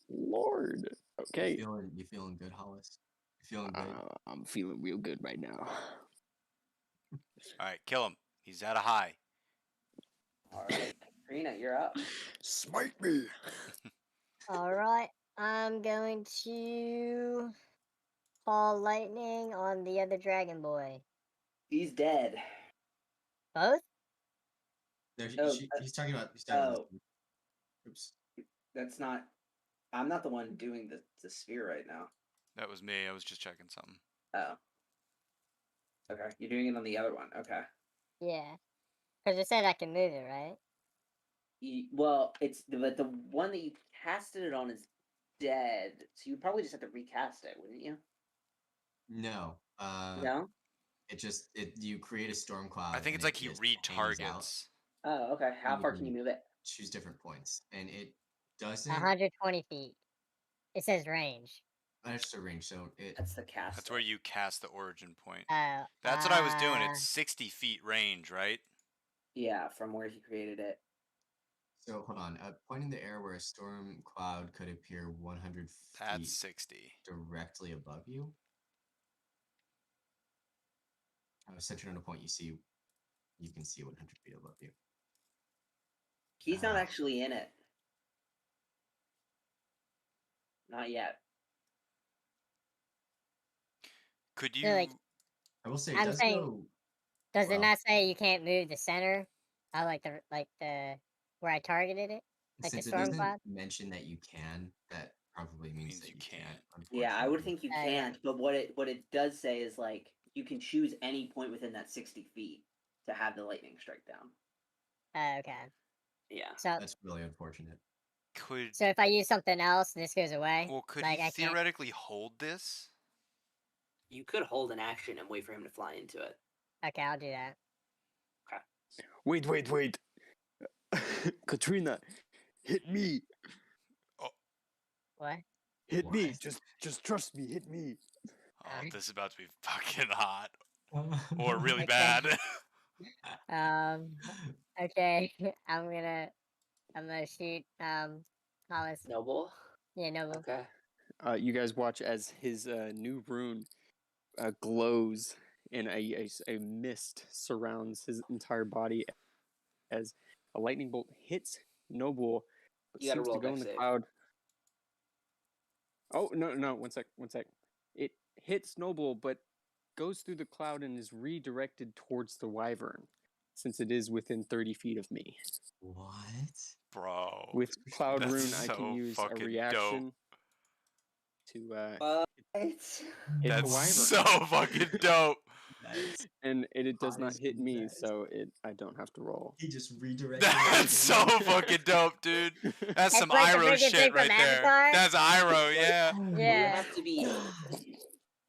Lord. Okay. You feeling good, Hollis? You feeling good? I'm feeling real good right now. All right, kill him. He's at a high. All right, Katrina, you're up. Smite me. All right, I'm going to call lightning on the other dragon boy. He's dead. Both? He's talking about. Oh. Oops. That's not. I'm not the one doing the sphere right now. That was me. I was just checking something. Oh. Okay, you're doing it on the other one. Okay. Yeah. Because it said I can move it, right? Well, but the one that you casted it on is dead, so you probably just have to recast it, wouldn't you? No. No. You create a storm cloud. I think and it's like it he just hangs out. retargets. Oh, okay. How You far can you can move it? Choose different points, and it doesn't. 120 feet. It says range. That's the range, so it. That's the cast. That's where you cast the origin point. Oh. That's what I was doing. It's 60 feet range, right? Yeah, from where he created it. So hold on. A point in the air where a storm cloud could appear 100 That's feet 60. directly above you. Centered on a point you can see 100 feet above you. He's not actually in it. Not yet. Could So, you? like, I will say it I'm does saying- go. does well, it not say you can't move the center? Like the where I targeted it? Like the since it storm doesn't cloud? mention that you can, that probably means that you you can't. can't. Yeah, I would unfortunately. think you Yeah. can't. But what it does say is like you can choose any point within that 60 feet to have the lightning strike down. Okay. Yeah. So That's really unfortunate. Could if I use something else, this goes away. well? Could like he I can't. theoretically hold this? You could hold an action and wait for him to fly into it. Okay, I'll do that. Wait. Katrina, hit me. What? Hit me. What? Just trust me. Hit me. Oh, Alright. this is about to be fucking hot or really Okay. bad. Okay. I'm gonna shoot Hollis. Noble. Yeah, Noble. Okay. You guys watch as his new rune glows and a mist surrounds his entire body as a lightning bolt hits Noble, but You gotta seems to roll go in dex the save. cloud. Oh no! One sec. It hits Noble, but goes through the cloud and is redirected towards the wyvern, since it is within 30 feet of me. What? Bro. With Cloud That's Rune, I can so use a fucking reaction to hit the That's wyvern. so fucking dope. Nice. And it does not Highest hit me, success. so I don't have to roll. He just redirected. That's so fucking dope, dude. That's some like the Iroh freaking shit thing right from there. Avatar? That's Iroh, yeah. Yeah.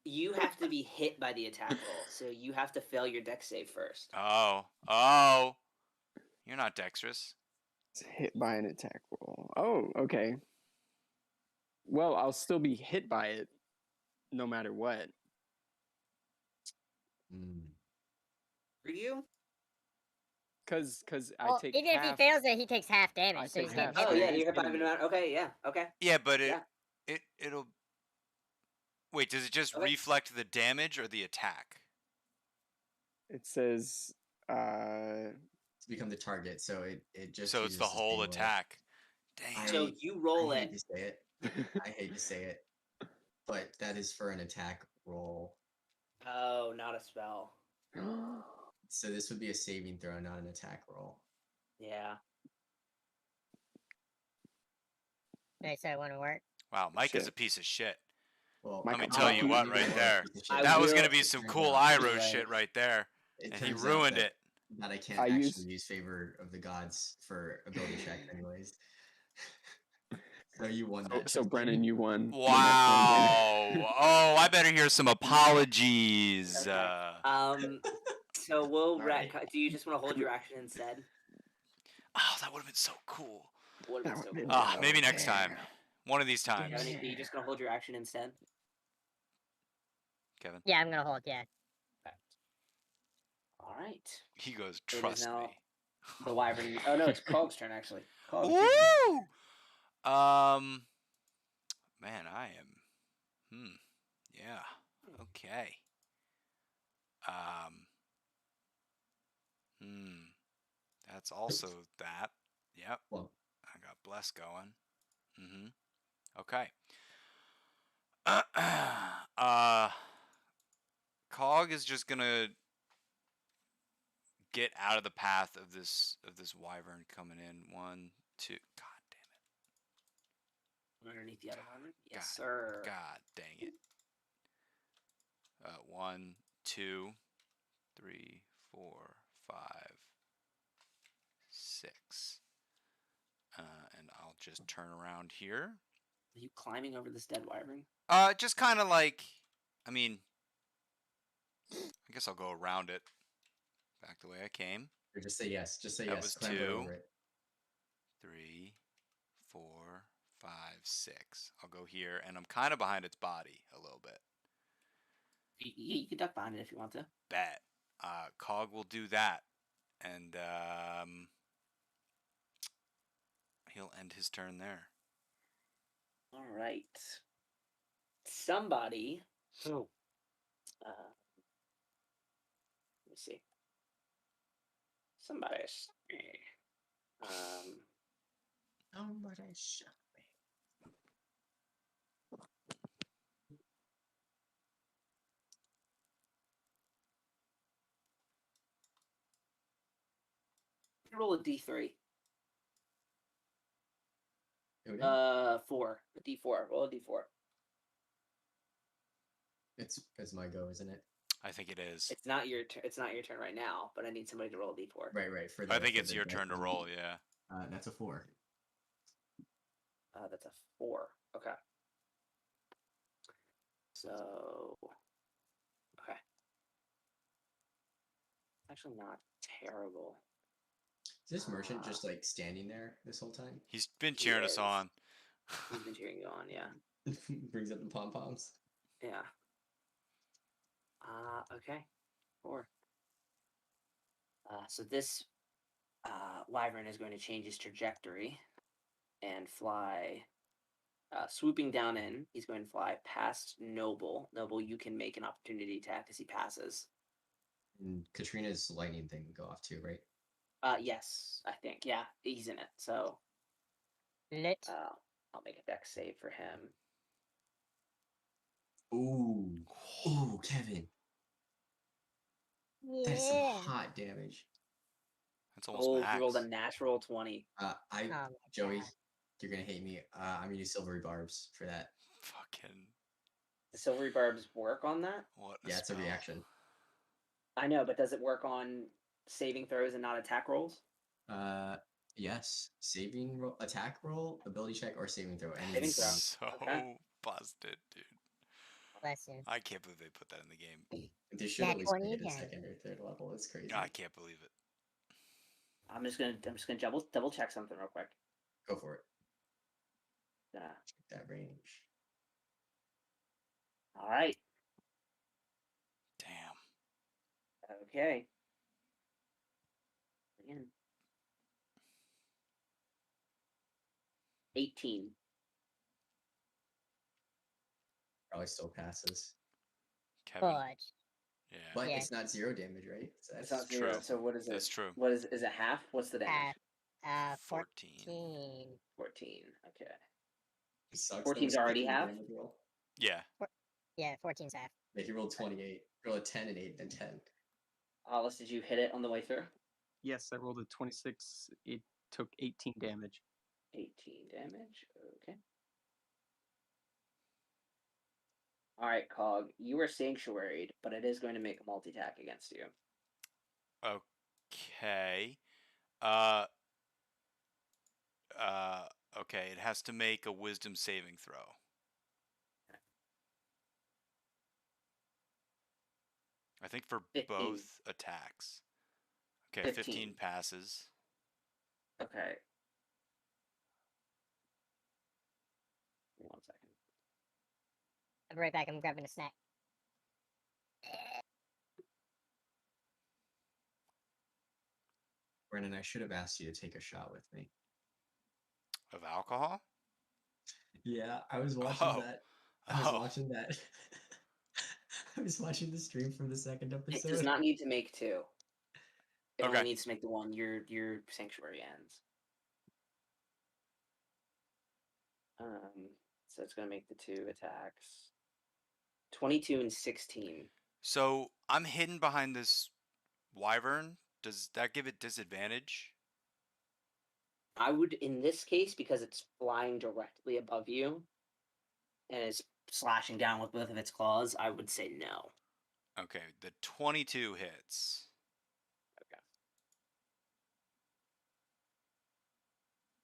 You have to be hit by the attack roll, so you have to fail your dex save first. Oh. You're not dexterous. It's hit by an attack roll. Oh, okay. Well, I'll still be hit by it, no matter what. For you? Cause I Well, take even if he half. fails it, he takes half I damage. So take he's getting half hit Oh by yeah, it. you're hit by an hitting me. amount. Okay, yeah, okay. Yeah, but Yeah. it'll wait, does it just Okay. reflect the damage or the attack? It says To become the target, so it just. So it's uses the whole single- attack. Damn. So you roll I it. hate to say it. I hate to say it, but that is for an attack roll. Oh, not a spell. So this would be a saving throw, not an attack roll. Yeah. Okay, so it wouldn't work. Wow, Mike is Shit. a piece of shit. Well, Let Let me me tell you you what even right more there. piece of shit. That was will- gonna be some turns cool out- Iroh Right. shit right there. It And he turns out ruined that- it. That I can't I actually use- use favor of the gods for ability checks, anyways. So you won that. So Tristan. Brennan, you won. the next one. Wow. Oh, I better hear some apologies. Okay. So we'll Sorry. do you just want to hold your action instead? Oh, that would have been so cool. Would have been so That cool. would've been Maybe so next time. damn. One of these Do you have times. any- are you just gonna hold your action instead? Kevin. Yeah, I'm gonna hold. Yeah. All right. He goes, It is trust now me. the wyvern. Oh no, it's Cog's turn actually. Cog, it's your turn. Woo! Man, I am. Yeah. Okay. That's also that. Yep. Well, I got bless going. Okay. Cog is just gonna get out of the path of this wyvern coming in. 1, 2. God damn it. Underneath the other wyvern. Yes, God, sir. God dang it. 1, 2, 3, 4, 5, 6. And I'll just turn around here. Are you climbing over this dead wyvern? Just kind of like, I mean, I guess I'll go around it, back the way I came. Or just say yes. Just say That yes. was Clamber 2, over it. 3, 4, 5, 6. I'll go here, and I'm kind of behind its body a little bit. You can duck behind it if you want to. Bet. Cog will do that, and he'll end his turn there. All right. Somebody. Oh. Let me see. Somebody. Somebody shot me. Roll a d3. Odin? 4. A d4. Roll a d4. It's my go, isn't it? I think it is. It's not your turn. It's not your turn right now, but I need somebody to roll a d4. Right. I think it's your turn to roll, yeah. That's a 4. That's a 4. Okay. So. Okay. Actually, not terrible. Is this merchant just like standing there this whole time? He's been cheering us is. on. He's been cheering you on, yeah. Brings up the pom poms. Yeah. Okay. 4. So this wyvern is going to change his trajectory and fly, swooping down in. He's going to fly past Noble. Noble, you can make an opportunity attack as he passes. And Katrina's lightning thing go off too, right? Yes, I think. Yeah, he's in it. So Lit. I'll make a dex save for him. Ooh, Kevin. Yeah. That's some hot damage. That's almost max. He rolled a natural 20. Oh my Joey, God. you're gonna hate me. I'm gonna use silvery barbs for that. Fucking. The silvery barbs work on that? What? Yeah, it's a spell. reaction. I know, but does it work on saving throws and not attack rolls? Yes. Saving roll, attack roll, ability check, or saving throw. Any Saving throw. So Okay. busted, dude. Bless you. I can't believe they put that in the game. They should Nat always 20 make it a again. second or third level. It's crazy. I can't believe it. I'm just gonna double check something real quick. Go for it. Yeah. Check that range. All right. Damn. Okay. Again. 18. Probably still passes. Kevin. Fudge. Yeah. But Yeah. it's not 0 damage, right? So It's that's not 0. true. So what is it? That's true. What is it half? What's the damage? 14. 14. Okay. it sucks. 14's already half? Roll. Yeah. Yeah, 14's half. Yeah, he rolled 28. Roll a 10 and 8 and 10. Hollis, did you hit it on the way through? Yes, I rolled a 26. It took 18 damage. 18 damage. Okay. All right, Cog. You are sanctuaried, but it is going to make a multi-attack against you. Okay. Okay. It has to make a wisdom saving throw. I think for 15. both attacks. Okay, 15 passes. Okay. I'll be right back. I'm grabbing a snack. Brennan, I should have asked you to take a shot with me. Of alcohol? Yeah, I was watching Oh. that. I was watching that. I was watching the stream from the second It episode. does not need to make 2. It Okay. only needs to make the 1. Your sanctuary ends. So it's gonna make the 2 attacks. 22 and 16. So I'm hidden behind this wyvern. Does that give it disadvantage? I would, in this case, because it's flying directly above you and is slashing down with both of its claws, I would say no. Okay, the 22 hits. Okay.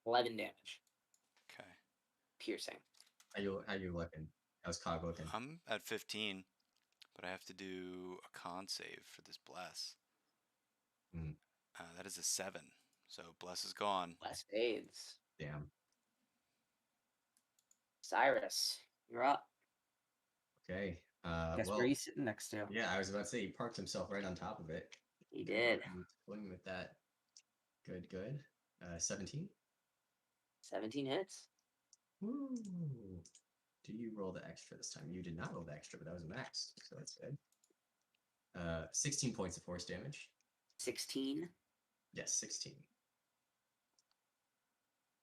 11 damage. Okay. Piercing. How you looking? How's Cog looking? I'm at 15, but I have to do a con save for this bless. Mm. That is a 7. So bless is gone. Bless fades. Damn. Cyrus, you're up. Okay. Guess well, where he's sitting next to. yeah, I was about to say he parked himself right on top of it. He did. Playing with that. Good. 17. 17 hits. Woo. Do you roll the extra this time? You did not roll the extra, but that was a max, so that's good. 16 points of force damage. 16. Yes, 16.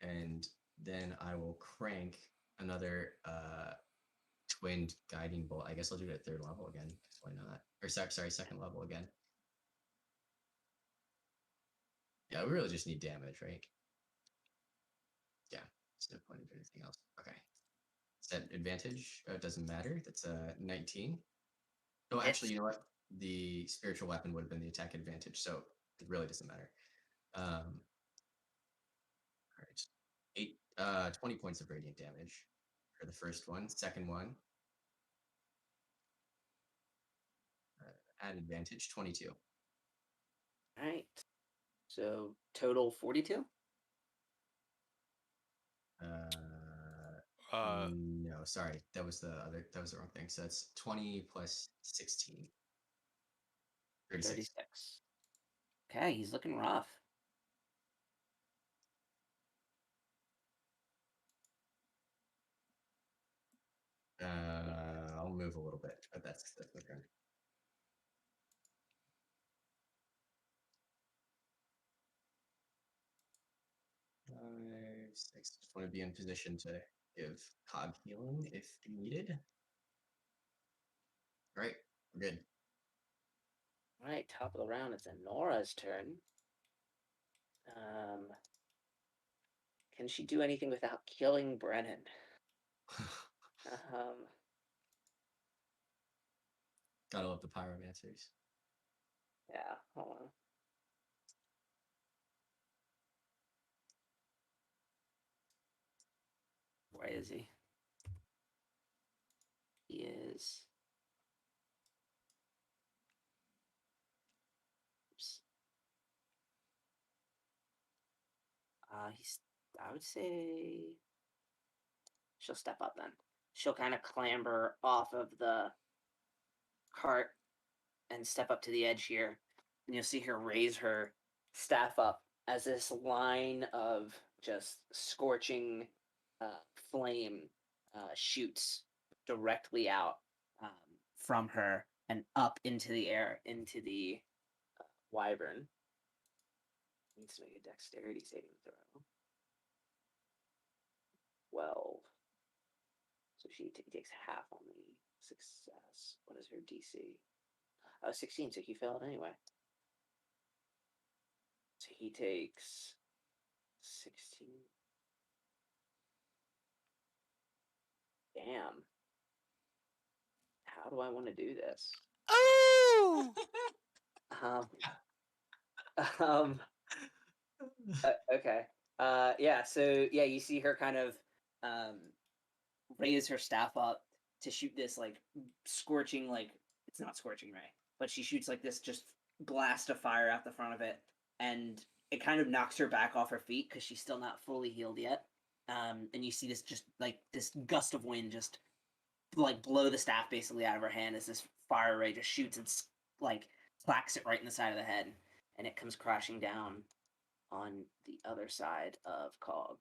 And then I will crank another twinned guiding bolt. I guess I'll do it at 3rd level again. Why not? Or sorry, 2nd level again. Yeah, we really just need damage, right? Yeah, there's no point in doing anything else. Okay. Is that advantage? It doesn't matter. That's 19. Oh, actually, you know what? The spiritual weapon would have been the attack advantage, so it really doesn't matter. All right. 20 points of radiant damage for the first one. Second one, at advantage, 22. All right. So total 42. No, sorry, that was the wrong thing. So that's 20 plus 16. 36. 36. Okay, he's looking rough. I'll move a little bit, but that's my turn. Five, six. Just want to be in position to give Cog healing if needed. All right, we're good. All right, top of the round. It's Nora's turn. Can she do anything without killing Brennan? Gotta love the pyromancers. Yeah, hold on. Where is he? He is. Oops. I would say she'll step up then. She'll kind of clamber off of the cart and step up to the edge here. And you'll see her raise her staff up as this line of just scorching flame shoots directly out from her and up into the air, into the wyvern. Needs to make a dexterity saving throw. 12. So she takes half on the success. What is her DC? 16, so he failed anyway. So he takes 16. Damn. How do I want to do this? Oh! Okay. Yeah, so yeah, you see her kind of raise her staff up to shoot this like scorching, like it's not scorching ray, but she shoots like this just blast of fire out the front of it, and it kind of knocks her back off her feet because she's still not fully healed yet. And you see this just like this gust of wind just like blow the staff basically out of her hand as this fire ray just shoots and like clacks it right in the side of the head, and it comes crashing down on the other side of Cog.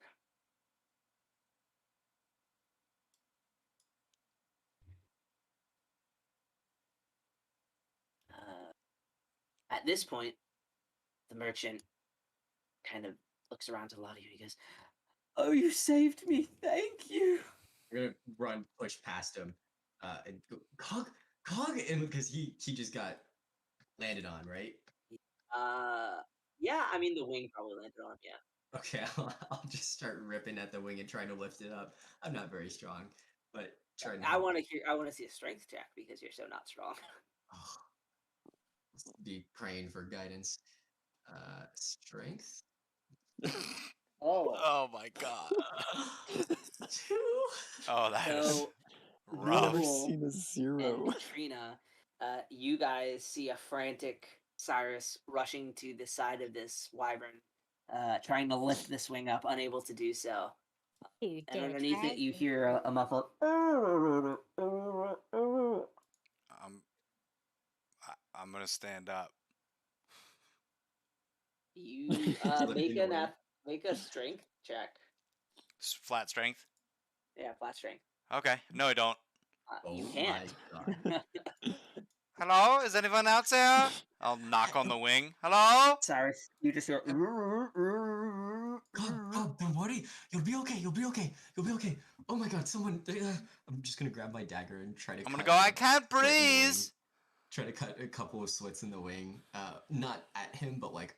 At this point, the merchant kind of looks around to a lot of you. He goes, "Oh, you saved me! Thank you." I'm gonna push past him, and go, Cog, and because he just got landed on, right? Yeah. I mean, the wing probably landed on him. Yeah. Okay, I'll just start ripping at the wing and trying to lift it up. I'm not very strong, but trying to. I want to see a strength check because you're so not strong. Oh, be praying for guidance. Strength. Oh my god. 2. Oh, that is So rough. Never Noble seen a and zero. Katrina, you guys see a frantic Cyrus rushing to the side of this wyvern, trying to lift this wing up, unable to do so. You And did underneath it, you right. hear a muffled. I'm gonna stand up. You make a strength check. Flat strength. Yeah, flat strength. Okay. No, I don't. You Oh can't. my god. Hello? Is anyone out there? I'll knock on the wing. Hello? Cyrus, you just hear. Cog, don't worry. You'll be okay. You'll be okay. You'll be okay. Oh my god, someone. I'm just gonna grab my dagger and try to. I'm gonna cut go. I a can't slit in the wing. breathe. Try to cut a couple of slits in the wing. Not at him, but like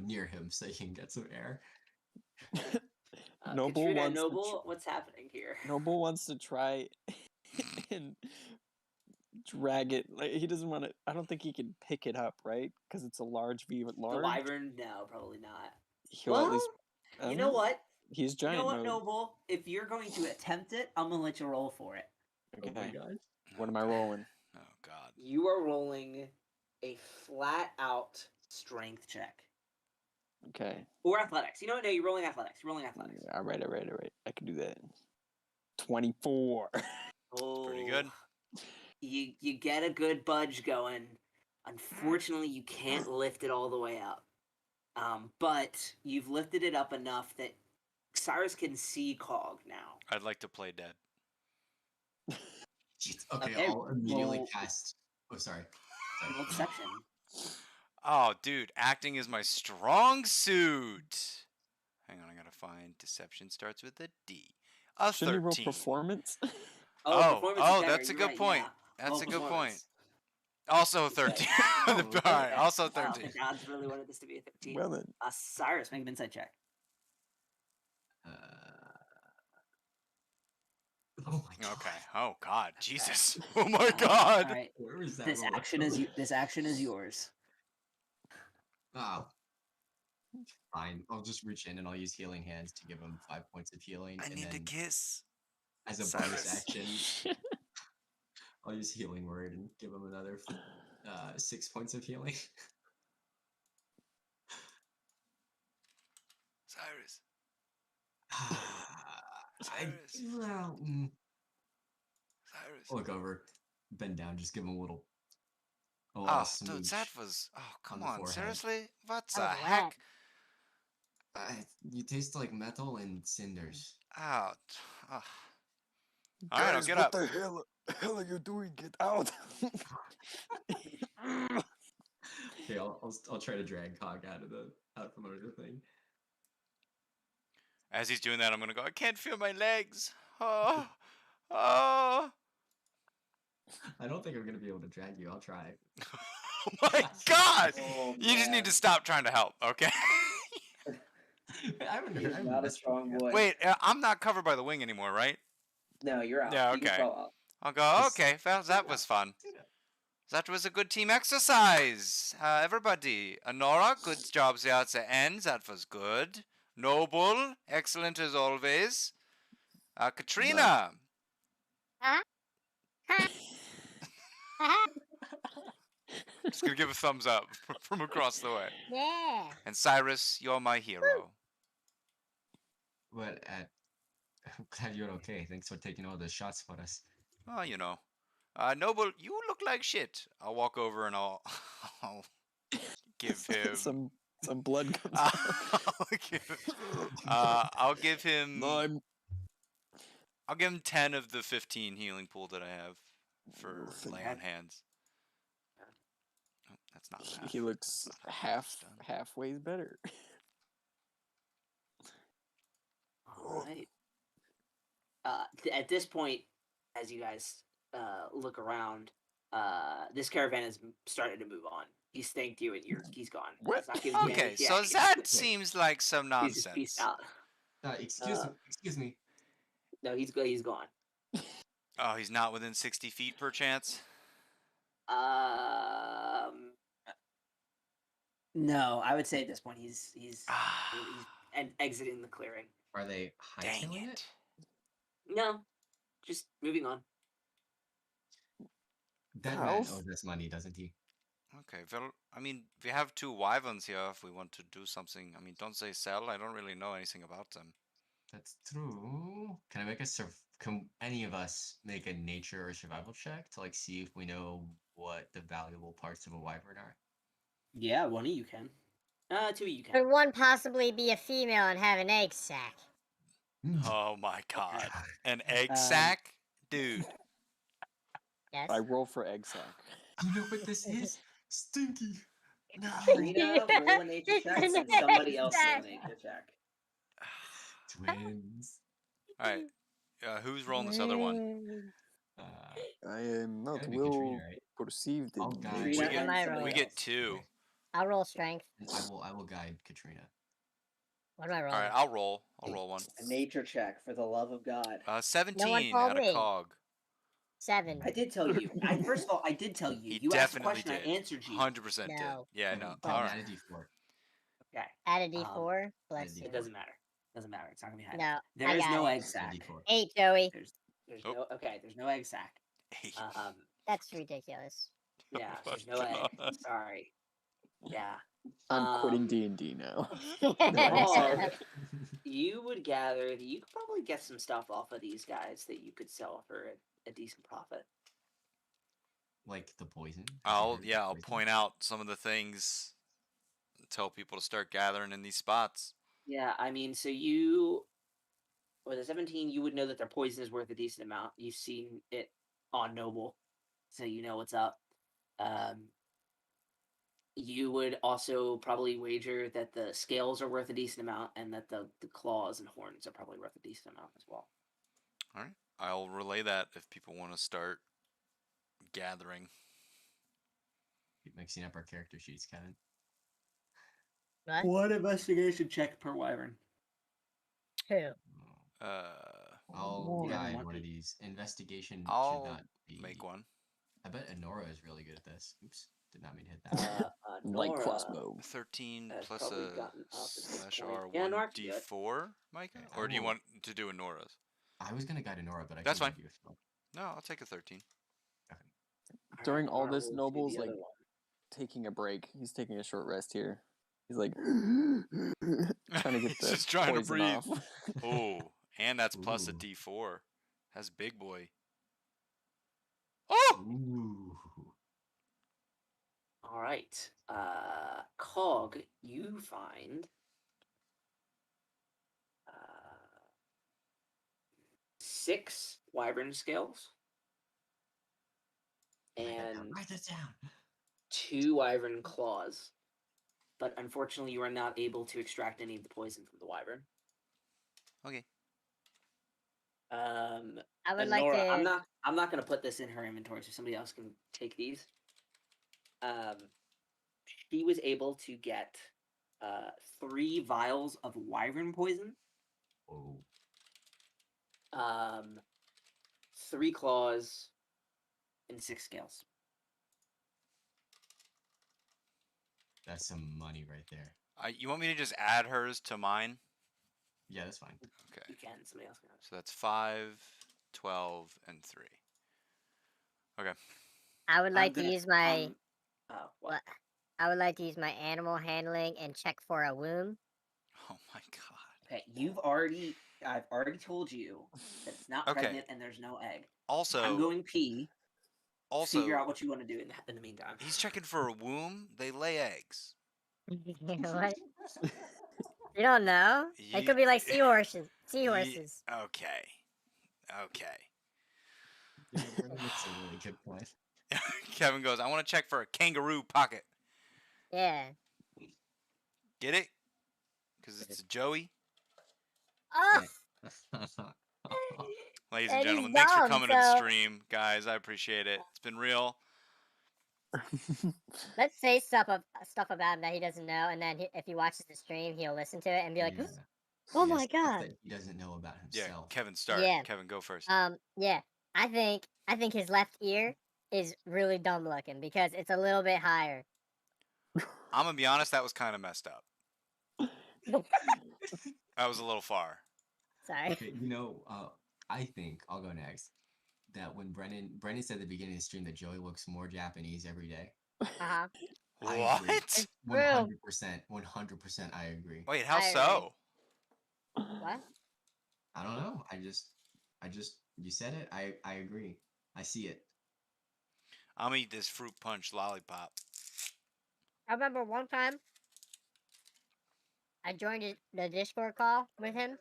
near him, so he can get some air. Noble Katrina, wants to Noble, what's happening here? Noble wants to try and drag it. Like he doesn't want to. I don't think he can pick it up, right? Because it's a large V with large. The wyvern? No, probably not. He'll at least. You know what? He's You giant know what, mode. Noble? If you're going to attempt it, I'm gonna let you roll for it. Oh my Okay. god. What am I rolling? Oh god. You are rolling a flat out strength check. Okay. Or athletics. You know what? No, you're rolling athletics. You're rolling athletics. All right. I can do that. 24. Oh, Pretty good. You get a good budge going. Unfortunately, you can't lift it all the way up. But you've lifted it up enough that Cyrus can see Cog now. I'd like to play dead. Okay, Okay, I'll immediately roll- cast. Oh, sorry. Roll deception. Oh, dude, acting is my strong suit. Hang on, I gotta find deception starts with a D. A Shouldn't you roll 13. performance? Performance is better, that's a you're good right, point. yeah. That's Roll a good point. performance. Also 13. All right, also Wow, 13. the gods really wanted this to be a 13. Well then. Cyrus, make an insight check. Oh my god. Okay. Oh god, Jesus. Oh my god. All right. Where was that? This roll action is yours. Oh. Fine. I'll just reach in and I'll use healing hands to give him 5 points of healing. I and need to then, kiss. as a Cyrus. bonus action, I'll use healing word and give him another 6 points of healing. Cyrus. Cyrus. Cyrus. Look over, bend down, just give him a little Oh, smooch. dude, that was. Oh, come the on. forehead. Seriously? What the That was heck? You taste like metal and cinders. Oh. Oh. All right, I'll get up. What the hell are you doing? Get out! Okay, I'll try to drag Cog out from under the thing. As he's doing that, I'm gonna go. I can't feel my legs. Oh. Oh. I don't think I'm gonna be able to drag you. I'll try. Oh my god! You just need to stop trying to help, okay? I haven't He's heard. not a strong boy. Wait, I'm not covered by the wing anymore, right? No, you're out. Yeah, You can okay. crawl out. I'll go, okay, well, that was fun. That was a good team exercise. Everybody. Honora, good job there at the end. That was good. Noble, excellent as always. Katrina. Huh? Just gonna give a thumbs up from across the way. Yeah. And Cyrus, you're my hero. But I'm glad you're okay. Thanks for taking all the shots for us. well, Noble, you look like shit. I'll walk over and I'll, I'll give him some blood comes I'll out. I'll give him. No, I'm I'll give him 10 of the 15 healing pool that I have for thank lay you. on hands. Oh, that's not half. he looks That's not how it's done. halfway better. All right. At this point, as you guys look around, this caravan has started to move on. He's thanked you, and he's gone. What? He's not giving you Okay, any. so Yeah, that seems like some he's just peaced nonsense. out. Excuse me. No, he's good. He's gone. Oh, he's not within 60 feet per chance? No, I would say at this point he's Ah, and exiting the clearing. Are they dang hightailing it. No, just moving on. That man House? owes us money, doesn't he? Okay, well, I mean, we have 2 wyverns here if we want to do something. I mean, don't say sell. I don't really know anything about them. That's true. Can I make can any of us make a nature or survival check to see if we know what the valuable parts of a wyvern are? Yeah, one of you can. Two of you can. Could one possibly be a female and have an egg sac? Oh my god. An egg Um, sack? Dude. Yes. I roll for egg sack. You know what this is? Stinky. No. Katrina, roll a nature check, and somebody else roll a nature check. Twins. Alright. Who's rolling this other one? I am not Gotta be well Katrina, right? perceived I'll in guide nature. Katrina What am and I somebody rolling? We else. get 2. I'll roll strength. I will guide Katrina. What am I rolling? Alright, I'll roll. I'll roll one. A nature check, for the love of God. 17 told out of me. cog. 7. I did tell you. First of all, I did tell you. He You asked a definitely question, did. I answered you. 100% did. No. Yeah, Kevin, no. Kevin, Alright. add a D4. Okay. Add a D4. Bless D4. you. It doesn't matter. Doesn't matter. It's not gonna be high. No, There I is got no it. egg Add sack. D4. 8, Joey. There's Oh. no. Okay. There's no egg sack. That's ridiculous. Yeah. Oh There's my no egg. God. Sorry. Yeah. I'm quitting D&D now. Hog, you would gather that you could probably get some stuff off of these guys that you could sell for a decent profit. Like the poison? Have you heard of the I'll poison? point out some of the things, tell people to start gathering in these spots. Yeah, I mean, so you, with a 17, you would know that their poison is worth a decent amount. You've seen it on Noble, so you know what's up. You would also probably wager that the scales are worth a decent amount, and that the claws and horns are probably worth a decent amount as well. Alright. I'll relay that if people want to start gathering. Keep mixing up our character sheets, Kevin. What? One investigation check per wyvern. Who? I'll You haven't guide won- one of these. Investigation should I'll not be. make one. I bet Honora is really good at this. Oops, did not mean to hit that. Light Nora crossbow. 13 has plus probably a gotten up at this slash point. R Yeah, Nora can do it. 1d4, Micah? Okay, Or do you I will- want to do a Nora's? I was gonna guide Honora, but I That's can fine. guide you as well. No, I'll take a 13. During all Nora this, will do Noble's the like other one. taking a break. He's taking a short rest here. He's like trying to get He's the just trying to poison breathe. off. Oh, and that's plus a Ooh. d4. That's big boy. Oh! Ooh. All right. Cog, you find 6 wyvern scales and Write this down. 2 wyvern claws. But unfortunately, you are not able to extract any of the poison from the wyvern. Okay. I would And like Nora, to. I'm not going to put this in her inventory, so somebody else can take these. She was able to get 3 vials of wyvern poison. Oh. 3 claws and 6 scales. That's some money right there. You want me to just add hers to mine? Yeah, that's fine. Okay. You can. Somebody else can. So that's 5, 12, and 3. Okay. I would like I'm to gonna- use my. what? I would like to use my animal handling and check for a wound. Oh my god. Okay, you've already I've already told you that it's not Okay. pregnant and there's no egg. Also, I'm going pee. also, Figure out what you want to do in the meantime. he's checking for a womb. They lay eggs. What? You don't know? They Ye- could be like seahorses. Ye- Seahorses. Okay. Okay. That's a really good point. Kevin goes, I want to check for a kangaroo pocket. Yeah. Get it? Because it's Joey. Oh, Ladies And and he's gentlemen, thanks for dumb, coming to the so- stream, guys. I appreciate it. It's been real. let's say stuff about him that he doesn't know, and then if he watches the stream, he'll listen to it and be like, Yeah. "Oh Yeah, my stuff god!" that he doesn't know about Yeah, himself. Kevin, start. Yeah. Kevin, go first. Yeah. I think his left ear is really dumb looking because it's a little bit higher. I'm going to be honest, that was kind of messed up. That was a little far. Sorry. Okay, I think I'll go next. That when Brennan said at the beginning of the stream that Joey looks more Japanese every day. Uh-huh. I agree. What? 100%. 100%. I agree. Wait, how I agree. so? What? I don't know. I just. You said it. I agree. I see it. I'm going to eat this fruit punch lollipop. I remember one time I joined the Discord call with him.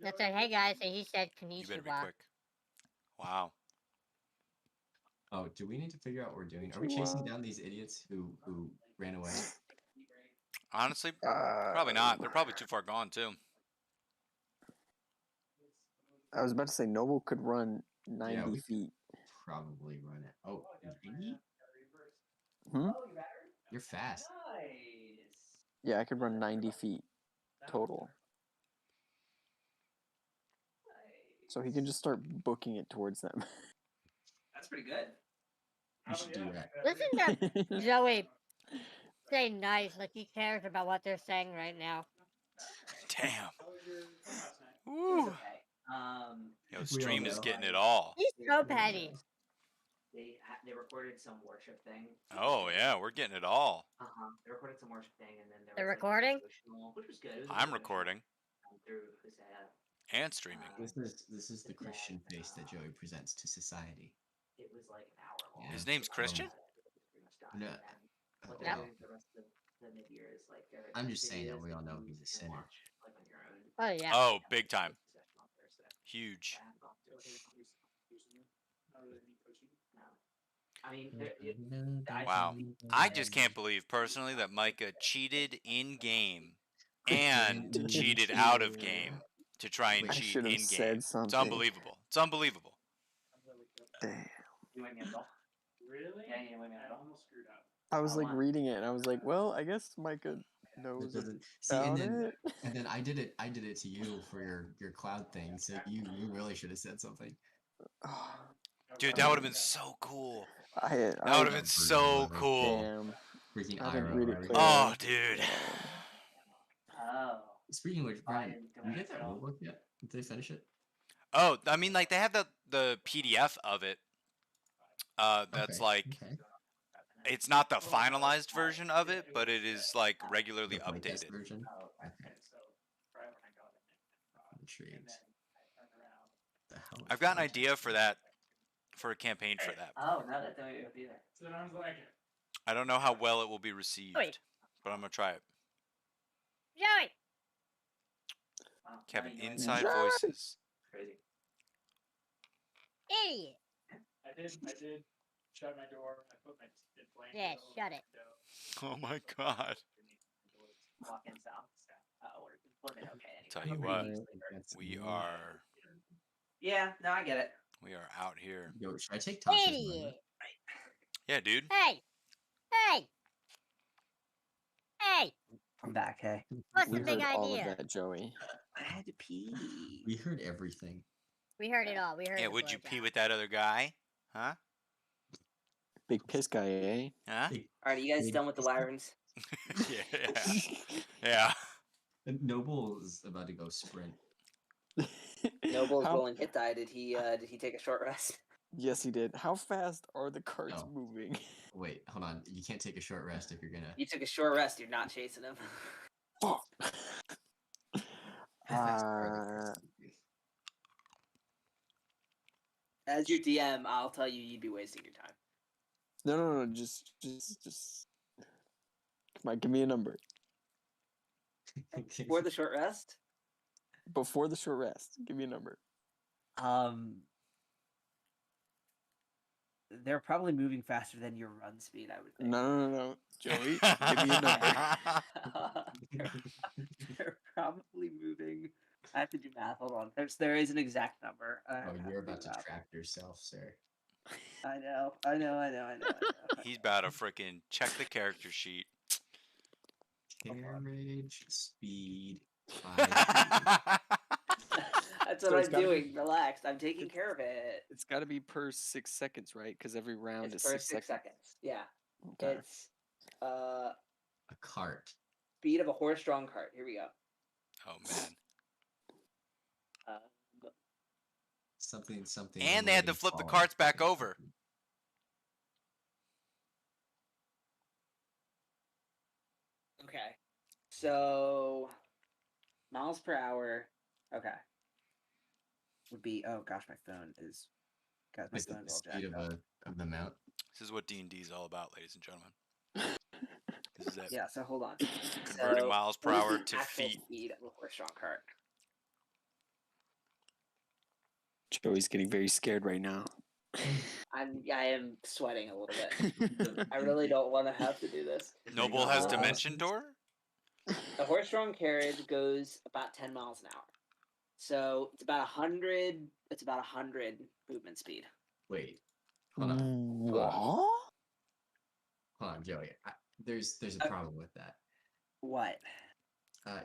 And I said, "Hey guys," and he said, You better be "Konnichiwa." quick. Wow. Oh, do we need to figure out what we're doing? Are we chasing down these idiots who ran away? Honestly, probably not. They're probably too far gone, too. I was about to say Noble could run 90 we feet. Probably run it. Oh, 90? Hmm? You're fast. Yeah, I could run 90 feet total. So he can just start booking it towards them. That's pretty good. You should do that. Listen to Joey say nice, like he cares about what they're saying right now. Damn. Woo. Woo. Okay. Yo, We stream all is know. getting it all. He's so petty. They recorded some worship thing. Oh, yeah, we're getting it all. They recorded some worship thing, and then there They're was, recording? which was good. It was I'm recording through Hosea. and streaming. This is the Christian face that Joey presents to society. It was like an hour long. His name's Christian? No. What Yeah. they're doing the rest of the mid-year is like I'm just saying that we all know he's a sinner. Like on your own. Oh yeah. Oh, big time. Huge. I mean, Wow. I just can't believe personally that Micah cheated in game and cheated out of game to try and I cheat should have in game. said It's something. unbelievable. It's unbelievable. Damn. Really? Yeah, I almost screwed up. I was like reading it and I was like, well, I guess Micah knows See, about and it. then I did it to you for your cloud thing. So you really should have said something. Dude, that would have been so cool. That That would have been so cool. Damn. Freaking I didn't IRL. read it right? clearly. Oh, dude. Oh. Speaking of which, Brian, did you get that rulebook yet? Did they finish it? Oh, I mean, like, they have the PDF of it. That's like, it's not the finalized version of it, but it is, like, regularly The playtest updated. version? Okay. I'm intrigued. The hell is I've got an playtest idea for version? that, for a campaign for that. Oh, no, that don't even be there. I don't know how well it will be received, but I'm going to try it. Joey. Kevin, inside Joey! voices. Crazy. Idiot. I did shut my door. I put my in flame. Yeah, shut it. Oh my god. Walk in south. We're flipping okay anyway. Tell you what, we are Yeah, no, I get it. out here. Yo, should I take Tasha's number? Idiot. Yeah, dude. Hey. Hey. Hey. I'm back, hey. What's We the big heard all of idea? that, Joey. I had to pee. We heard everything. We heard it all. We heard Yeah, the would you blowjob. pee with that other guy? Huh? Big piss guy, eh? Huh? Alright, are you guys done with the wirings? Yeah. Yeah. And Noble is about to go sprint. Noble's How- rolling hit die. Did he take a short rest? Yes, he did. How fast are the carts Oh. moving? Wait, hold on. You can't take a short rest if you're gonna. You took a short rest, you're not chasing him. Fuck. How fast are the carts moving? As your DM, I'll tell you you'd be wasting your time. No. Just. Come on, give me a number. Before the short rest, Before the short rest, give me a number. they're probably moving faster than your run speed, I would think. No. Joey, give me a number. They're probably moving. I have to do math. Hold on. There is an exact number. Oh, you're about to trap yourself, sir. I know. He's about to freaking check the character sheet. Carriage speed. That's what I'm doing. Relax. I'm taking care of it. It's got to be per 6 seconds, right? Because every round It's is per 6 seconds. Yeah. Okay. It's A cart. speed of a horse-drawn cart. Here we go. Oh man. Something. And they had to flip the carts back over. Okay. So miles per hour. Okay. Would be my phone is got my Is phone the all speed jacked up. of the mount? This is what D&D is all about, ladies and gentlemen. This is it. Yeah, so hold on. Converting miles per what is hour the to actual feet. speed of a horse-drawn cart? Joey's getting very scared right now. I am sweating a little bit. I really don't want to have to do this. Noble has dimension door? A horse-drawn carriage goes about 10 miles an hour. So it's about 100. It's about 100 movement speed. Wait. Hold on. What? Hold on, Joey. There's a problem with that. What?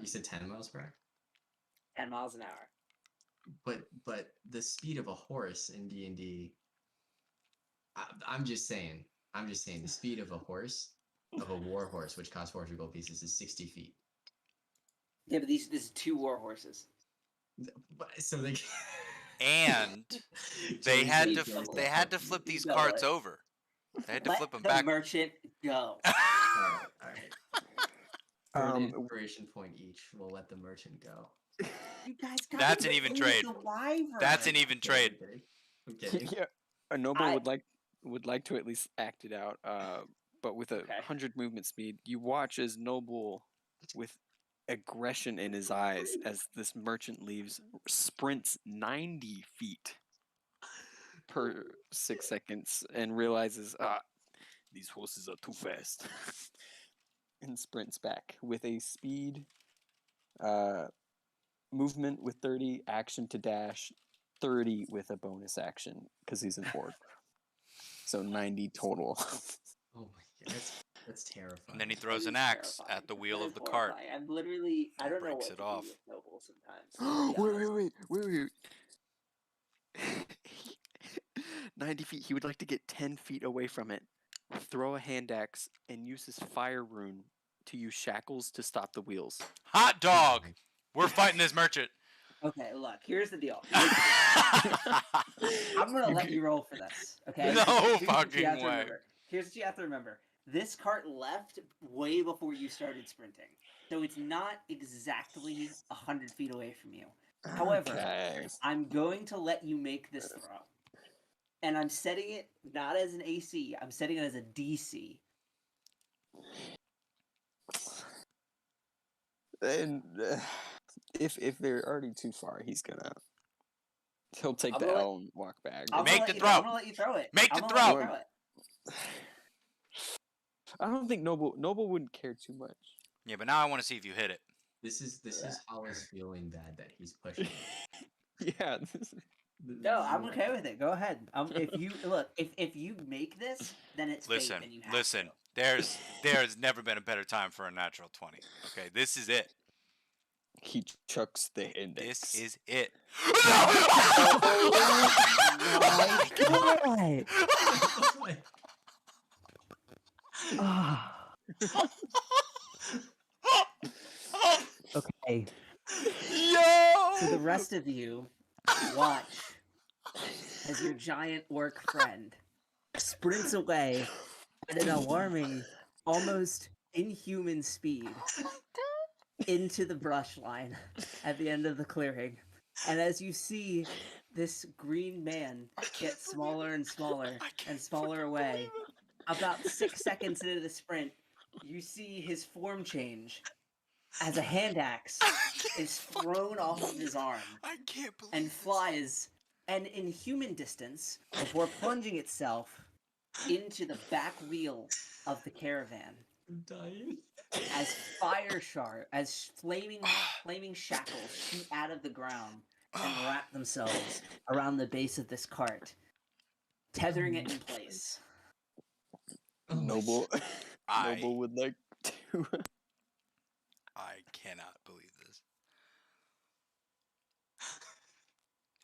You said 10 miles per hour? 10 miles an hour. But the speed of a horse in D&D, I'm just saying the speed of a horse, of a war horse, which costs 400 gold pieces, is 60 feet. Yeah, but this is 2 war horses. So they And they had to flip these carts over. They had to flip them back. Let the merchant go. All right. For an Um, inspiration point each, we'll let the merchant go. You guys got That's an even trade. That's an even trade. I'm kidding. Yeah, a noble would like to at least act it out. But with a 100 movement speed, you watch as Noble, with aggression in his eyes, as this merchant leaves, sprints 90 feet per 6 seconds, and realizes, these horses are too fast, and sprints back with a speed, movement with 30, action to dash, 30 with a bonus action because he's an orc. So 90 total. Oh my god, that's terrifying. And then he throws an axe at the wheel of the cart. I'm literally, I don't know what breaks to it do off. with Noble sometimes. Wait. 90 feet. He would like to get 10 feet away from it, throw a hand axe, and use his fire rune to use shackles to stop the wheels. Hot dog! We're fighting this merchant. Okay, look, here's the deal. I'm gonna let you roll for this, okay? No Here's what fucking you have to way. remember. Here's what you have to remember. This cart left way before you started sprinting. So it's not exactly 100 feet away from you. However, I'm going to let you make this throw. And I'm setting it not as an AC, I'm setting it as a DC. And if they're already too far, he'll take the L and walk back. Make the throw. I'm gonna let you throw it. Make the I'm throw. gonna let you throw it. I don't think Noble wouldn't care too much. Yeah, but now I want to see if you hit it. This is Hollis feeling bad that he's pushing. Yeah. No, I'm okay with it. Go ahead. If you look, if you make this, then it's fate, and you have to. There's never been a better time for a natural 20. Okay, this is it. He chucks the index. This is it. Okay. Yo! So the rest of you watch as your giant orc friend sprints away at an alarming, almost inhuman speed into the brush line at the end of the clearing. And as you see this green man gets smaller and smaller I can't and smaller fucking away. believe it. About 6 seconds into the sprint, you see his form change as a hand axe is thrown off of his arm I can't believe and this. flies, and in human distance, before plunging itself into the back wheel of the caravan. I'm dying. As flaming shackles shoot out of the ground and wrap themselves around the base of this cart, tethering it in place. Oh my Noble, I Noble would like to. I cannot believe this.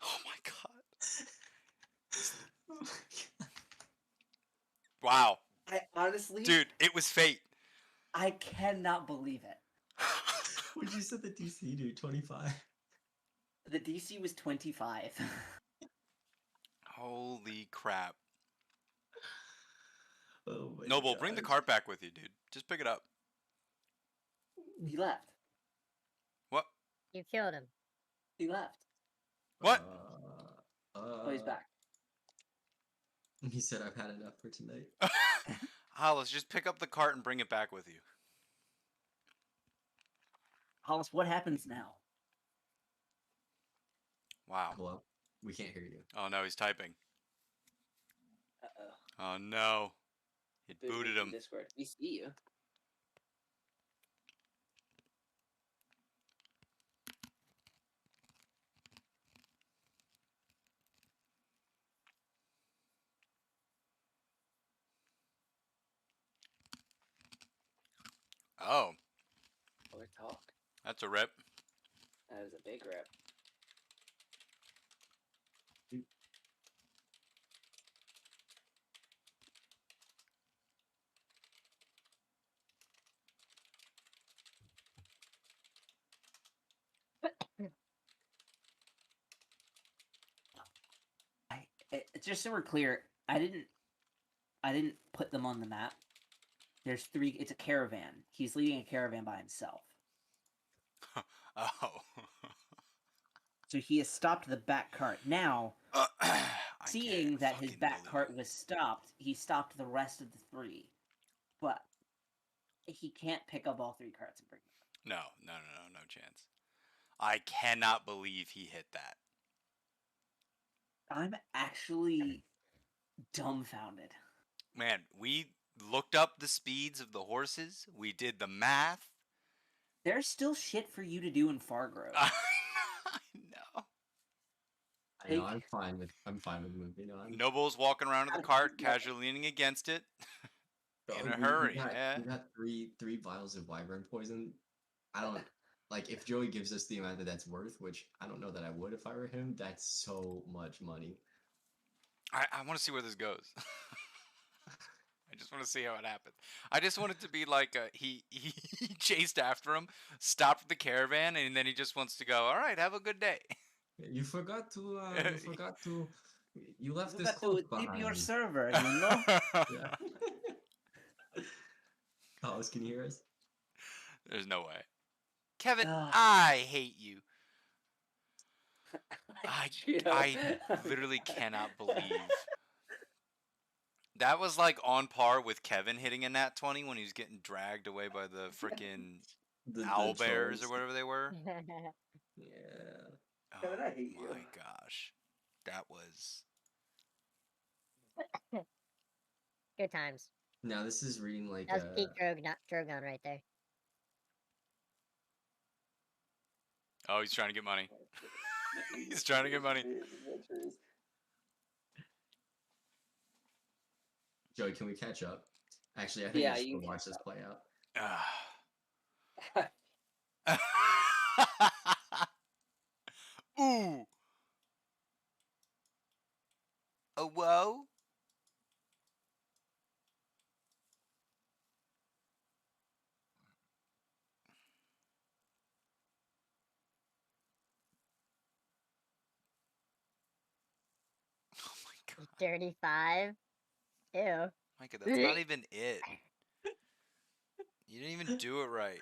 Oh my god. Oh my God. Wow. I honestly, Dude, it was fate. I cannot believe it. What'd you set the DC to? 25? The DC was 25. Holy crap. Oh my Noble, bring the gosh. cart back with you, dude. Just pick it up. He left. What? You killed him. He left. What? Oh, he's back. He said, "I've had enough for tonight." Hollis, just pick up the cart and bring it back with you. Hollis, what happens now? Wow. Hello? We can't hear you. Oh no, he's typing. Uh-oh. Oh no. It booted him. Discord. We see you. Oh, Or talk. that's a rip. That is a big rip. Just so we're clear, I didn't put them on the map. There's 3. It's a caravan. He's leading a caravan by himself. Oh. So he has stopped the back cart. Now, I seeing can't that his fucking back believe cart it. was stopped, he stopped the rest of the 3. But he can't pick up all 3 carts and bring them. No chance. I cannot believe he hit that. I'm actually dumbfounded. Man, we looked up the speeds of the horses. We did the math. There's still shit for you to do in Fargrove. I know. I know. I'm fine with moving on. Noble's walking around to the cart, casually leaning against it. In a hurry. We got three vials of wyvern poison. I don't like if Joey gives us the amount that's worth, which I don't know that I would if I were him. That's so much money. I want to see where this goes. I just want to see how it happens. I just want it to be like he chased after him, stopped the caravan, and then he just wants to go. All right, have a good day. You forgot to. You left this Got close to tip behind. your server, you know. Yeah. Carlos, can you hear us? There's no way. Kevin, Ugh. I hate you. I literally cannot believe. That was like on par with Kevin hitting a nat 20 when he was getting dragged away by the freaking owlbears or whatever they were. Yeah. Oh Kevin, I hate you. my gosh. That was... Good times. Now this is reading like That was peak Drogon right there. Oh, he's trying to get money. He's trying to get money. Joey, can we catch up? Actually, I think we should watch this play out. Ooh. A whoa. Oh my god. 35. Ew. Micah, that's not even it. You didn't even do it right.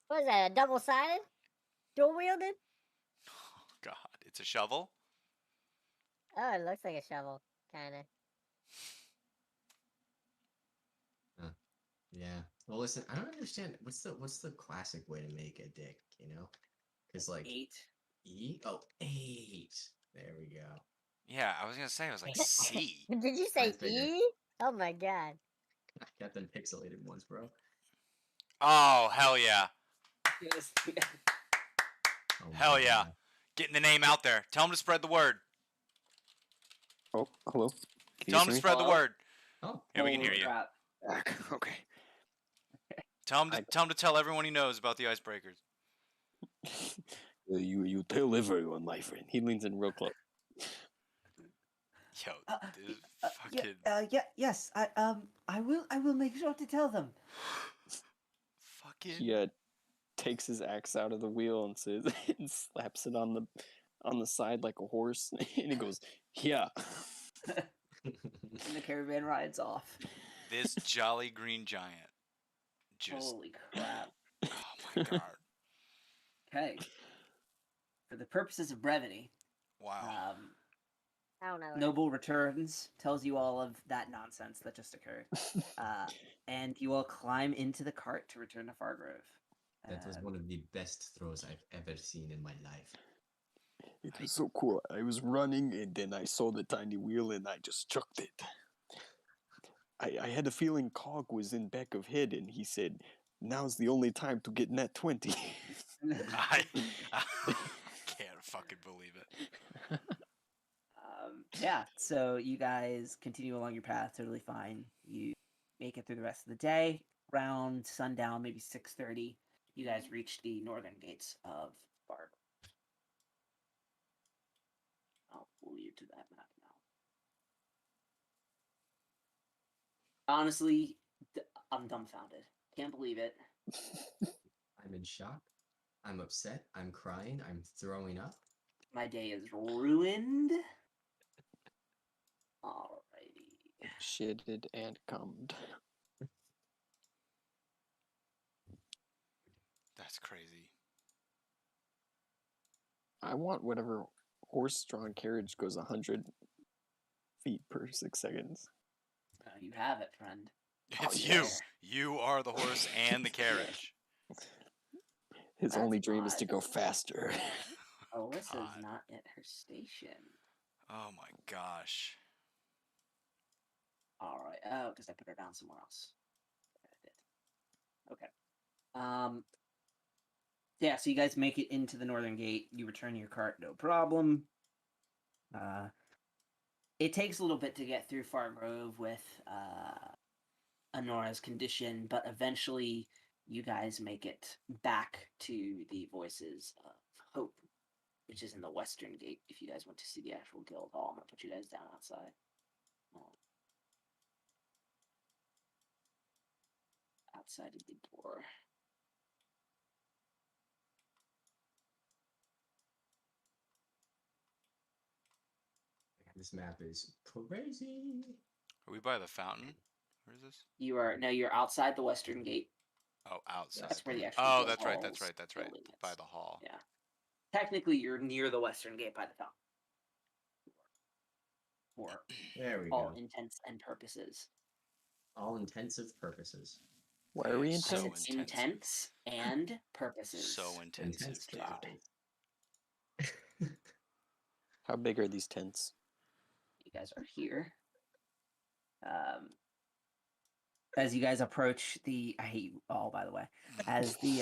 What is that? A double-sided? Dual-wielded? Oh god, It's a shovel. Oh, it looks like a shovel, kind of. Yeah. Well, listen, I don't understand. What's the classic way to make a dick? Because like 8. E. Oh, 8. There we go. Yeah, I was gonna say. I was like C. Did you say Mine's bigger. E? Oh my god. I got them pixelated ones, bro. Oh hell yeah! Yes. Oh my Hell yeah! God. Getting the name out there. Tell them to spread the word. Oh, hello. Can Tell you them to see me? spread the Hello? word. Oh, Yeah, we can hear Holy you. crap. Okay. Tell him to tell everyone he knows about the icebreakers. You tell everyone, my friend. He leans in real close. Yo, Uh, this yeah, fucking yes, I will make sure to tell them. fucking. He takes his axe out of the wheel and says and slaps it on the side like a horse, and he goes, "Yeah." And the caravan rides off. This jolly green giant. Just Holy crap. oh my god. Okay. For the purposes of brevity, Wow. I don't know. Noble returns, tells you all of that nonsense that just occurred, and you all climb into the cart to return to Fargrove. That was one of the best throws I've ever seen in my life. It was so cool. I was running, and then I saw the tiny wheel, and I just chucked it. I had a feeling Cog was in back of head, and he said, "Now's the only time to get net 20." I can't fucking believe it. Yeah, so you guys continue along your path, totally fine. You make it through the rest of the day. Around sundown, maybe 6:30, you guys reach the northern gates of Fargrove. I'll pull you to that map now. Honestly, I'm dumbfounded. Can't believe it. I'm in shock. I'm upset. I'm crying. I'm throwing up. My day is ruined. Alrighty. Shitted and cummed. That's crazy. I want whatever horse-drawn carriage goes 100 feet per 6 seconds. You have it, friend. It's yes. you. You are the horse and the carriage. His That's only dream is odd. to go faster. Alyssa's God. not at her station. Oh my gosh. Alright. Oh, because I put her down somewhere else. I did. Okay. Yeah, so you guys make it into the northern gate. You return your cart, no problem. It takes a little bit to get through Fargrove with Honora's condition, but eventually you guys make it back to the Voices of Hope, which is in the western gate. If you guys want to see the actual guild hall, I'm gonna put you guys down outside. Outside of the door. This map is crazy. Are we by the fountain? Where is this? You're outside the western gate. Oh, outside. That's where the actual Oh, guild that's right. hall That's right. That's right. building is. By the hall. Yeah. Technically, you're near the western gate by the fountain. For There we all go. intents and purposes. All intensive purposes. Why are we in So I said tents? intensive. intents and purposes. So intensive, Intense dude. purposes. How big are these tents? You guys are here. As you guys approach I hate you all, by the way. As you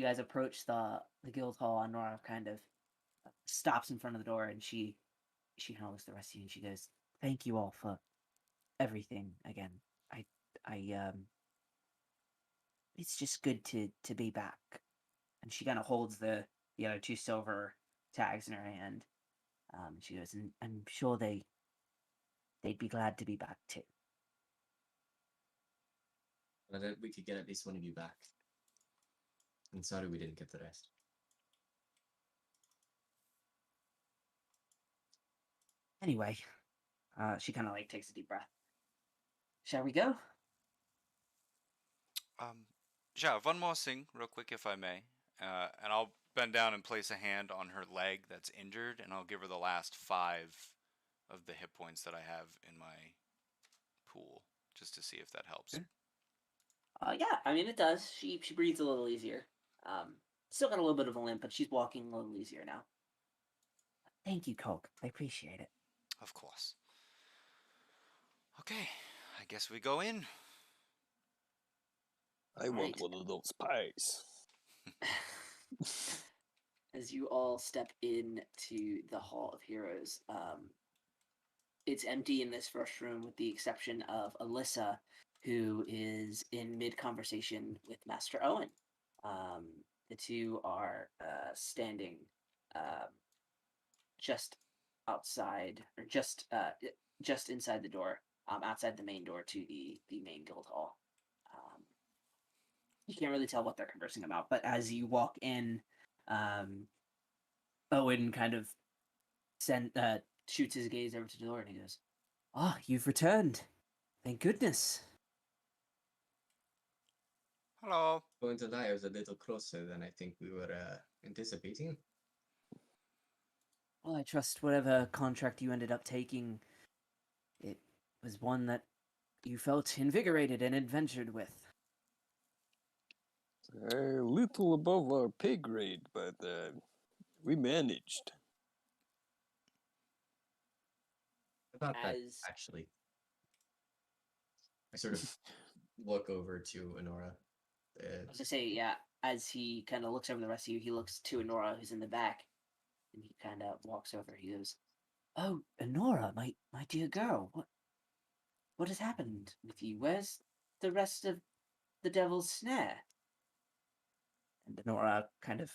guys approach the guild hall, Nora kind of stops in front of the door, and she kind of looks at the rest of you, and she goes, "Thank you all for everything again. It's just good to be back." And she kind of holds the other 2 silver tags in her hand. She goes, "And I'm sure they'd be glad to be back too." I think we could get at least one of you back. I'm sorry we didn't get the rest. Anyway, she kind of like takes a deep breath. Shall we go? Ja, one more thing, real quick, if I may, and I'll bend down and place a hand on her leg that's injured, and I'll give her the last 5 of the hit points that I have in my pool, just to see if that helps. Yeah, I mean it does. She breathes a little easier. Still got a little bit of a limp, but she's walking a little easier now. Thank you, Coke. I appreciate it. Of course. Okay, I guess we go in. I want one of those pies. As you all step into the Hall of Heroes, it's empty in this first room with the exception of Alyssa, who is in mid-conversation with Master Owen. The two are standing just outside, or just inside the door, outside the main door to the main guild hall. You can't really tell what they're conversing about, but as you walk in, Owen kind of shoots his gaze over to the door and he goes, "Ah, you've returned. Thank goodness." Hello. Going to die was a little closer than I think we were anticipating. Well, I trust whatever contract you ended up taking, it was one that you felt invigorated and adventured with. A little above our pay grade, but we managed. About that, actually. I sort of look over to Honora. I was to say, yeah, as he kind of looks over the rest of you, he looks to Honora, who's in the back, and he kind of walks over. He goes, "Oh, Honora, my dear girl, what has happened with you? Where's the rest of the Devil's Snare?" And Honora kind of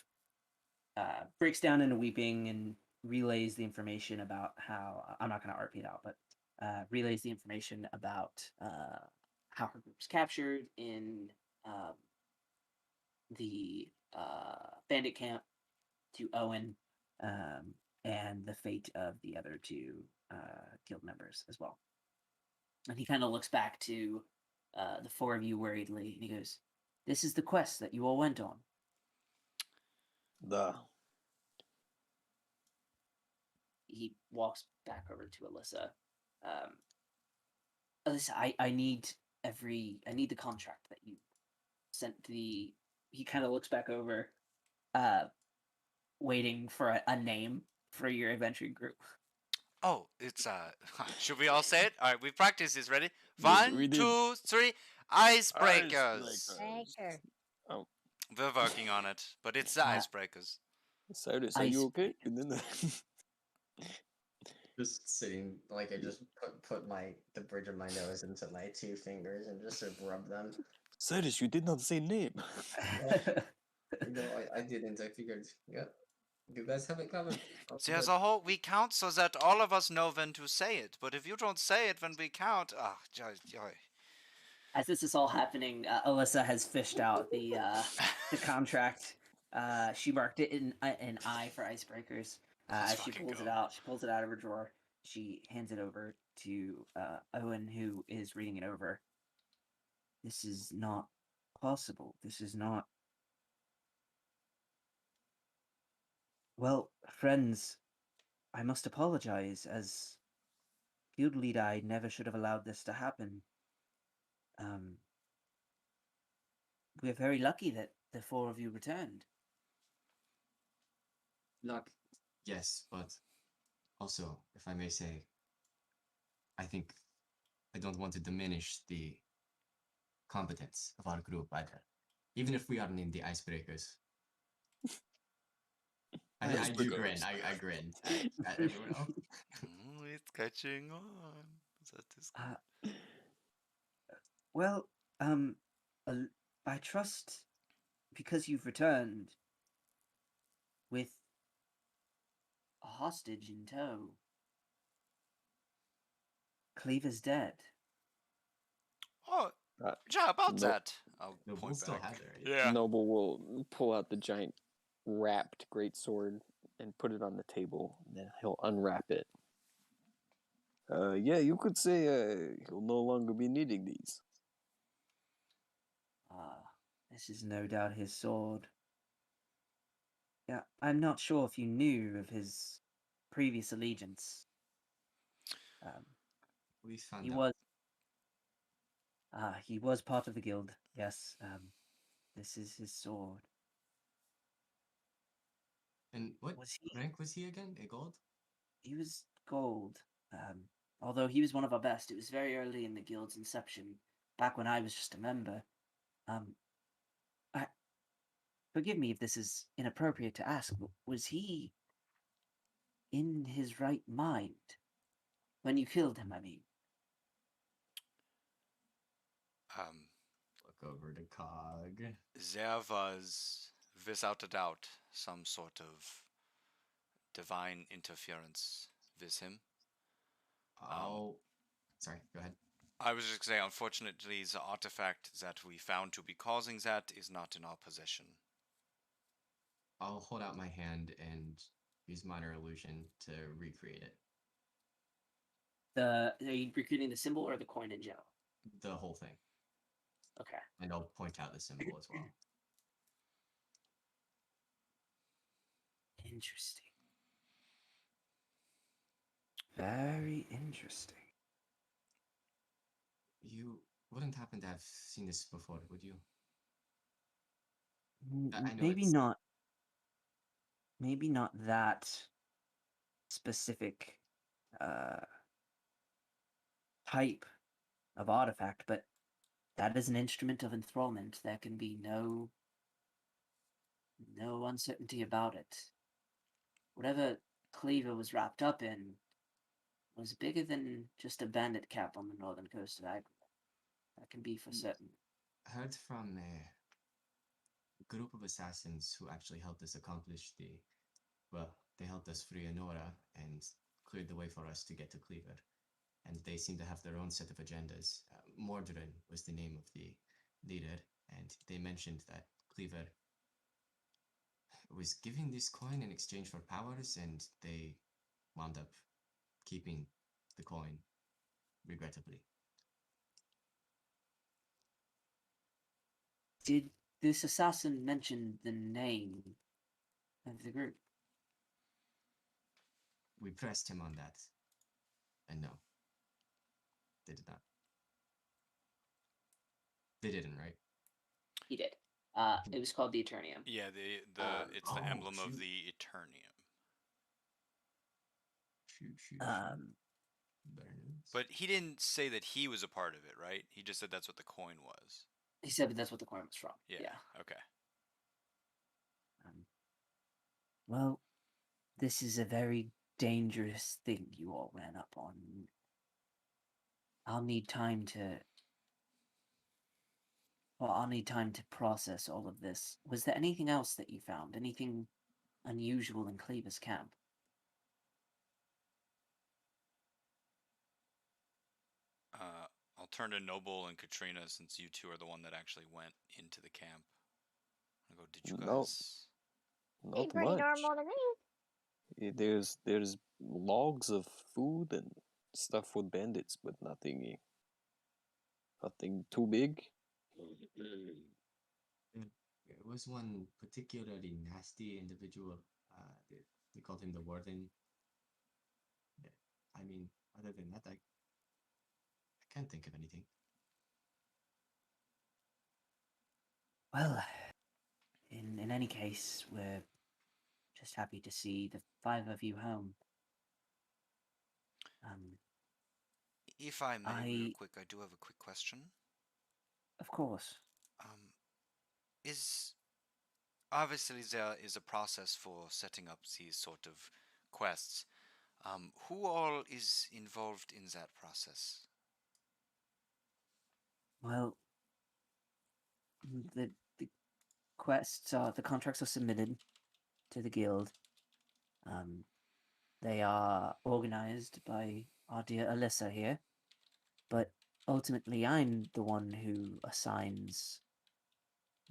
breaks down into weeping and relays the information about how I'm not going to RP it out, but relays the information about how her group was captured in the bandit camp to Owen, and the fate of the other two guild members as well. And he kind of looks back to the four of you worriedly, and he goes, "This is the quest that you all went on." He walks back over to Alyssa. Alyssa, I need the contract that you sent the. He kind of looks back over, waiting for a name for your adventuring group. Oh, it's should we all say it? All right, we've practiced this. Ready? Yes, 1, 2, 3. Icebreakers. Anchor. Oh, We're working on it, but it's the icebreakers. Cyrus, are you okay? And then just sitting, like I just put the bridge of my nose into my 2 fingers and just sort of rub them. Cyrus, you did not say name. No, I didn't. I figured, yeah, you guys have it covered. See, as a whole, we count so that all of us know when to say it. But if you don't say it when we count, As this is all happening, Alyssa has fished out the contract. She marked it in an I for icebreakers. As she pulls it out, of her drawer. She hands it over to Owen, who is reading it over. This is not possible. This is not. Well, friends, I must apologize. As guild leader, I never should have allowed this to happen. We're very lucky that the 4 of you returned. Luck, yes, but also, if I may say, I think I don't want to diminish the competence of our group either. Even if we are named the icebreakers. I do grin. I grin at everyone else. It's catching on. That is good. Well, I trust because you've returned with a hostage in tow. Cleaver's dead. Oh, yeah, about Nope. that. I'll Noble point still back. has it, right? Yeah. Noble will pull out the giant wrapped greatsword and put it on the table, and then he'll unwrap it. Yeah, you could say he'll no longer be needing these. This is no doubt his sword. Yeah, I'm not sure if you knew of his previous allegiance. We found He out. was. He was part of the guild. Yes. This is his sword. And what Was he? rank was he again? A gold? He was gold. Although he was one of our best. It was very early in the guild's inception, back when I was just a member. I forgive me if this is inappropriate to ask. Was he in his right mind when you killed him? I mean, Look over the cog. There was, without a doubt, some sort of divine interference with him. Oh, sorry. Go ahead. I was just saying, unfortunately, the artifact that we found to be causing that is not in our possession. I'll hold out my hand and use minor illusion to recreate it. are you recreating the symbol or the coin in general? The whole thing. Okay. And I'll point out the symbol as well. Interesting. Very interesting. You wouldn't happen to have seen this before, would you? I know Maybe it's not. Maybe not that specific type of artifact, but that is an instrument of enthrallment. There can be no uncertainty about it. Whatever Cleaver was wrapped up in was bigger than just a bandit camp on the northern coast of Agria. That can be for certain. I heard from a group of assassins who actually helped us accomplish they helped us free Enora and cleared the way for us to get to Cleaver. And they seem to have their own set of agendas. Mordrin was the name of the leader, and they mentioned that Cleaver was giving this coin in exchange for powers, and they wound up keeping the coin, regrettably. Did this assassin mention the name of the group? We pressed him on that, and no, they did not. They didn't, right? He did. It was called the Eternium. Yeah, it's the emblem of the Eternium. Shoot. Better news. But he didn't say that he was a part of it, right? He just said that's what the coin was. He said that that's what the coin was from. Yeah. Okay. Well, this is a very dangerous thing you all ran up on. I'll need time to process all of this. Was there anything else that you found? Anything unusual in Cleaver's camp? I'll turn to Noble and Katrina since you two are the one that actually went into the camp. I go, did you No. guys? Seemed Not pretty much. normal to me. There's logs of food and stuff with bandits, but nothing too big. There was one particularly nasty individual. They called him the Warden. I mean, other than that, I can't think of anything. Well, in any case, we're just happy to see the 5 of you home. If I may, real quick, I do have a quick question. Of course. Is obviously there is a process for setting up these sort of quests. Who all is involved in that process? Well, the the contracts are submitted to the guild. They are organized by our dear Alyssa here, but ultimately I'm the one who assigns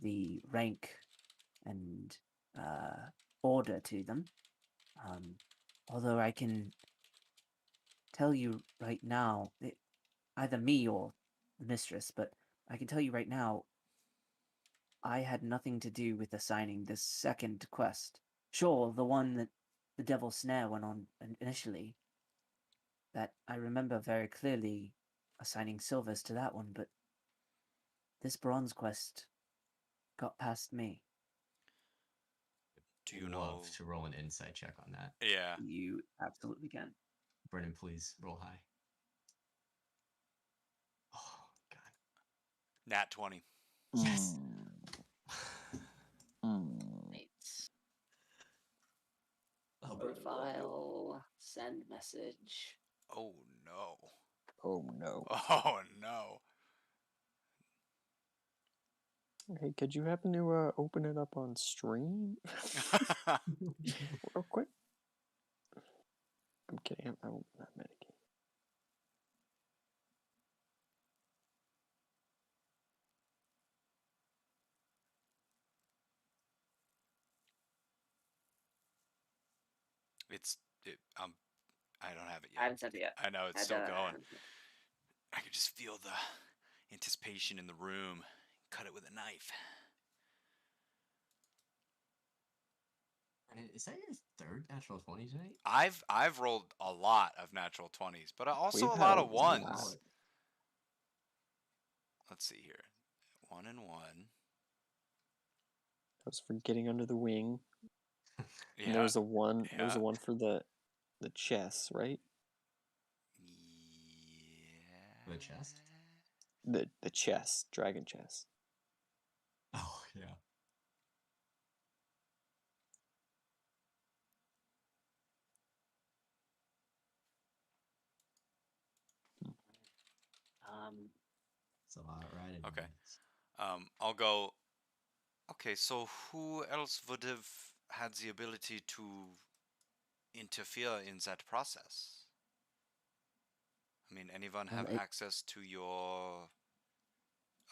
the rank and order to them. Although I can tell you right now, either me or the mistress, but I can tell you right now, I had nothing to do with assigning this second quest. Sure, the one that the Devil's Snare went on initially. That I remember very clearly assigning silvers to that one, but this bronze quest got past me. Do you love know? to roll an insight check on that. Yeah. You absolutely can. Brennan, please roll high. Oh God. Nat 20. Yes. Mates. Oh, Profile. Send message. Oh no. Oh no. Oh no. Hey, could you happen to open it up on stream real quick? I'm kidding. I'm not medicated. I don't have it I yet. haven't sent it yet. I know it's still going. I could just feel the anticipation in the room. Cut it with a knife. Brennan, is that your third natural 20 tonight? I've rolled a lot of natural 20s, but also We've a had lot a of lot. ones. Let's see here. 1 and 1. That was for getting under the wing. Yeah. And there's a one. Yeah. There's a one for the chest, right? Yeah. The chest? The chest, dragon chest. Oh yeah. It's a lot, right? Okay. I'll go. Okay, so who else would have had the ability to interfere in that process? I mean, anyone Well, have access to your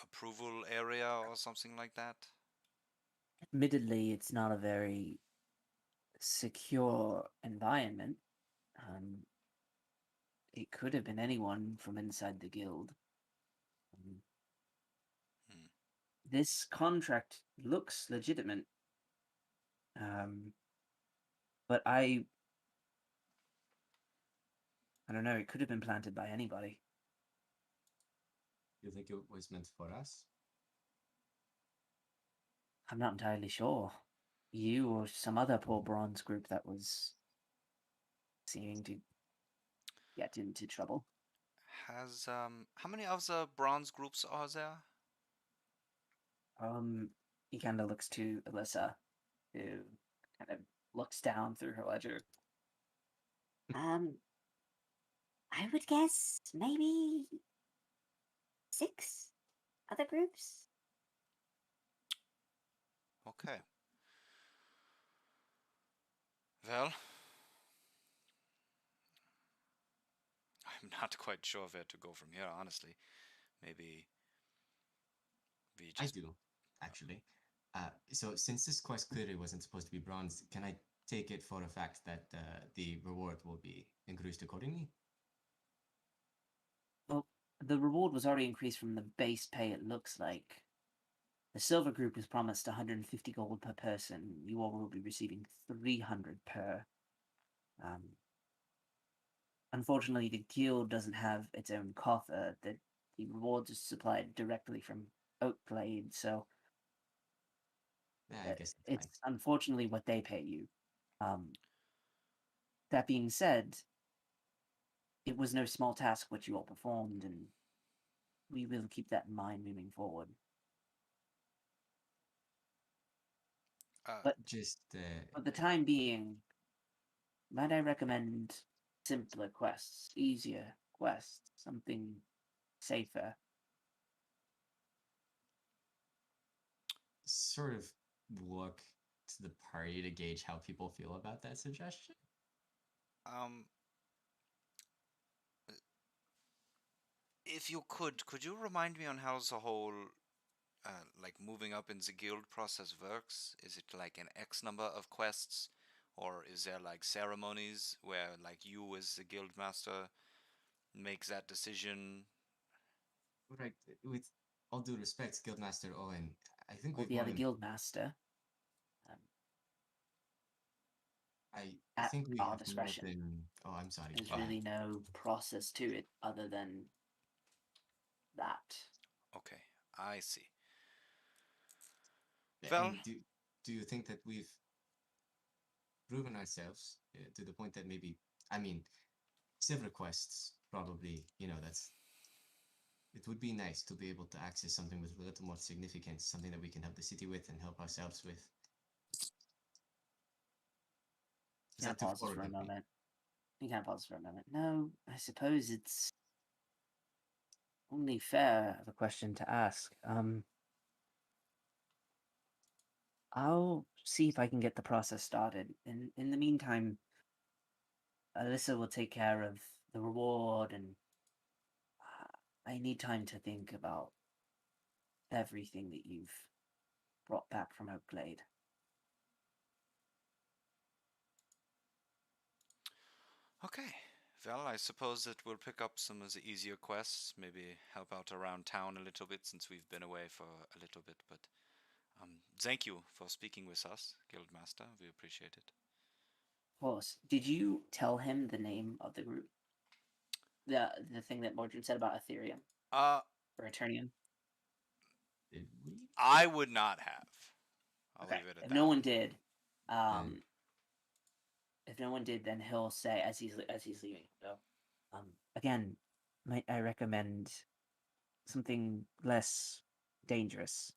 approval area or something like that? Admittedly, it's not a very secure environment. It could have been anyone from inside the guild. This contract looks legitimate. But I don't know, it could have been planted by anybody. You think it was meant for us? I'm not entirely sure. You or some other poor bronze group that was seeming to get into trouble. Has how many other bronze groups are there? He kind of looks to Alyssa, who kind of looks down through her ledger. I would guess maybe 6 other groups. Okay. Well, I'm not quite sure where to go from here, honestly. Maybe we I just. do, actually. So since this quest clearly wasn't supposed to be bronze, can I take it for a fact that the reward will be increased accordingly? Well, the reward was already increased from the base pay, it looks like. The silver group was promised 150 gold per person. You all will be receiving 300 per. Unfortunately, the guild doesn't have its own coffer. The rewards are supplied directly from Oakglade, so Yeah, I guess that's it's fine. unfortunately what they pay you. That being said, it was no small task what you all performed, and we will keep that in mind moving forward. But Just for the time being, might I recommend simpler quests, easier quests, something safer? sort of look to the party to gauge how people feel about that suggestion. Um, if you could you remind me on how the whole like moving up in the guild process works? Is it like an X number of quests, or is there like ceremonies where like you as the guild master makes that decision? Right, with all due respect, Guildmaster Owen, I think Or we've the more other than guild master? I at think we our have more discretion. than. Oh, I'm sorry. There's Go ahead. really no process to it other than that. Okay, I see. Yeah, Well, and do you think that we've proven ourselves to the point that maybe, I mean, silver quests probably, that's it would be nice to be able to access something with a little more significance, something that we can help the city with and help ourselves with. Is Can I that too pause this for a forward-looking? moment? You can pause for a moment. No, I suppose it's only fair of a question to ask. I'll see if I can get the process started. In the meantime, Alyssa will take care of the reward, and I need time to think about everything that you've brought back from Oakglade. okay. Well, I suppose that we'll pick up some of the easier quests, maybe help out around town a little bit since we've been away for a little bit. But thank you for speaking with us, Guildmaster. We appreciate it. Of course. Did you tell him the name of the group? The thing that Mordred said about Ethereum Uh, or Eternium? Did we? I would not have. I'll Okay. leave it at If that. no one did, Then if no one did, then he'll say as he's leaving. So, again, might I recommend something less dangerous?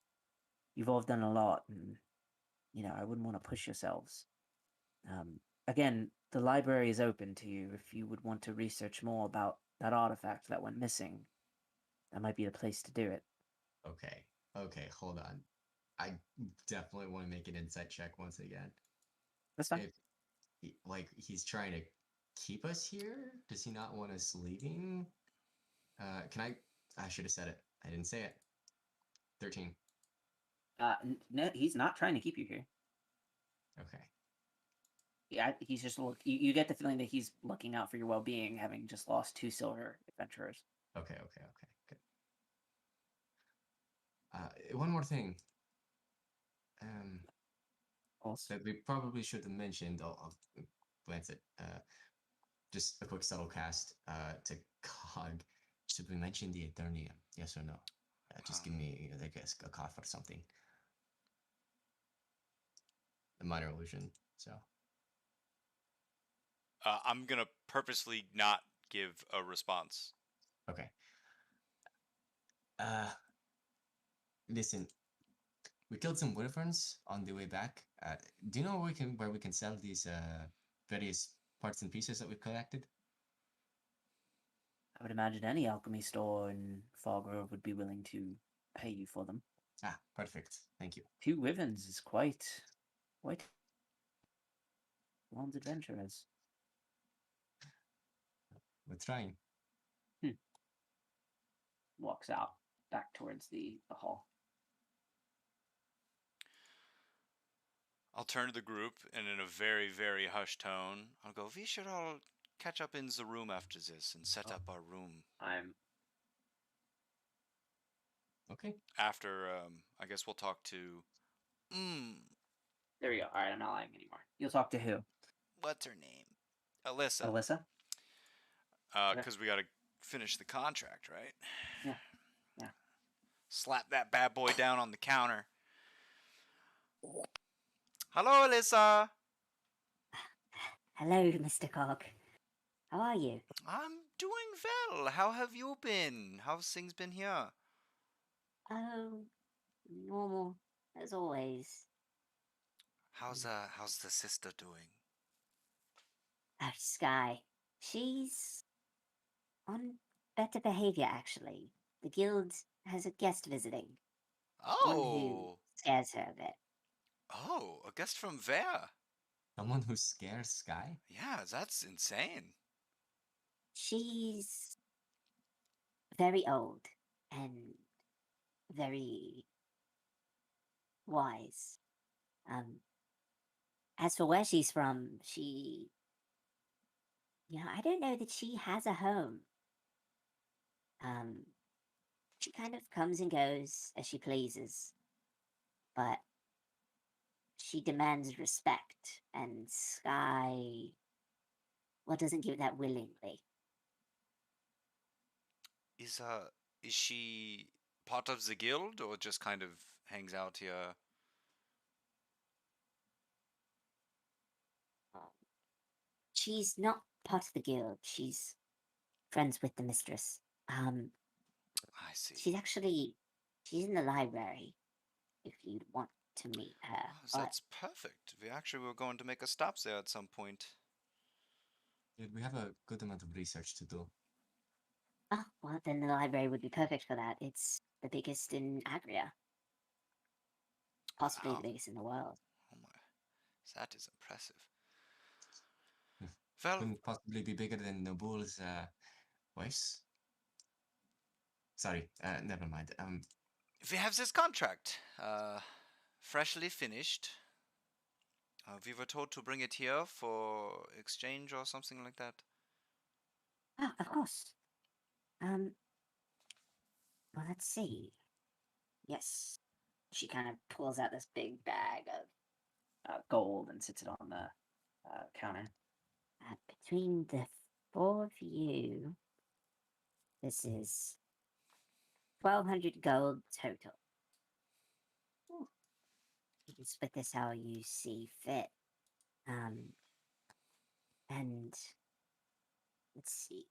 You've all done a lot, and I wouldn't want to push yourselves. Again, the library is open to you if you would want to research more about that artifact that went missing. That might be the place to do it. okay, hold on. I definitely want to make an insight check once again. That's fine. If he's trying to keep us here, does he not want us leaving? I should have said it. I didn't say it. 13. No, he's not trying to keep you here. Okay. Yeah, he's just you get the feeling that he's looking out for your well-being, having just lost 2 silver adventurers. Okay. Good. One more thing. Also, That we probably should have mentioned. I'll glance at just a quick subtle cast to Cog. Should we mention the Eternium? Yes or no? Just give me, I guess, a cough or something. A minor illusion. So. I'm gonna purposely not give a response. Okay. Listen, we killed some wyverns on the way back. Do you know where we can sell these various parts and pieces that we've collected? I would imagine any alchemy store in Fargrove would be willing to pay you for them. Ah, perfect. Thank you. 2 wyverns is quite one's adventurers. We're trying. Walks out back towards the hall. I'll turn to the group and in a very, very hushed tone, I'll go, we should all catch up in the room after this and set up our room. I'm Okay. After, I guess we'll talk to, there we go. All right, I'm not lying anymore. You'll talk to who? what's her name? Alyssa. Alyssa? Because we gotta finish the contract, right? Yeah. Slap that bad boy down on the counter. Hello, Alyssa. Hello, Mr. Cog. How are you? I'm doing well. How have you been? How's things been here? Oh, normal as always. How's the sister doing? Sky. She's on better behavior, actually. The guild has a guest visiting. One who scares her a bit. Oh, a guest from where? Someone who scares Sky? Yeah, that's insane. She's very old and very wise. As for where she's from, I don't know that she has a home. She kind of comes and goes as she pleases, but she demands respect, and Sky, well, doesn't give that willingly. Is she part of the guild or just kind of hangs out here? She's not part of the guild. She's friends with the mistress. I see. She's in the library. If you'd want to meet her, That's perfect. We actually were going to make a stop there at some point. Yeah, we have a good amount of research to do. Oh, well, then the library would be perfect for that. It's the biggest in Agria. Possibly the biggest in the world. Oh my, that is impressive. Well, couldn't possibly be bigger than Nobul's wife's. Sorry, never mind. We have this contract, freshly finished. We were told to bring it here for exchange or something like that. Ah, of course. Well, let's see. Yes. She kind of pulls out this big bag of gold and sits it on the counter. Between the four of you, this is 1,200 gold total. Ooh. You can split this how you see fit. And let's see.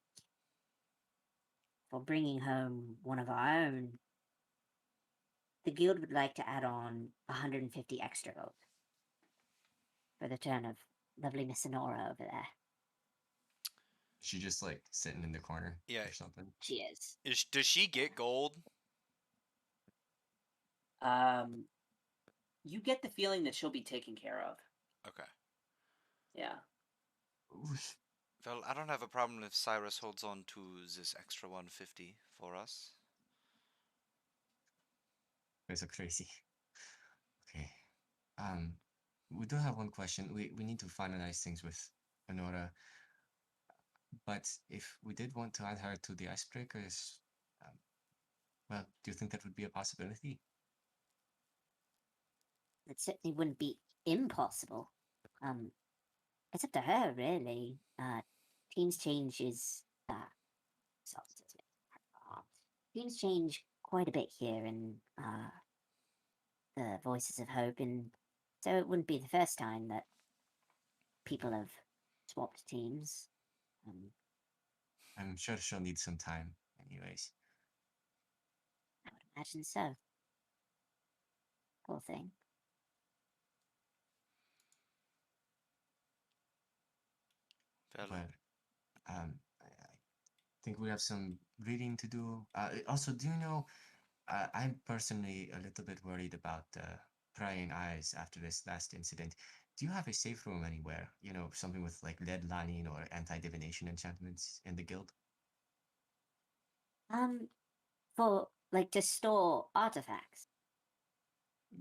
For bringing home one of our own, the guild would like to add on 150 extra gold for the turn of lovely Miss Sonora over there. She just like sitting in the corner or something. She is. Does she get gold? You get the feeling that she'll be taken care of. Okay. Yeah. Well, I don't have a problem if Cyrus holds on to this extra 150 for us. That's so crazy. Okay. We do have one question. We need to finalize things with Honora. But if we did want to add her to the icebreakers, well, do you think that would be a possibility? It certainly wouldn't be impossible. It's up to her, really. Teams changes. Teams change quite a bit here in the Voices of Hope, and so it wouldn't be the first time that people have swapped teams. I'm sure she'll need some time, anyways. I would imagine so. Poor thing. Well, I think we have some reading to do. Also, do you know, I'm personally a little bit worried about prying eyes after this last incident. Do you have a safe room anywhere? You know, something with like lead lining or anti-divination enchantments in the guild? For like to store artifacts.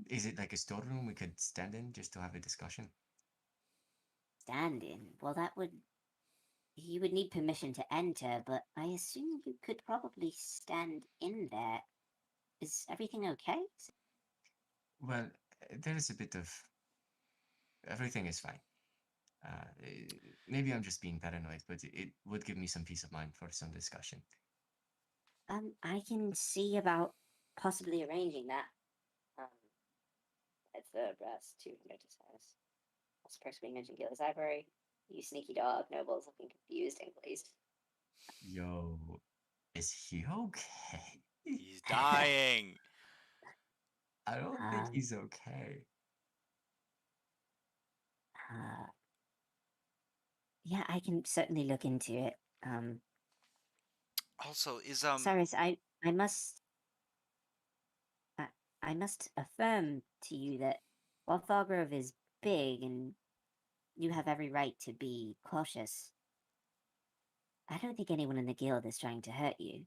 Is it like a storeroom we could stand in just to have a discussion? Stand in? Well, you would need permission to enter, but I assume you could probably stand in there. Is everything okay? Well, there is a bit of everything is fine. Maybe I'm just being paranoid, but it would give me some peace of mind for some discussion. I can see about possibly arranging that. It's the brass to notice us. That's the person being mentioned Gil's library. You sneaky dog, Noble's looking confused and pleased. Yo, is he okay? He's dying. I don't think he's okay. Yeah, I can certainly look into it. Also, is Cyrus, I must affirm to you that while Thalgrove is big and you have every right to be cautious, I don't think anyone in the guild is trying to hurt you.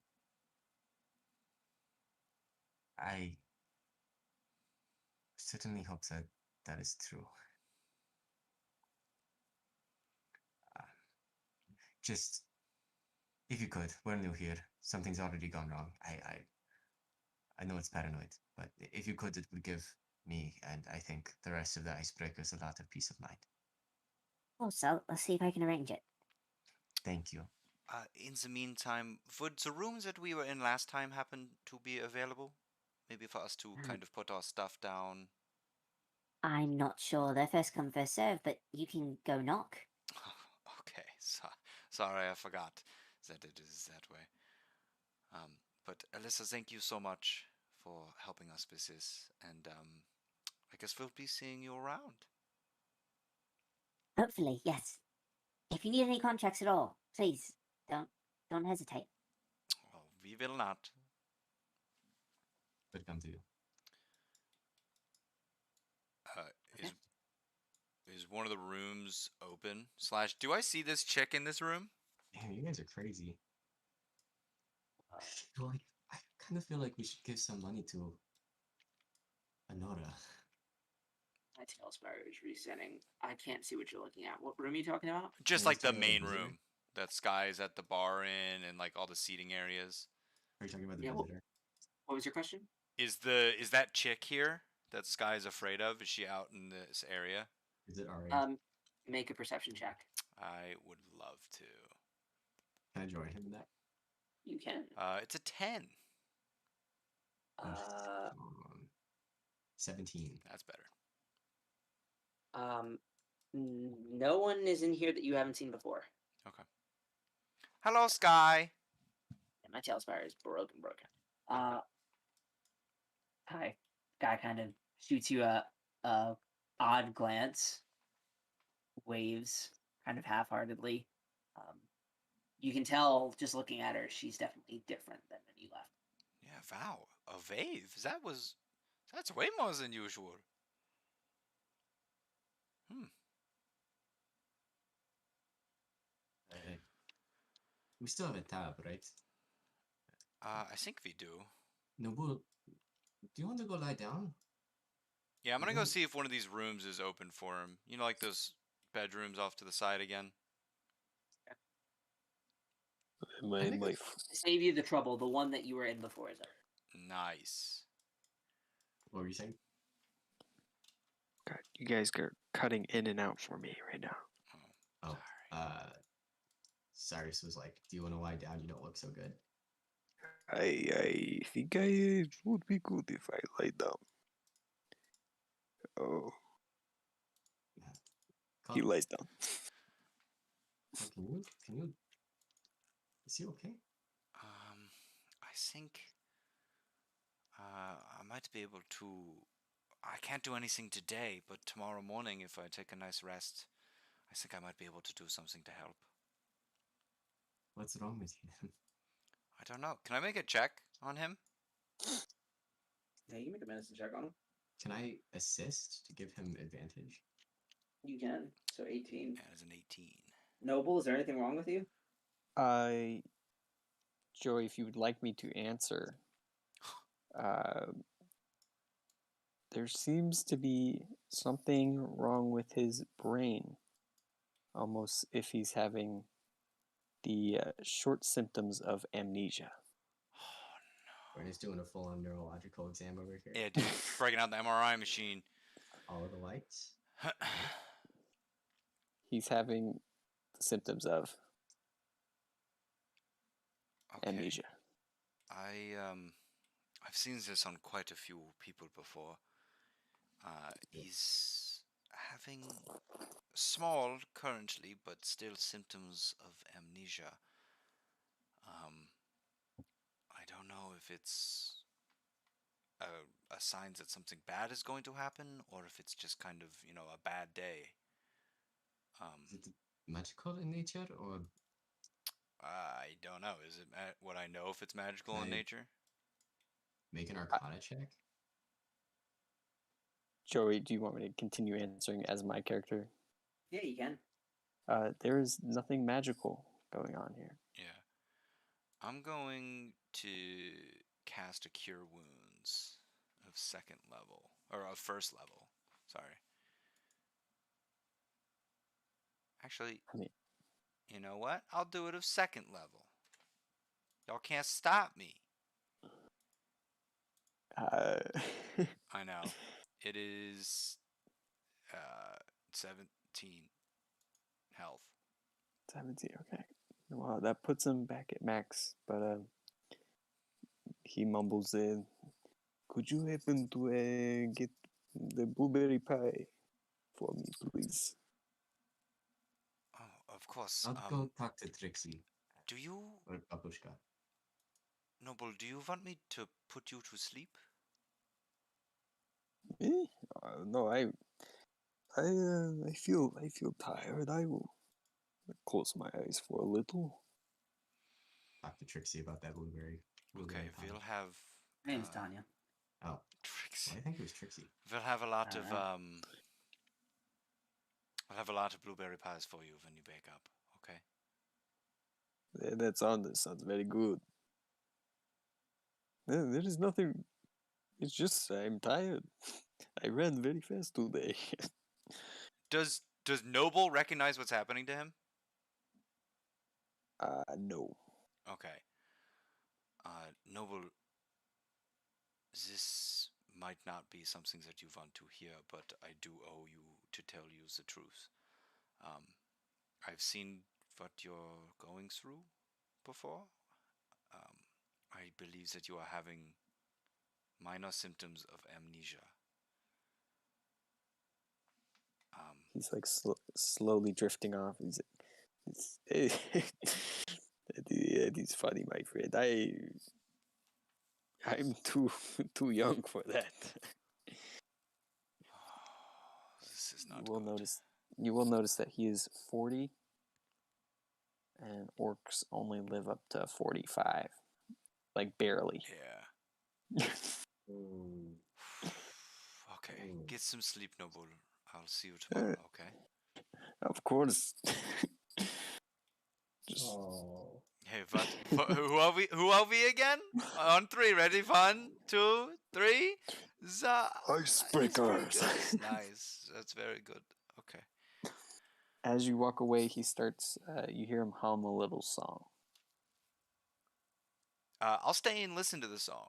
I certainly hope that that is true. Just, if you could, we're new here. Something's already gone wrong. I know it's paranoid, but if you could, it would give me, and I think the rest of the icebreakers a lot of peace of mind. Also, let's see if I can arrange it. Thank you. In the meantime, would the rooms that we were in last time happen to be available? Maybe for us to kind of put our stuff down. I'm not sure. They're first come, first serve, but you can go knock. Okay, sorry, I forgot that it is that way. But Alyssa, thank you so much for helping us with this, and I guess we'll be seeing you around. Hopefully, yes. If you need any contracts at all, please don't hesitate. Well, we will not. But come to you. Is is one of the rooms open? / do I see this chick in this room? Man, you guys are crazy. Like, I kind of feel like we should give some money to Anora. My tailspire is resetting. I can't see what you're looking at. What room are you talking about? Just Yeah, like he's the talking about the main visitor. room that Sky's at the bar in, and like all the seating areas. Are you talking about the Yeah, visitor? What was your question? Is that chick here that Sky's afraid of? Is she out in this area? Is it already? Make a perception check. I would love to. Can I join him in that? You can. It's a 10. Uh, 17. That's better. No one is in here that you haven't seen before. Okay. Hello, Sky. And my tailspire is broken. Hi. Guy kind of shoots you a odd glance, waves kind of half-heartedly. You can tell just looking at her, she's definitely different than when you left. Yeah, wow. A wave. That's way more than usual. We still have a tab, right? I think we do. Nobu, do you want to go lie down? Yeah, I'm gonna go see if one of these rooms is open for him. You know, like those bedrooms off to the side again. To save you the trouble, the one that you were in before is up. Nice. What were you saying? God, you guys are cutting in and out for me right now. Oh, Cyrus was like, "Do you want to lie down? You don't look so good." I think it would be good if I lie down. Oh, he lies down. Can you? Is he okay? I think I might be able to. I can't do anything today, but tomorrow morning, if I take a nice rest, I think I might be able to do something to help. What's wrong with him? I don't know. Can I make a check on him? Yeah, you can make a medicine check on him. Can I assist to give him advantage? You can. So 18. Yeah, it's an 18. Noble, is there anything wrong with you? Joey, if you would like me to answer, there seems to be something wrong with his brain. Almost if he's having the short symptoms of amnesia. We're just doing a full-on neurological exam over here. Yeah, dude, breaking out the MRI machine. All of the lights. He's having the symptoms of amnesia. I've seen this on quite a few people before. He's having small currently, but still symptoms of amnesia. I don't know if it's a sign that something bad is going to happen, or if it's just kind of, a bad day. Is it magical in nature, or? I don't know. Is it? Would I know if it's magical in nature? Make an Arcana check. Joey, do you want me to continue answering as my character? Yeah, you can. There is nothing magical going on here. Yeah. I'm going to cast a Cure Wounds of second level, or of first level. Sorry. Actually, you know what? I'll do it of second level. Y'all can't stop me. I know. It is 17 health. 17. Okay. Well, that puts him back at max, but he mumbles in. Could you happen to get the blueberry pie for me, please? Oh, of course. I'll go talk to Trixie Do you, or Babushka. Noble? Do you want me to put you to sleep? Me? No, I feel tired. I will close my eyes for a little. Talk to Trixie about that blueberry Okay, pie. we'll have. My name's Tanya. Oh, Trixie. well, I think it was Trixie. We'll have a lot of Alright. I'll have a lot of blueberry pies for you when you wake up. Okay. That sounds very good. There is nothing. It's just I'm tired. I ran very fast today. Does Noble recognize what's happening to him? No. Okay. Noble, this might not be something that you want to hear, but I do owe you to tell you the truth. I've seen what you're going through before. I believe that you are having minor symptoms of amnesia. He's like slowly drifting off. It is funny, my friend. I'm too young for that. This is not You will good. notice that he is 40, and orcs only live up to 45, like barely. Yeah. Ooh. Okay. Ooh. Get some sleep, Noble. I'll see you tomorrow, okay? Of course. Just Oh. Hey, what? Who are we? Who are we again? On three, ready? 1, 2, 3. icebreakers. Nice. That's very good. Okay. As you walk away, he starts. You hear him hum a little song. I'll stay and listen to the song.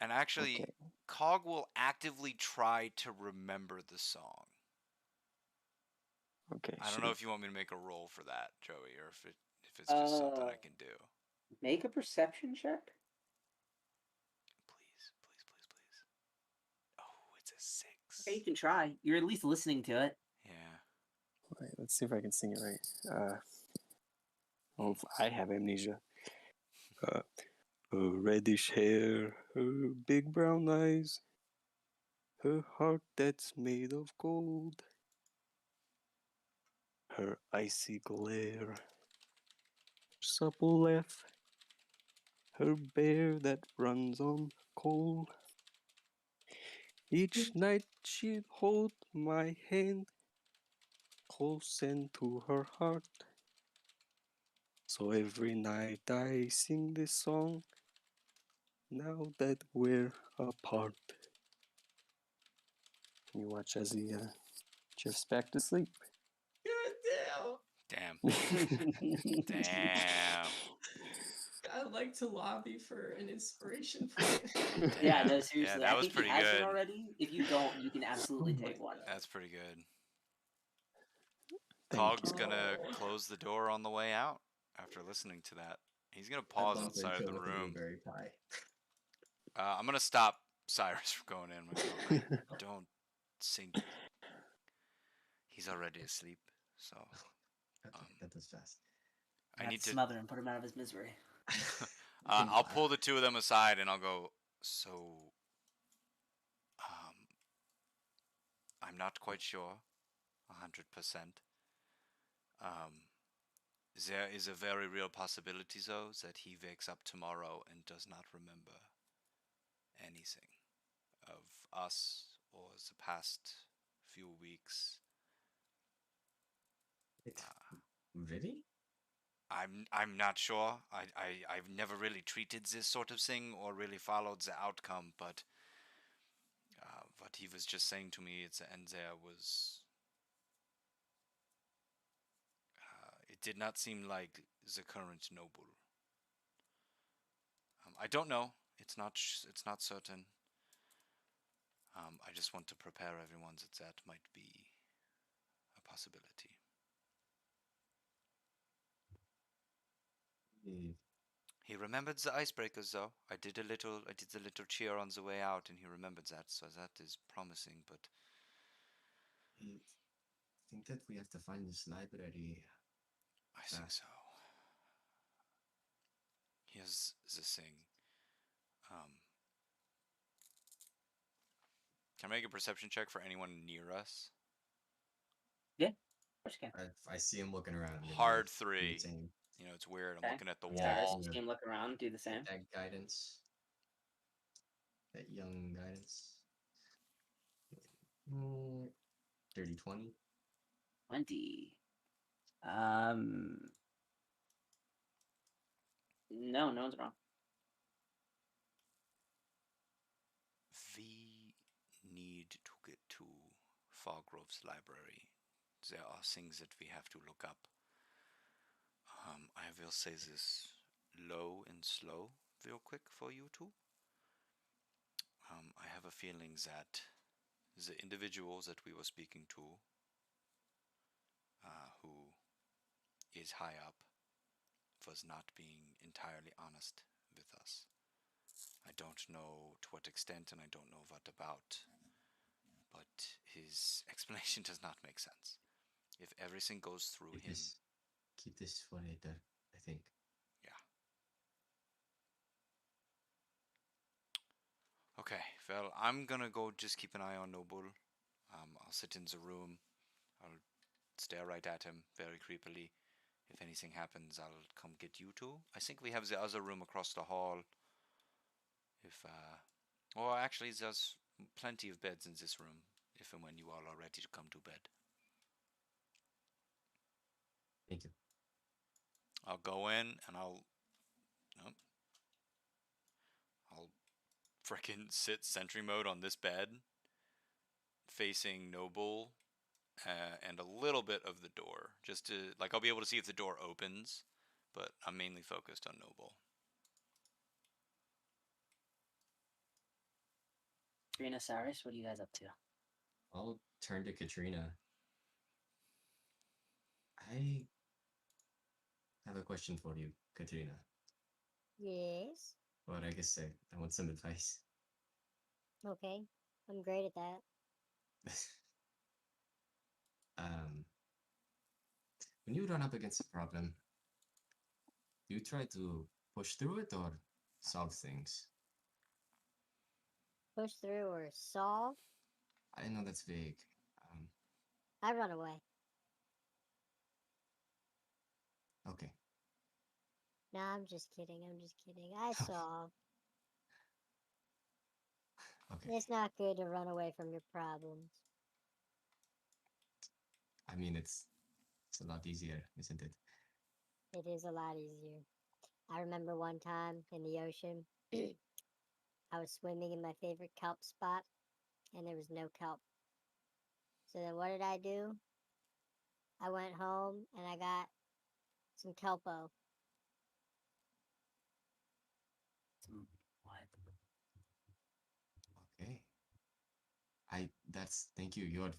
And actually, Okay. Cog will actively try to remember the song. Okay. I don't shoot. know if you want me to make a roll for that, Joey, or if it's just something I can do. Make a perception check. Please, please, please, please. Oh, it's a 6. Okay, you can try. You're at least listening to it. Yeah. Wait, let's see if I can sing it right. Oh, I have amnesia. Her reddish hair, her big brown eyes, her heart that's made of gold, her icy glare, supple laugh, her bear that runs on coal. Each night she'd hold my hand close into her heart. So every night I sing this song, now that we're apart. You watch as he drifts back to sleep. Damn. Damn. Damn. I'd like to lobby for an inspiration point. Yeah, Damn. no, seriously. that I was think pretty he has good. one already. If you don't, you can absolutely Oh my take one. God. That's pretty good. Thank Cog's you. gonna Oh. close the door on the way out after listening to that. He's gonna I'd pause bump outside into of it the with a room. blueberry pie. I'm gonna stop Cyrus from going in. I'm gonna go, I don't think he's already asleep. So Okay, that was fast. I Have need to to. smother and put him out of his misery. I'll pull the two of them aside and I'll go. So, I'm not quite sure, 100%. There is a very real possibility, though, that he wakes up tomorrow and does not remember anything of us or the past few weeks. Really? I'm not sure. I've never really treated this sort of thing or really followed the outcome, but what he was just saying to me at the end there was it did not seem like the current noble. I don't know. It's not certain. I just want to prepare everyone that might be a possibility. He remembered the icebreakers, though. I did the little cheer on the way out, and he remembered that, so that is promising. But I think that we have to find this library. I think so. Here's the thing. Can I make a perception check for anyone near us? Yeah, of course you can. I see him looking around. Hard 3. Same. You know, it's weird. I'm Okay. looking at the Yeah, wall. See him look around, do the same. That guidance. That young guidance. 30, 20. 20. No, no one's wrong. We need to get to Fargrove's library. There are things that we have to look up. I will say this low and slow real quick for you two. I have a feeling that the individual that we were speaking to, who is high up, was not being entirely honest with us. I don't know to what extent and I don't know what about, but his explanation does not make sense. If everything goes through him. Keep this for later, I think. Yeah. Okay, well, I'm gonna go just keep an eye on Noble. I'll sit in the room. I'll stare right at him very creepily. If anything happens, I'll come get you two. I think we have the other room across the hall. Well, actually, there's plenty of beds in this room, if and when you all are ready to come to bed. Thank you. I'll go in and I'll frickin' sit sentry mode on this bed, facing Noble, and a little bit of the door, just to, like, I'll be able to see if the door opens, but I'm mainly focused on Noble. Katrina, Cyrus, what are you guys up to? I'll turn to Katrina. I have a question for you, Katrina. Yes. Well, I guess I want some advice. Okay. I'm great at that. When you run up against a problem, do you try to push through it or solve things? Push through or solve? I know that's vague. I run away. Okay. No, I'm just kidding. I solve. Okay. It's not good to run away from your problems. I mean, it's a lot easier, isn't it? It is a lot easier. I remember one time in the ocean, I was swimming in my favorite kelp spot, and there was no kelp. So then what did I do? I went home and I got some kelpo. What? Okay. Thank you. You're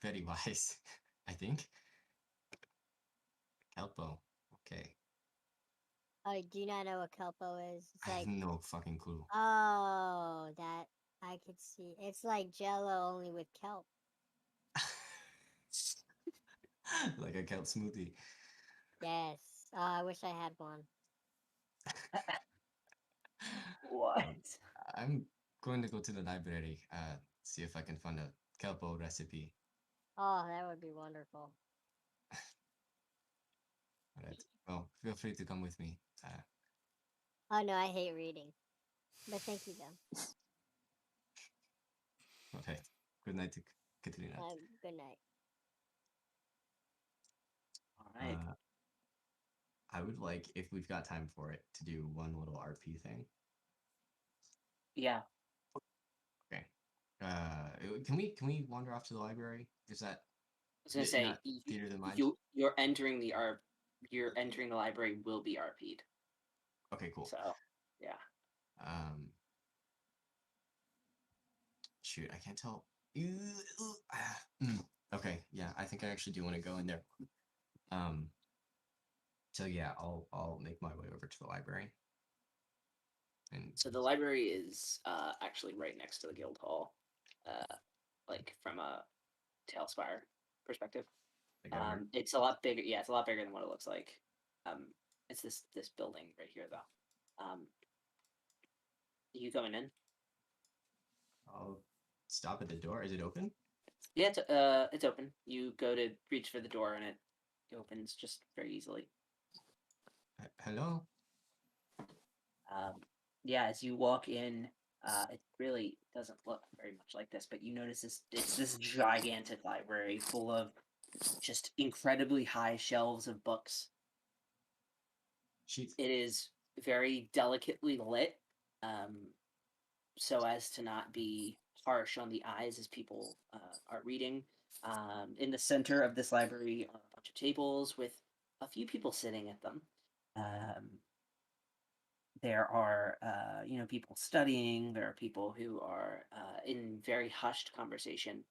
very wise, I think. Kelpo. Okay. Oh, do you not know what kelpo is? It's I have like, no fucking clue. oh, that I could see. It's like Jello only with kelp. Like a kelp smoothie. Yes. I wish I had one. What? I'm going to go to the library, see if I can find a kelpo recipe. Oh, that would be wonderful. All right. Well, feel free to come with me. Oh no, I hate reading. But thank you though. All right. Good night, Katrina. Good night. All right. I would like, if we've got time for it, to do one little RP thing. Yeah. Okay. Can we wander off to the library? Is that? I was gonna say not theater of the mind? you're entering the library will be RP'd. Okay, cool. So yeah. shoot, I can't tell. Okay, yeah, I think I actually do want to go in there. So yeah, I'll make my way over to the library. And So the library is actually right next to the guild hall, like from a Tailspire perspective. It's a lot bigger. Yeah, it's a lot bigger than what it looks like. It's this building right here, though. You coming in? I'll stop at the door. Is it open? Yeah, it's open. You go to reach for the door, and it opens just very easily. Hello. Yeah, as you walk in, it really doesn't look very much like this, but you notice it's this gigantic library full of just incredibly high shelves of books. Sheet. It is very delicately lit, so as to not be harsh on the eyes as people are reading. In the center of this library are a bunch of tables with a few people sitting at them. There are, people studying. There are people who are in very hushed conversation.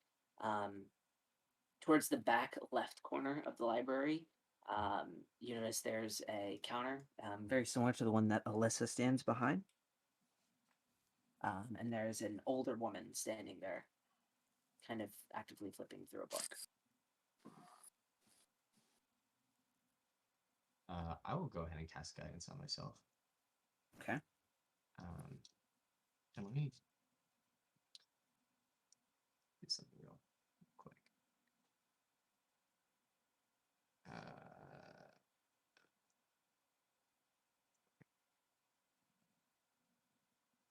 Towards the back left corner of the library, you notice there's a counter, very similar to the one that Alyssa stands behind. And there's an older woman standing there, kind of actively flipping through a book. I will go ahead and cast guidance on myself. Okay. And let me do something real quick.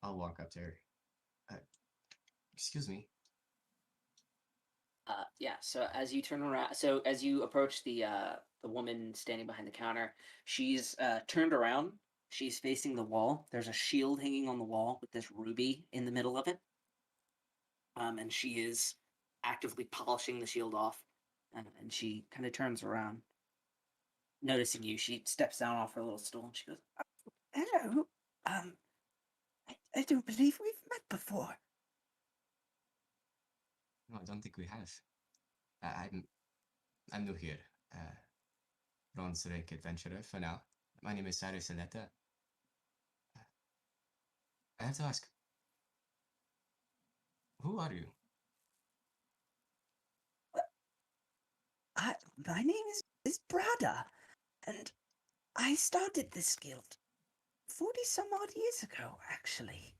I'll walk up to her. Excuse me. Yeah. So as you turn around, as you approach the woman standing behind the counter, she's turned around. She's facing the wall. There's a shield hanging on the wall with this ruby in the middle of it. And she is actively polishing the shield off. And she kind of turns around, noticing you. She steps down off her little stool and she goes, "Hello. I don't believe we've met before." No, I don't think we have. I'm new here. Ron's Rake Adventurer for now. My name is Cyrus Aletta. I have to ask, who are you? My name is Brada, and I started this guild 40 some odd years ago, actually.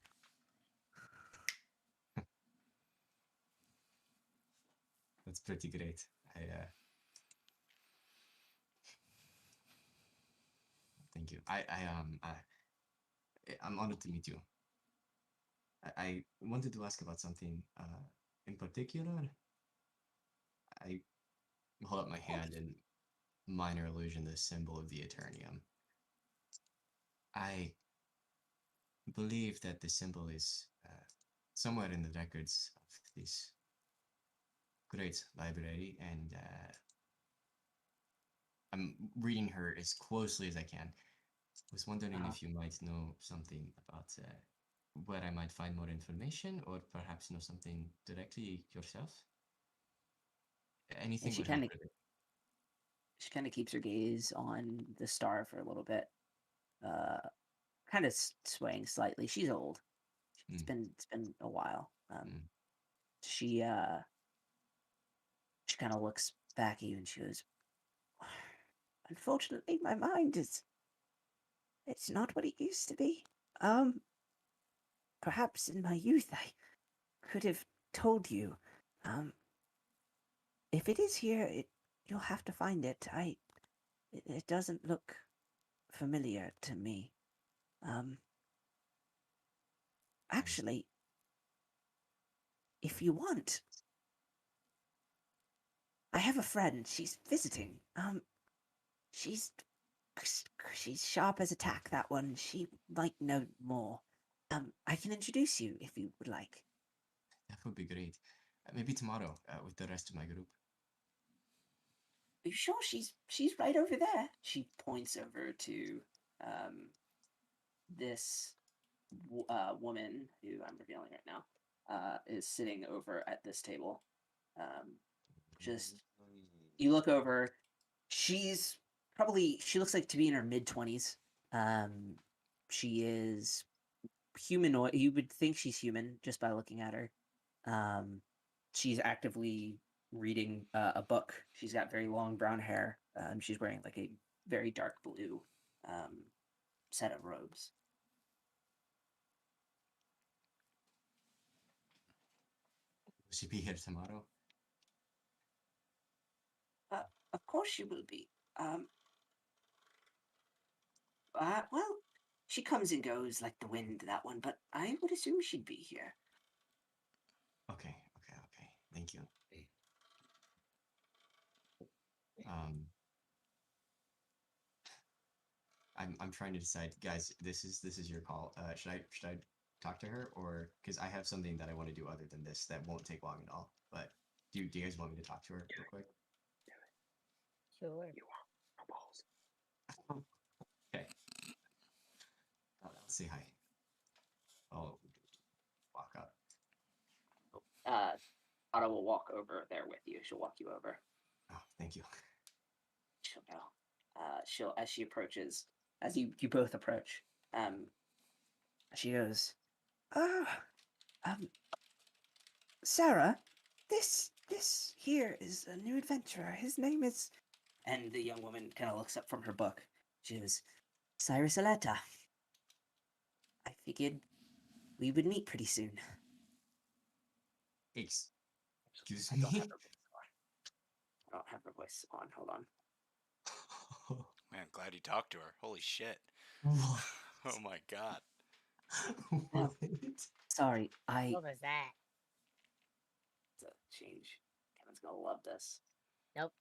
That's pretty great. Thank you. I'm honored to meet you. I wanted to ask about something in particular. I hold up my hand in minor illusion, the symbol of the Eternium. I believe that the symbol is somewhere in the records of this great library, and I'm reading her as closely as I can. Was wondering if you might know something about where I might find more information, or perhaps know something directly yourself. Anything would help. She kind of keeps her gaze on the star for a little bit, kind of swaying slightly. She's old. It's been a while. She kind of looks back at you and she goes, "Unfortunately, my mind it's not what it used to be. Perhaps in my youth I could have told you. If it is here, you'll have to find it. It doesn't look familiar to me. Actually, if you want, I have a friend. She's visiting. She's sharp as a tack, that one. She might know more. I can introduce you if you would like. That would be great. Maybe tomorrow with the rest of my group. Are you sure she's right over there? She points over to this woman who I'm revealing right now. is sitting over at this table. Just you look over. She looks like to be in her mid-20s. She is humanoid. You would think she's human just by looking at her. She's actively reading a book. She's got very long brown hair. She's wearing like a very dark blue set of robes. Will she be here tomorrow? Of course she will be. Well, she comes and goes like the wind, that one, but I would assume she'd be here. Okay. Thank you. I'm trying to decide, guys. This is your call. Should I talk to her, or because I have something that I want to do other than this that won't take long at all. But do you guys want me to talk to her real quick? Sure. You want no balls. Okay. I'll say hi. I'll walk up. Otto will walk over there with you. She'll walk you over. Oh, thank you. She'll go. She'll as she approaches, as you both approach. She goes, Sarah, this here is a new adventurer. His name is. and the young woman kind of looks up from her book. She goes, Cyrus Aletta. I figured we would meet pretty soon. Excuse I don't have me. her voice on. I don't have her voice on. Hold on. Man, glad you talked to her. Holy shit. What? Oh my god. What? Sorry, What was that? It's a change. Kevin's gonna love this. Nope.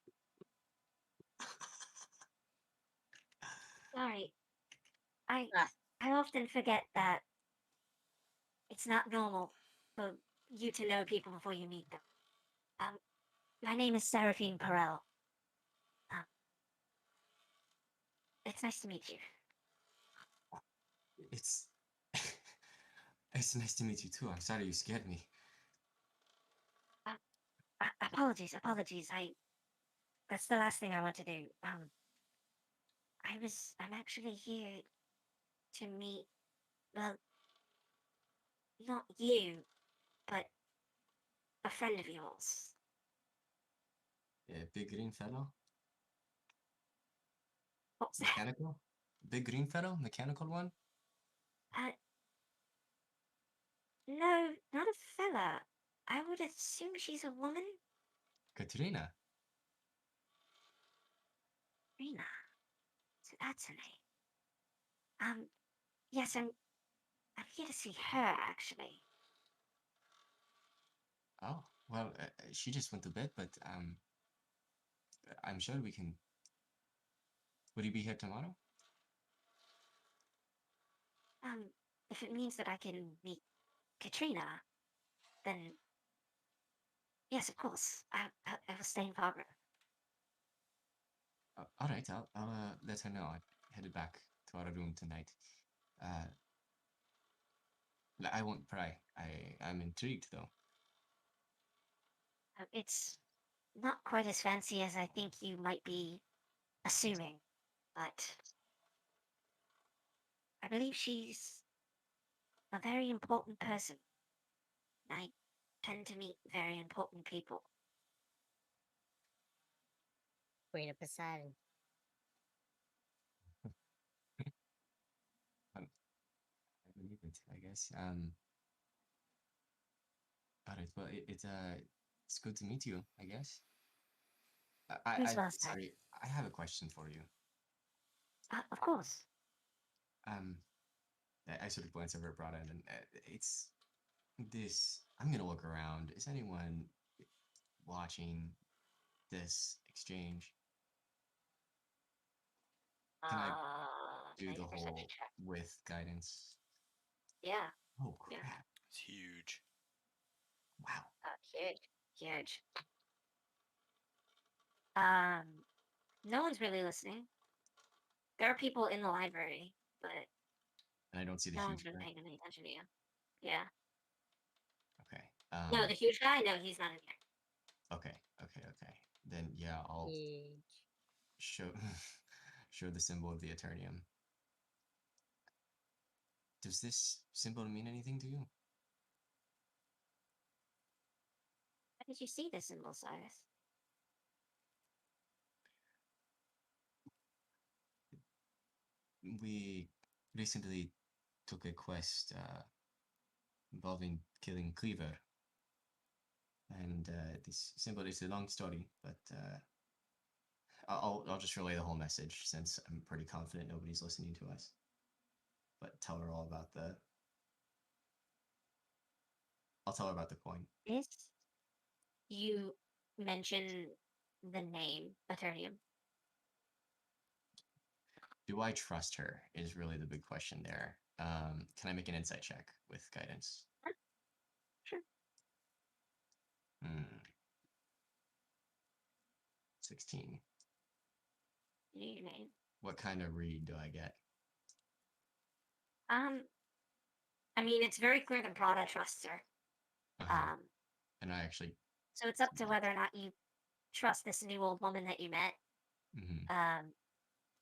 Sorry. I Ah. I often forget that it's not normal for you to know people before you meet them. My name is Seraphine Perel. It's nice to meet you. It's it's nice to meet you too. I'm sorry you scared me. Apologies. That's the last thing I want to do. I'm actually here to meet, well, not you, but a friend of yours. Big green fellow? What's that? Mechanical? Big green fellow? Mechanical one? No, not a fella. I would assume she's a woman. Katrina. Rena. So that's her name. Yes, I'm here to see her, actually. Oh, well, she just went to bed, but I'm sure we can. Would you be here tomorrow? If it means that I can meet Katrina, then yes, of course. I will stay in Fargo. All right, I'll let her know. I headed back to our room tonight. Uh, I won't pry. I'm intrigued though. It's not quite as fancy as I think you might be assuming, but I believe she's a very important person. I tend to meet very important people. Queen of Poseidon. I believe it. I guess. All right. Well, it's good to meet you. I guess. Who's last time? Sorry. I have a question for you. Of course. Um, I sort of glance over at Brada, and it's this. I'm gonna look around. Is anyone watching this exchange? Can I do Make the a perception whole check. with guidance? Yeah. Oh Yeah. crap! It's huge. Wow. Huge. No one's really listening. There are people in the library, but And I don't see the no huge. one's been Right? paying any attention to you. Yeah. Okay. No, the huge guy. No, he's not in here. Okay. Then yeah, I'll show show the symbol of the Eternium. Does this symbol mean anything to you? How did you see the symbol, Cyrus? We recently took a quest involving killing Cleaver, and this symbol is a long story, but I'll just relay the whole message since I'm pretty confident nobody's listening to us. But tell her all about the. I'll tell her about the coin. This you mention the name Eternium. Do I trust her? Is really the big question there. Can I make an insight check with guidance? Sure. 16. Your name. What kind of read do I get? I mean, it's very clear that Prada trusts her. And I actually. So it's up to whether or not you trust this new old woman that you met.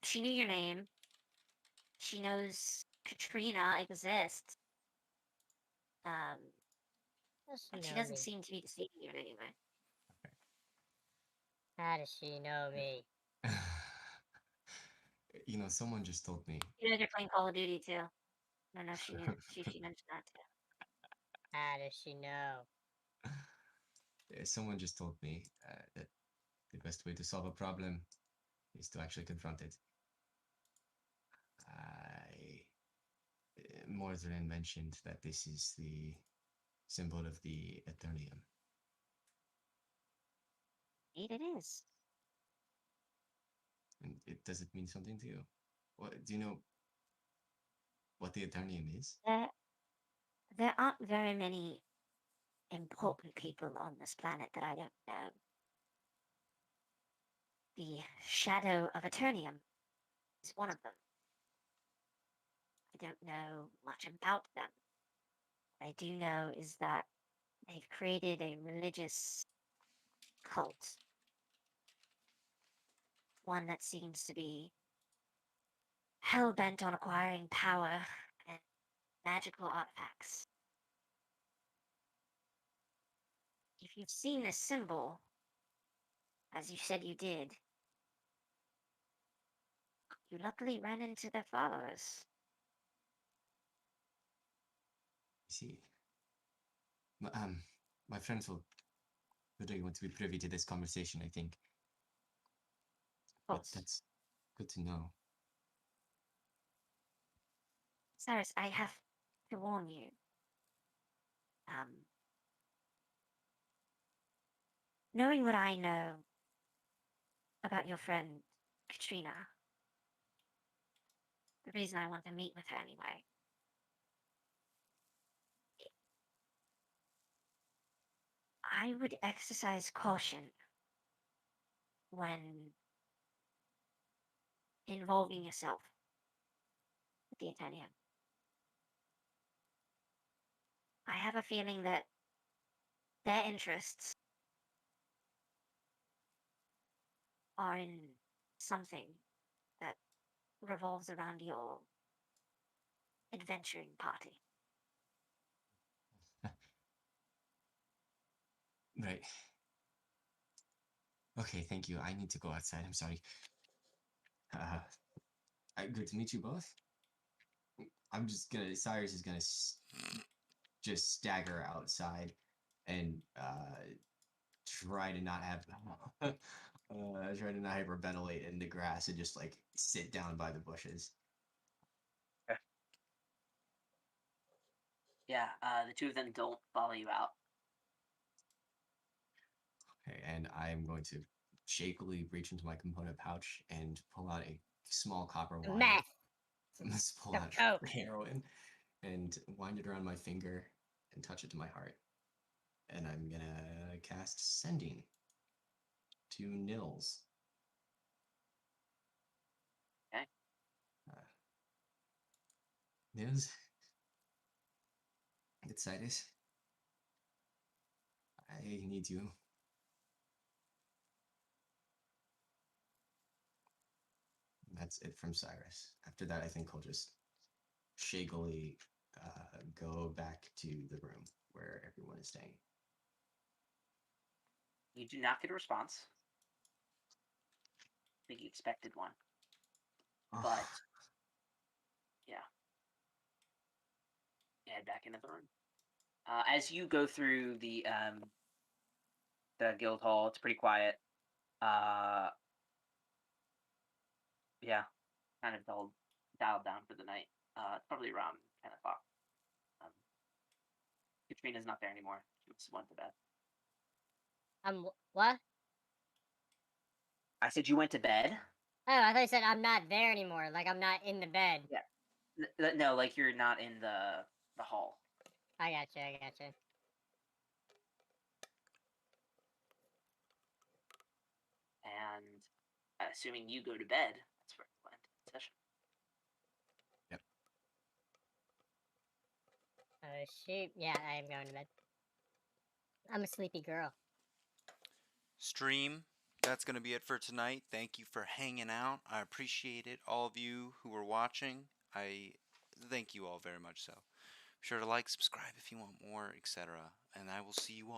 She knew your name. She knows Katrina exists. But she doesn't seem to be deceiving you in any way. How does she know me? You know, someone just told me. You know they're playing Call of Duty too. I don't know if she knew. She mentioned that too. How does she know? Someone just told me that the best way to solve a problem is to actually confront it. Mordrin mentioned that this is the symbol of the Eternium. Indeed, it is. And does it mean something to you? What do you know? What the Eternium is? There aren't very many important people on this planet that I don't know. The Shadow of Eternium is one of them. I don't know much about them. What I do know is that they've created a religious cult. One that seems to be hell-bent on acquiring power and magical artifacts. If you've seen this symbol, as you said you did, you luckily ran into their followers. I see. My friends will really want to be privy to this conversation, I think. But that's good to know. Cyrus, I have to warn you. Knowing what I know about your friend Katrina, the reason I want to meet with her anyway, I would exercise caution when involving yourself with the Eternium. I have a feeling that their interests are in something that revolves around your adventuring party. Right. Okay, thank you. I need to go outside. I'm sorry. Good to meet you both. I'm just gonna. Cyrus is gonna just stagger outside and try to not have try to not hyperventilate in the grass and just like sit down by the bushes. Yeah, the two of them don't follow you out. Okay, and I'm going to shakily reach into my component pouch and pull out a small copper wire. Meth. Let's pull out heroin and wind it around my finger and touch it to my heart. And I'm gonna cast Sending to Nils. Okay. Nils, it's Cyrus. They need you. That's it from Cyrus. After that, I think he'll just shakily go back to the room where everyone is staying. You do not get a response. I think you expected one. But, yeah. Head back into the room. As you go through the guild hall, it's pretty quiet. Yeah, kind of dialed down for the night. It's probably around 10 o'clock. Katrina's not there anymore. She just went to bed. What? I said you went to bed? Oh, I thought you said I'm not there anymore. Like I'm not in the bed. Yeah. No, like you're not in the hall. I gotcha. And assuming you go to bed, that's where we'll end the session. Yep. Oh shoot! Yeah, I am going to bed. I'm a sleepy girl. Stream, that's going to be it for tonight. Thank you for hanging out. I appreciate it. All of you who were watching, I thank you all very much so. Be sure to like, subscribe if you want more, etc. And I will see you all